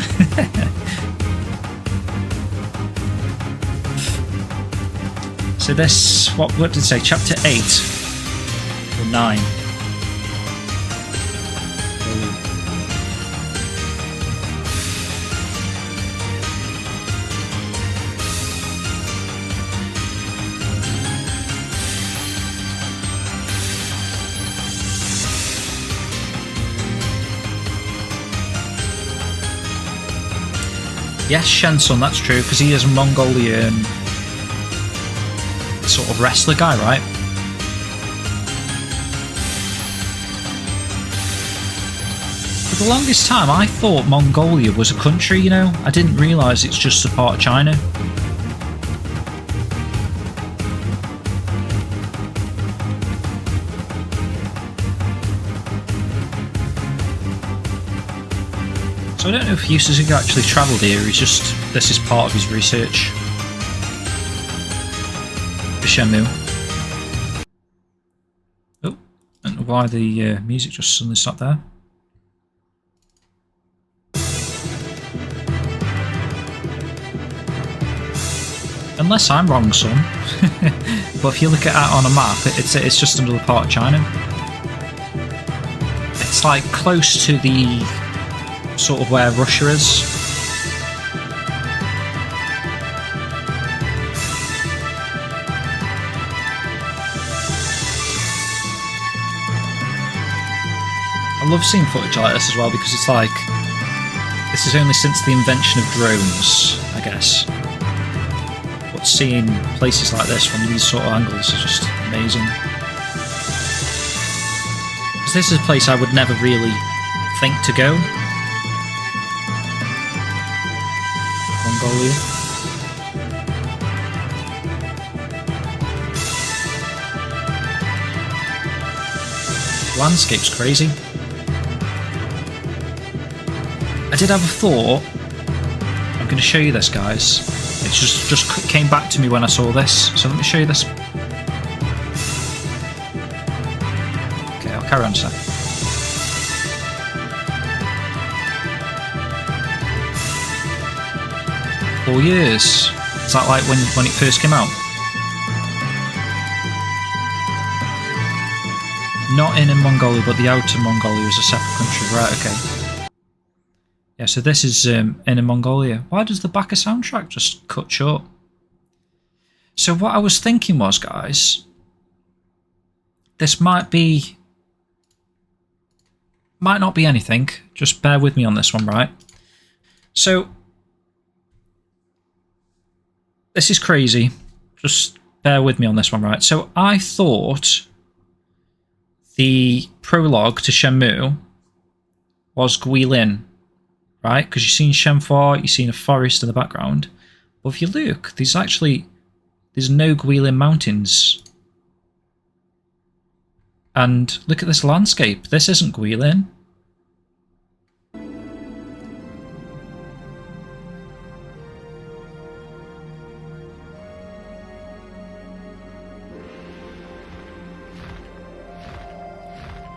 So this, what did it say? Chapter 8 or 9? Yes, Shensun, that's true, because he is a Mongolian sort of wrestler guy, right? For the longest time, I thought Mongolia was a country, you know? I didn't realise it's just a part of China. So I don't know if Yu Suzuki actually travelled here, he's just, this is part of his research for Shenmue. Oh, I don't know why the music just suddenly stopped there. Unless I'm wrong, son. But if you look at it on a map, it's just another part of China. It's like close to the sort of where Russia is. I love seeing footage like this as well because it's like, this is only since the invention of drones, I guess. But seeing places like this from these sort of angles is just amazing. Because this is a place I would never really think to go. Mongolia. Landscape's crazy. I did have a thought. I'm going to show you this, guys. It just came back to me when I saw this. So let me show you this. Okay, I'll carry on a sec. Years. Is that like when it first came out? Not in Mongolia, but the outer Mongolia is a separate country. Right, okay. Yeah, so this is in Mongolia. Why does the back of soundtrack just cut short? So what I was thinking was, guys, this might not be anything. Just bear with me on this one, right? So this is crazy. Just bear with me on this one, right? So I thought the prologue to Shenmue was Guilin, right? Because you've seen Shenhua, you've seen a forest in the background. But if you look, there's no Guilin mountains. And look at this landscape. This isn't Guilin.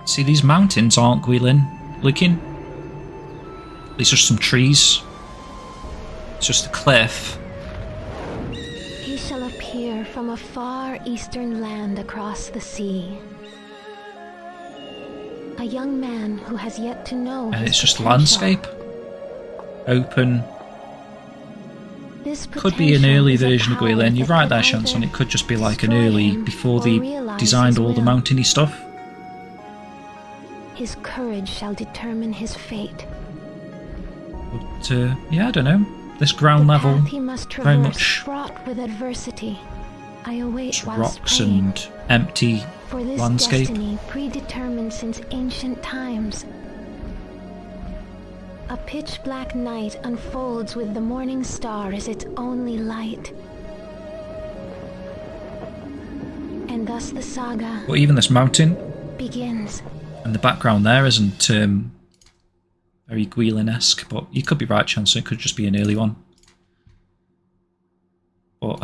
See, these mountains aren't Guilin looking. These are some trees. It's just a cliff. He shall appear from a far eastern land across the sea. A young man who has yet to know And his it's just potential. landscape. Open. This Could be an potential early is a version of power Guilin. You're that right could there, either Shanson. It could just be like an destroy early, him before or they realize designed his all the will. mountainy stuff. His courage shall determine his fate. But yeah, I don't know. This ground The level, path he must very traverse, much fraught with adversity. I await just whilst rocks praying. and empty For this landscape. destiny predetermined since ancient times. A pitch-black night unfolds with the morning star as its only light. And thus the saga But even this mountain begins. and the background there isn't very Guilin-esque, but you could be right, Chancellor. It could just be an early one. But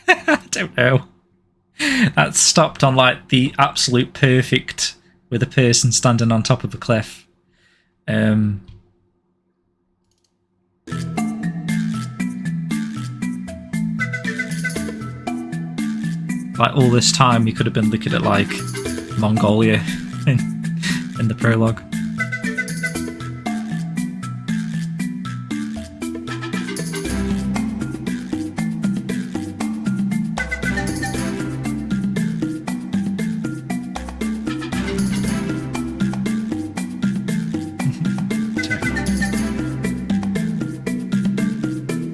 I don't know. That stopped on like the absolute perfect with a person standing on top of a cliff. Like all this time, you could have been looking at like Mongolia in the prologue.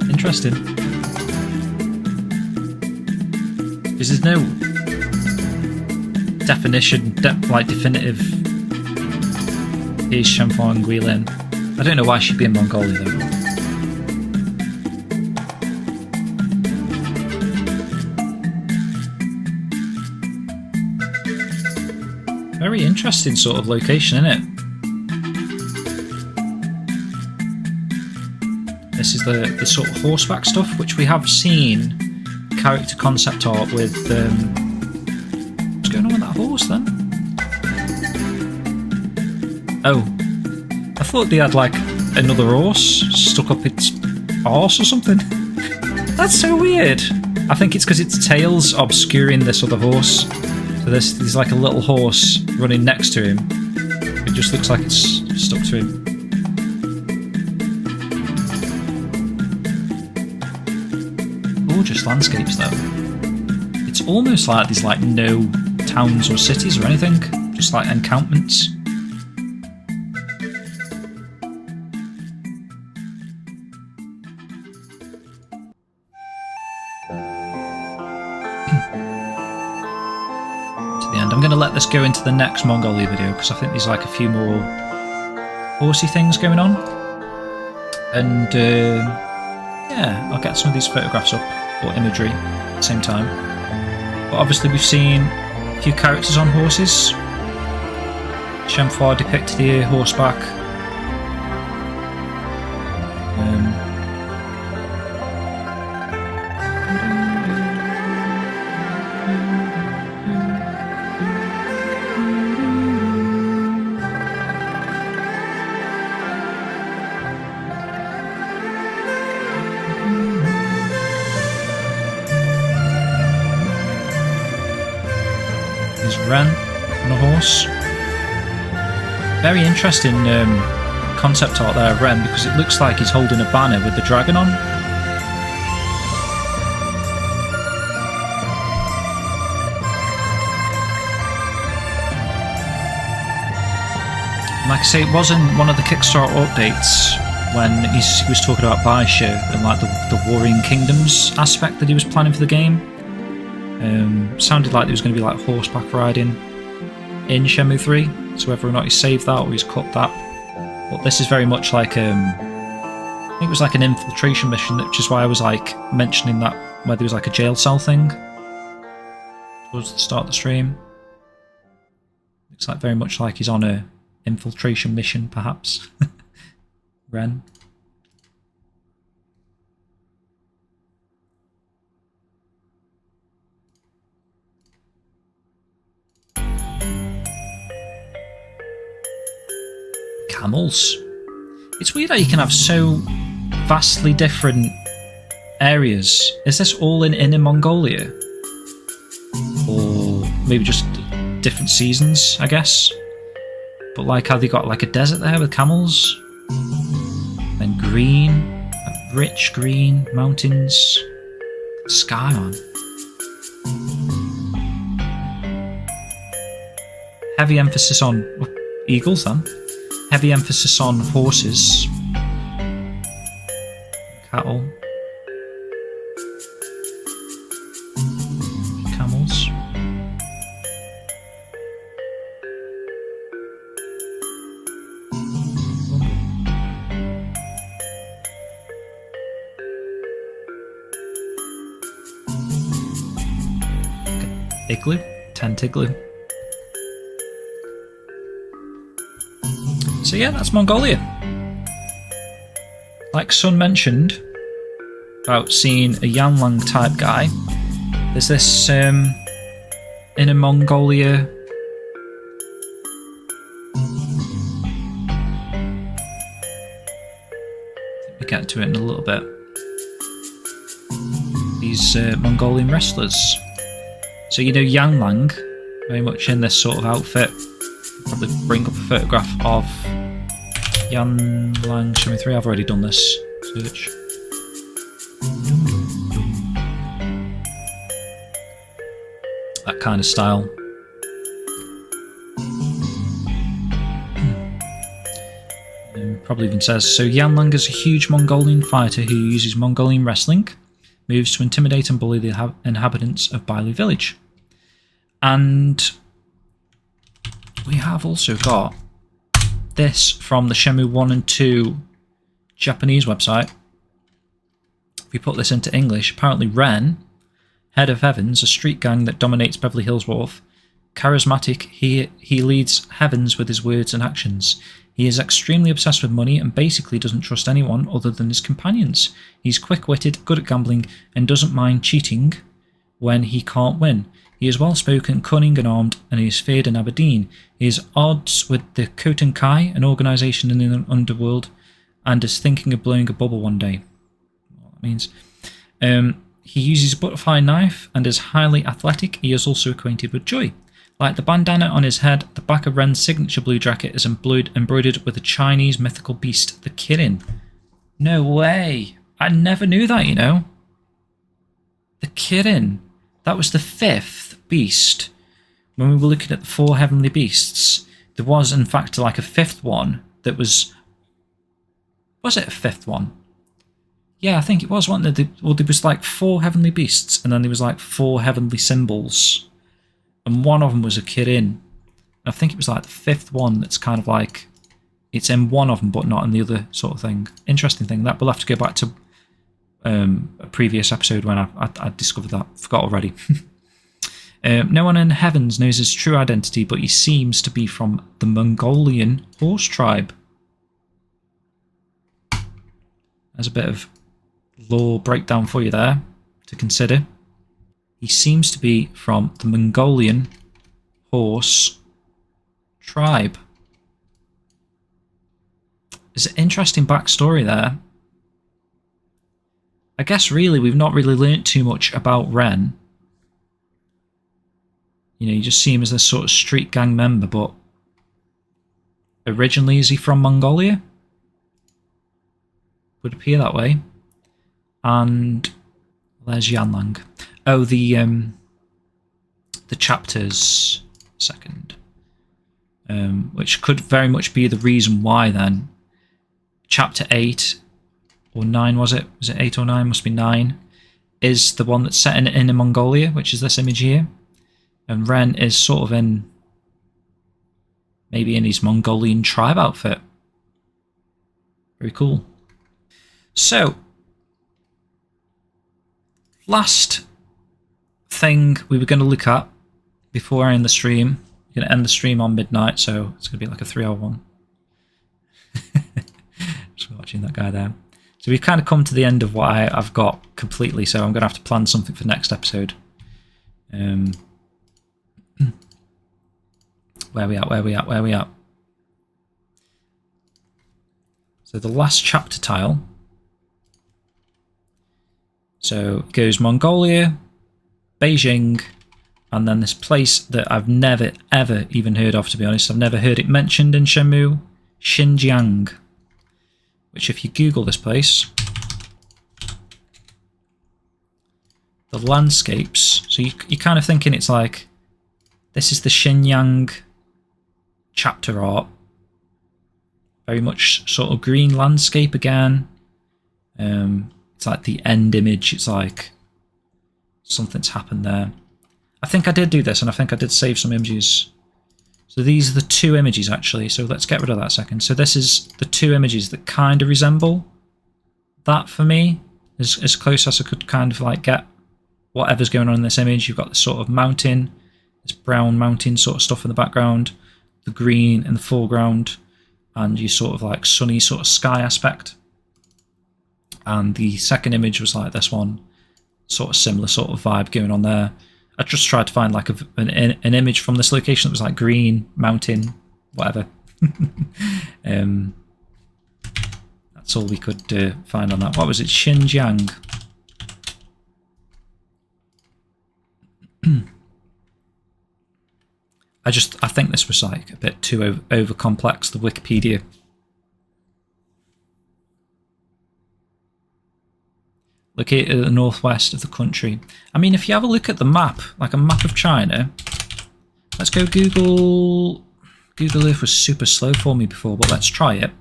Interesting. Because there's no definitive here's Shenmue and Guilin. I don't know why she'd be in Mongolia though. Very interesting sort of location, isn't it? This is the sort of horseback stuff, which we have seen character concept art with. What's going on with that horse then? Oh, I thought they had like another horse stuck up its arse or something. That's so weird. I think it's because its tail's obscuring this other horse. So there's like a little horse running next to him. It just looks like it's stuck to him. Gorgeous landscapes though. It's almost like there's like no towns or cities or anything, just like encampments. To the end. I'm going to let this go into the next Mongolia video because I think there's like a few more horsey things going on. And yeah, I'll get some of these photographs up, or imagery, at the same time. But obviously we've seen a few characters on horses. Shenmue depicted here, horseback. Ren on a horse. Very interesting concept art there of Ren, because it looks like he's holding a banner with the dragon on. Like I say, it was in one of the Kickstarter updates when he was talking about Baisha and like the Warring Kingdoms aspect that he was planning for the game. Sounded like there was going to be like horseback riding in Shenmue 3, so whether or not he saved that or he's cut that. But this is very much like I think it was like an infiltration mission, which is why I was like mentioning that where there was like a jail cell thing towards the start of the stream. Looks like very much like he's on a infiltration mission, perhaps. Ren. Camels. It's weird how you can have so vastly different areas. Is this all in Inner Mongolia? Or maybe just different seasons, I guess? But like how they got like a desert there with camels? Then green, like rich green, mountains, sky on. Heavy emphasis on eagles then. Heavy emphasis on horses, cattle, camels. igloo, tent igloo. So yeah, that's Mongolia. Like Sun mentioned about seeing a Yanlang type guy, there's this Inner Mongolia we'll get to it in a little bit. These Mongolian wrestlers. So you know Yanlang, very much in this sort of outfit. Probably bring up a photograph of Yanlang Shenmue 3. I've already done this search. That kind of style. Probably even says, so Yanlang is a huge Mongolian fighter who uses Mongolian wrestling moves to intimidate and bully the inhabitants of Bailu village. And we have also got this from the Shenmue 1 and 2 Japanese website. If we put this into English, apparently Ren, head of Heavens, a street gang that dominates Beverly Hills Wharf, charismatic, he leads Heavens with his words and actions. He is extremely obsessed with money and basically doesn't trust anyone other than his companions. He's quick-witted, good at gambling, and doesn't mind cheating when he can't win. He is well-spoken, cunning and armed, and he is feared in Aberdeen. He is odds with the Kotenkai, an organisation in the underworld, and is thinking of blowing a bubble one day. What that means. He uses a butterfly knife and is highly athletic. He is also acquainted with joy. Like the bandana on his head, the back of Ren's signature blue jacket is embroidered with a Chinese mythical beast, the Kirin. No way! I never knew that, you know. The Kirin. That was the 5th beast. When we were looking at the 4 heavenly beasts, there was in fact like a 5th one that was... Was it a 5th one? Yeah, I think it was, wasn't there? Well, there was like 4 heavenly beasts, and then there was like 4 heavenly symbols. And one of them was a Kirin. I think it was like the 5th one that's kind of like... It's in one of them, but not in the other sort of thing. Interesting thing. That we'll have to go back to a previous episode when I discovered that. Forgot already. No one in Heavens knows his true identity, but he seems to be from the Mongolian horse tribe. There's a bit of lore breakdown for you there to consider. He seems to be from the Mongolian horse tribe. There's an interesting backstory there. I guess really we've not really learnt too much about Ren. You know, you just see him as this sort of street gang member, but originally is he from Mongolia? Would appear that way. And there's Yanlang. Oh, the chapters second, which could very much be the reason why then. Chapter 8 or 9 was it? Was it 8 or 9? Must be 9. Is the one that's set in Inner Mongolia, which is this image here, and Ren is sort of in maybe in his Mongolian tribe outfit. Very cool. So, last thing we were going to look at before I end the stream. I'm going to end the stream on midnight, so it's going to be like a 3-hour one. Just watching that guy there. So we've kind of come to the end of what I've got completely, so I'm going to have to plan something for next episode. Where we at? So the last chapter tile. So it goes Mongolia, Beijing, and then this place that I've never ever even heard of, to be honest. I've never heard it mentioned in Shenmue, Xinjiang. Which if you Google this place, the landscapes, so you're kind of thinking it's like, this is the Xinjiang chapter art. Very much sort of green landscape again. It's like the end image, it's like something's happened there. I think I did do this, and I think I did save some images. So these are the 2 images actually, so let's get rid of that second. So this is the 2 images that kind of resemble that for me, as close as I could kind of like get whatever's going on in this image. You've got this sort of mountain, this brown mountain sort of stuff in the background, the green in the foreground, and your sort of like sunny sort of sky aspect. And the second image was like this one, sort of similar sort of vibe going on there. I just tried to find like an image from this location that was like green, mountain, whatever. That's all we could find on that. What was it? Xinjiang. I think this was like a bit too over complex, the Wikipedia. Located at the northwest of the country. I mean, if you have a look at the map, like a map of China, let's go Google. Google Earth was super slow for me before, but let's try it.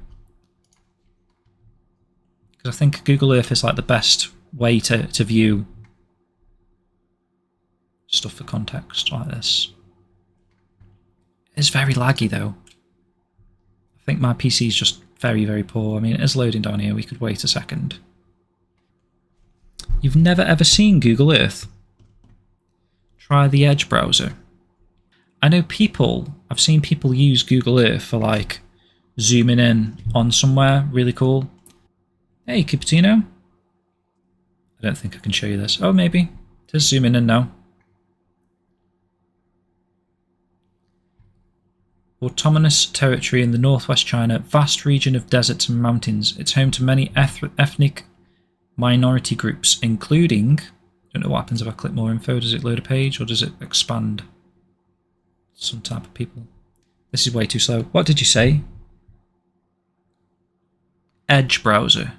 Because I think Google Earth is like the best way to view stuff for context like this. It's very laggy though. I think my PC is just very, very poor. I mean, it is loading down here. We could wait a second. You've never ever seen Google Earth? Try the Edge browser. I know I've seen people use Google Earth for like zooming in on somewhere really cool. Hey, Cupertino. I don't think I can show you this. Oh, maybe. Just zooming in now. Autonomous territory in the northwest China, vast region of deserts and mountains. It's home to many ethnic minority groups, including... I don't know what happens if I click more info. Does it load a page or does it expand some type of people? This is way too slow. What did you say? Edge browser.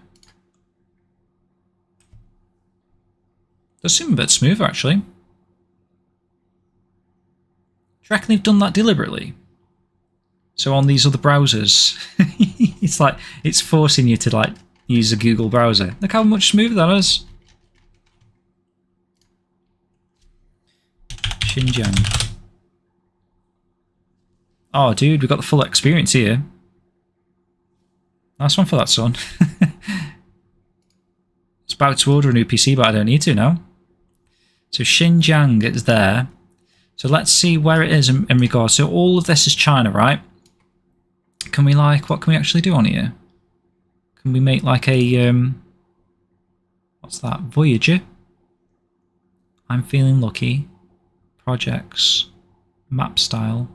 Does seem a bit smoother actually. Do you reckon they've done that deliberately? So on these other browsers, it's like it's forcing you to like use a Google browser. Look how much smoother that is. Xinjiang. Oh, dude, we've got the full experience here. Nice one for that, son. It's about to order a new PC, but I don't need to now. So Xinjiang is there. So let's see where it is in regards. So all of this is China, right? Can we like, what can we actually do on here? Can we make like a, what's that? Voyager? I'm feeling lucky. Projects. Map style.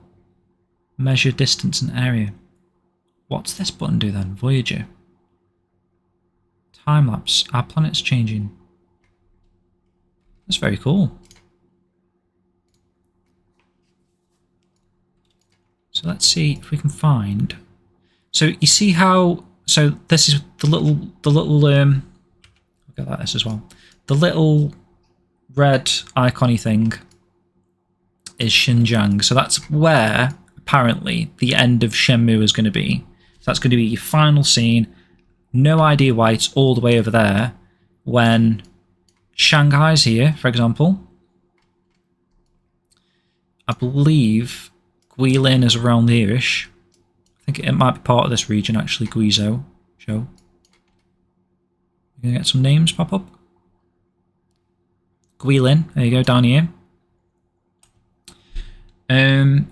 Measure distance and area. What's this button do then? Voyager. Time lapse. Our planet's changing. That's very cool. So let's see if we can find. So you see how? So this is the little. Look at that this as well. The little red icony thing is Xinjiang. So that's where apparently the end of Shenmue is going to be. So that's going to be your final scene. No idea why it's all the way over there when Shanghai's here, for example. I believe Guilin is around here-ish. I think it might be part of this region actually, Guizhou. Show. You're going to get some names pop up. Guilin, there you go, down here.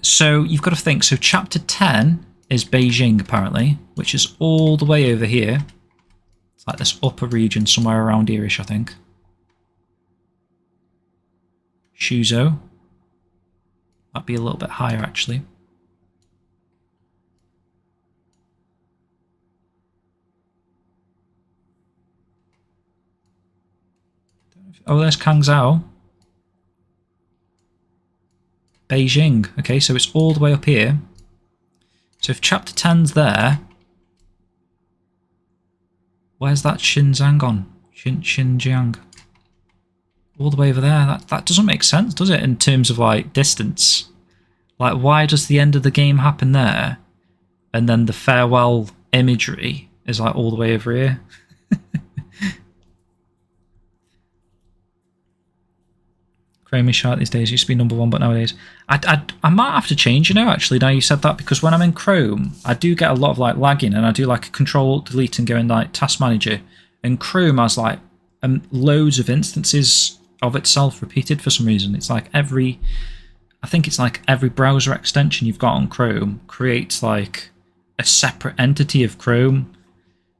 So you've got to think, so chapter 10 is Beijing apparently, which is all the way over here. It's like this upper region, somewhere around here-ish, I think. Shuzhou. That'd be a little bit higher actually. Oh, there's Cangzhou. Beijing. Okay, so it's all the way up here. So if chapter 10's there, where's that Xinjiang on? Xinjiang. All the way over there. That doesn't make sense, does it, in terms of like distance? Like, why does the end of the game happen there, and then the farewell imagery is like all the way over here? Chrome is shite these days. Used to be #1, but nowadays I might have to change. You know, actually, now you said that, because when I'm in Chrome, I do get a lot of like lagging, and I do like a Control-Alt-Delete and go in like Task Manager, and Chrome has like loads of instances of itself repeated for some reason. It's like every, I think it's like every browser extension you've got on Chrome creates like a separate entity of Chrome.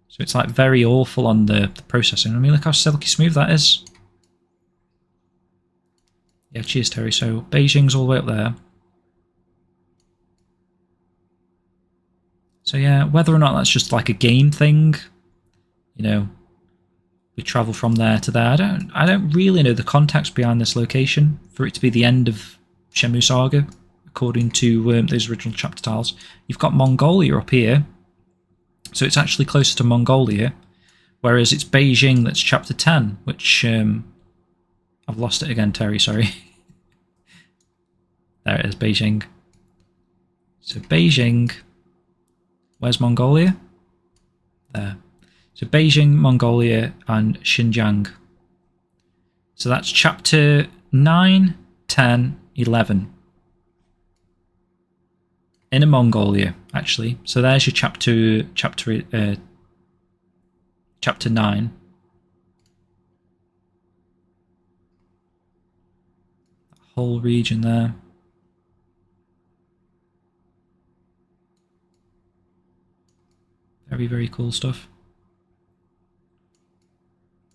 So it's like very awful on the processing. I mean, look how silky smooth that is. Yeah, cheers, Terry. So Beijing's all the way up there. So yeah, whether or not that's just like a game thing, you know, we travel from there to there. I don't really know the context behind this location for it to be the end of Shenmue Saga, according to those original chapter tiles. You've got Mongolia up here, so it's actually closer to Mongolia, whereas it's Beijing that's chapter 10, which I've lost it again, Terry, sorry. There it is, Beijing. So Beijing, where's Mongolia? There. So Beijing, Mongolia, and Xinjiang. So that's chapter 9, 10, 11. Inner Mongolia, actually. So there's your chapter 9. That whole region there. Very, very cool stuff.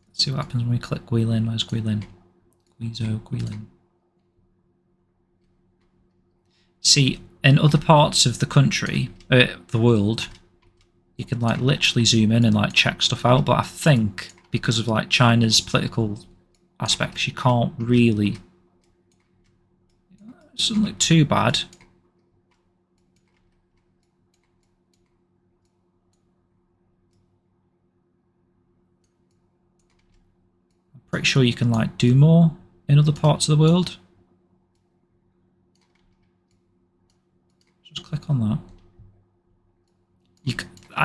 Let's see what happens when we click Guilin. Where's Guilin? Guizhou, Guilin. See, in other parts of the country, the world, you can like literally zoom in and like check stuff out, but I think because of like China's political aspects, you can't really. It doesn't look too bad. I'm pretty sure you can like do more in other parts of the world. Just click on that.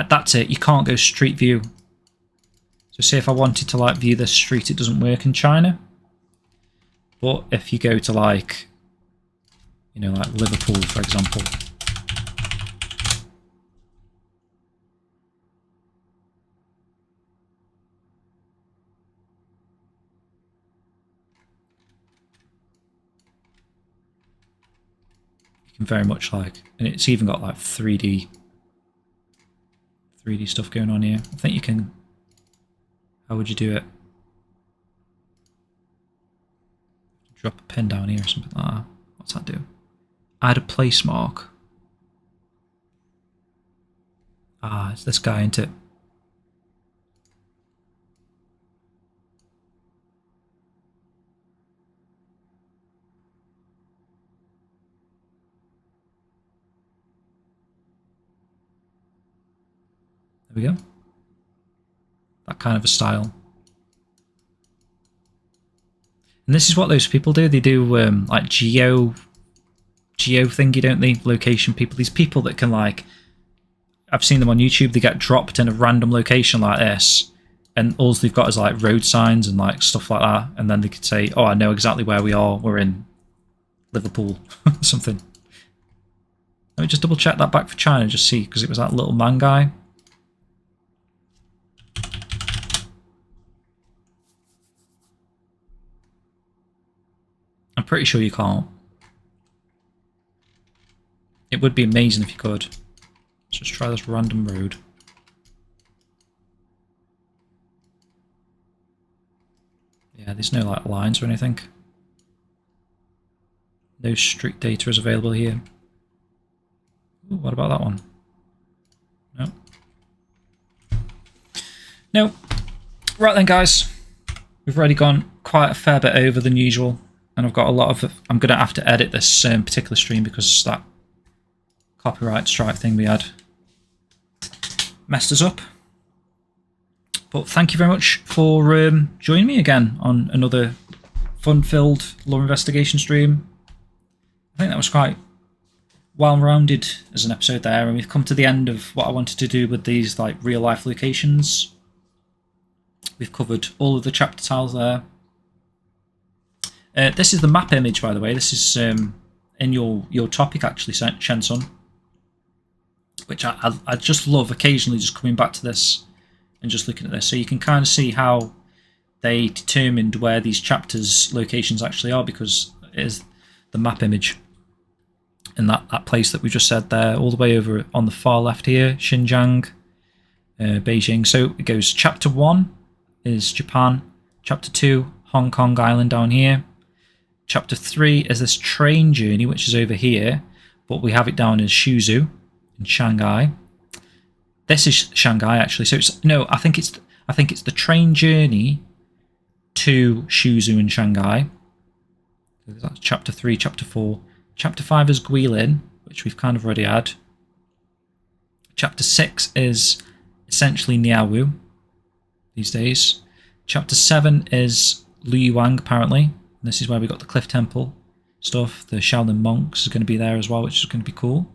That's it. You can't go street view. So say if I wanted to like view this street, it doesn't work in China. But if you go to like, you know, like Liverpool, for example. You can very much like, and it's even got like 3D stuff going on here. I think you can, how would you do it? Drop a pin down here or something like that. What's that do? Add a place mark. Ah, it's this guy, isn't it? There we go. That kind of a style. And this is what those people do. They do like geo thingy, don't they? Location people. These people that can like, I've seen them on YouTube. They get dropped in a random location like this, and all they've got is like road signs and like stuff like that. And then they could say, "Oh, I know exactly where we are. We're in Liverpool," something. Let me just double check that back for China, just see, because it was that little man guy. I'm pretty sure you can't. It would be amazing if you could. Let's just try this random road. Yeah, there's no like lines or anything. No street data is available here. Ooh, what about that one? No. No. Right then, guys. We've already gone quite a fair bit over than usual. And I've got a lot of... I'm going to have to edit this particular stream because that copyright strike thing we had messed us up. But thank you very much for joining me again on another fun-filled lore investigation stream. I think that was quite well-rounded as an episode there, and we've come to the end of what I wanted to do with these like real-life locations. We've covered all of the chapter tiles there. This is the map image, by the way. This is in your topic, actually, Shensun, which I just love occasionally just coming back to this and just looking at this. So you can kind of see how they determined where these chapters' locations actually are because it is the map image. in that place that we just said there, all the way over on the far left here, Xinjiang, Beijing. So it goes chapter 1 is Japan, chapter 2 Hong Kong Island down here, chapter 3 is this train journey which is over here, but we have it down as Shuzhou in Shanghai. This is Shanghai actually, so it's no, I think it's the train journey to Shuzhou in Shanghai. So that's chapter 3, chapter 4. Chapter 5 is Guilin, which we've kind of already had. Chapter 6 is essentially Niaowu these days. Chapter 7 is Liyuang, apparently. And this is where we got the Cliff Temple stuff. The Shaolin monks is going to be there as well, which is going to be cool.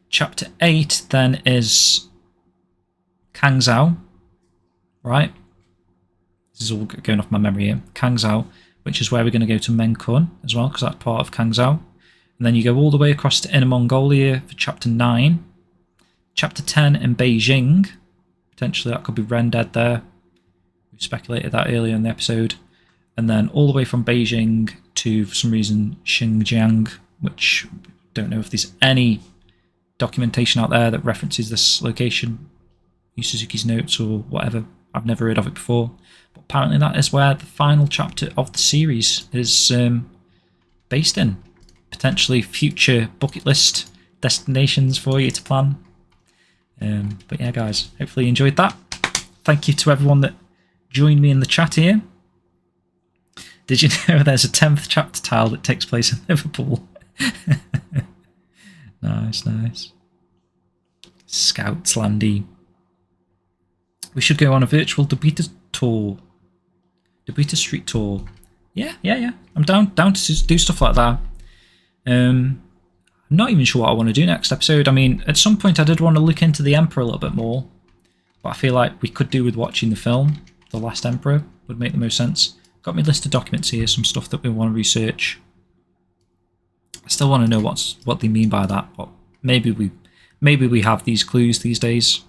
Chapter 8 then is Cangzhou, right? This is all going off my memory here. Cangzhou, which is where we're going to go to Mengcun as well, because that's part of Cangzhou. And then you go all the way across to Inner Mongolia for chapter 9. Chapter 10 in Beijing. Potentially that could be Rendead there. We speculated that earlier in the episode. And then all the way from Beijing to, for some reason, Xinjiang, which don't know if there's any documentation out there that references this location. Yu Suzuki's notes or whatever. I've never heard of it before. But apparently that is where the final chapter of the series is based in. Potentially future bucket list destinations for you to plan. But yeah, guys, hopefully you enjoyed that. Thank you to everyone that joined me in the chat here. Did you know there's a 10th chapter tile that takes place in Liverpool? Nice, nice. Scouts Landy. We should go on a virtual Debita tour. Debita Street tour. Yeah. I'm down to do stuff like that. I'm not even sure what I want to do next episode. I mean, at some point I did want to look into the Emperor a little bit more. But I feel like we could do with watching the film. The Last Emperor would make the most sense. Got my list of documents here, some stuff that we want to research. I still want to know what they mean by that, but maybe we have these clues these days.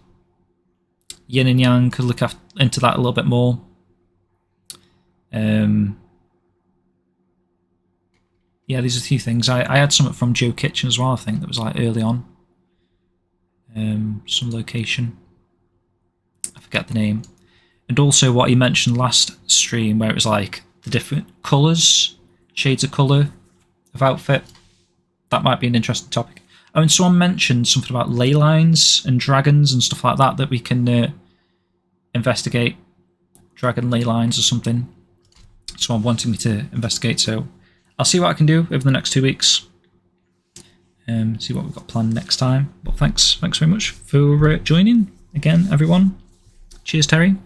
Yin and Yang could look into that a little bit more. Yeah, these are a few things. I had something from Joe Kitchen as well, I think, that was like early on. Some location. I forget the name. And also what he mentioned last stream, where it was like the different colours, shades of colour of outfit. That might be an interesting topic. Oh, and someone mentioned something about ley lines and dragons and stuff like that we can investigate. Dragon ley lines or something. Someone wanting me to investigate, so I'll see what I can do over the next 2 weeks. See what we've got planned next time. But thanks very much for joining again, everyone. Cheers, Terry.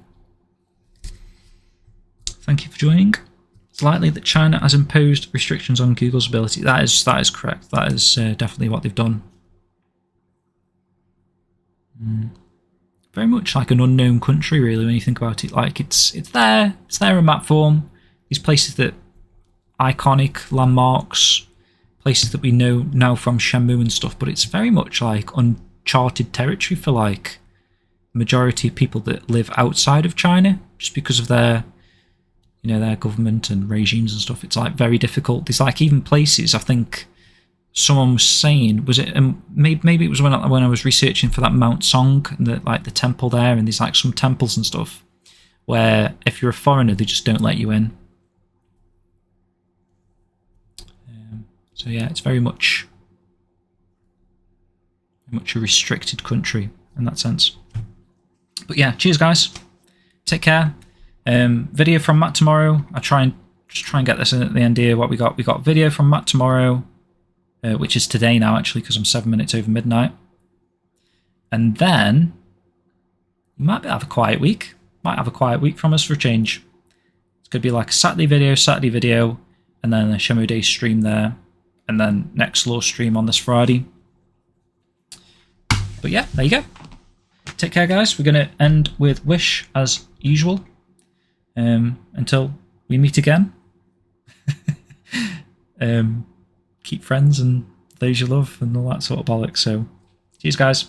Thank you for joining. It's likely that China has imposed restrictions on Google's ability. That is correct. That is definitely what they've done. Very much like an unknown country, really, when you think about it. Like it's there in map form. These places that iconic landmarks, places that we know now from Shenmue and stuff, but it's very much like uncharted territory for like majority of people that live outside of China, just because of their their government and regimes and stuff. It's like very difficult. There's like even places, I think someone was saying, was it maybe it was when I was researching for that Mount Song and the temple there, and there's like some temples and stuff where if you're a foreigner they just don't let you in. So yeah, it's very much a restricted country in that sense. But yeah, cheers guys. Take care. Video from Matt tomorrow. I try and get this in at the end here. What we got? We got video from Matt tomorrow, which is today now actually, because I'm 7 minutes over midnight. And then you might have a quiet week. Might have a quiet week from us for a change. It's gonna be like a Saturday video, and then a Shenmue Day stream there, and then next Law stream on this Friday. But yeah, there you go. Take care, guys. We're gonna end with Wish as usual. Until we meet again. Keep friends and those you love and all that sort of bollocks. So, cheers, guys.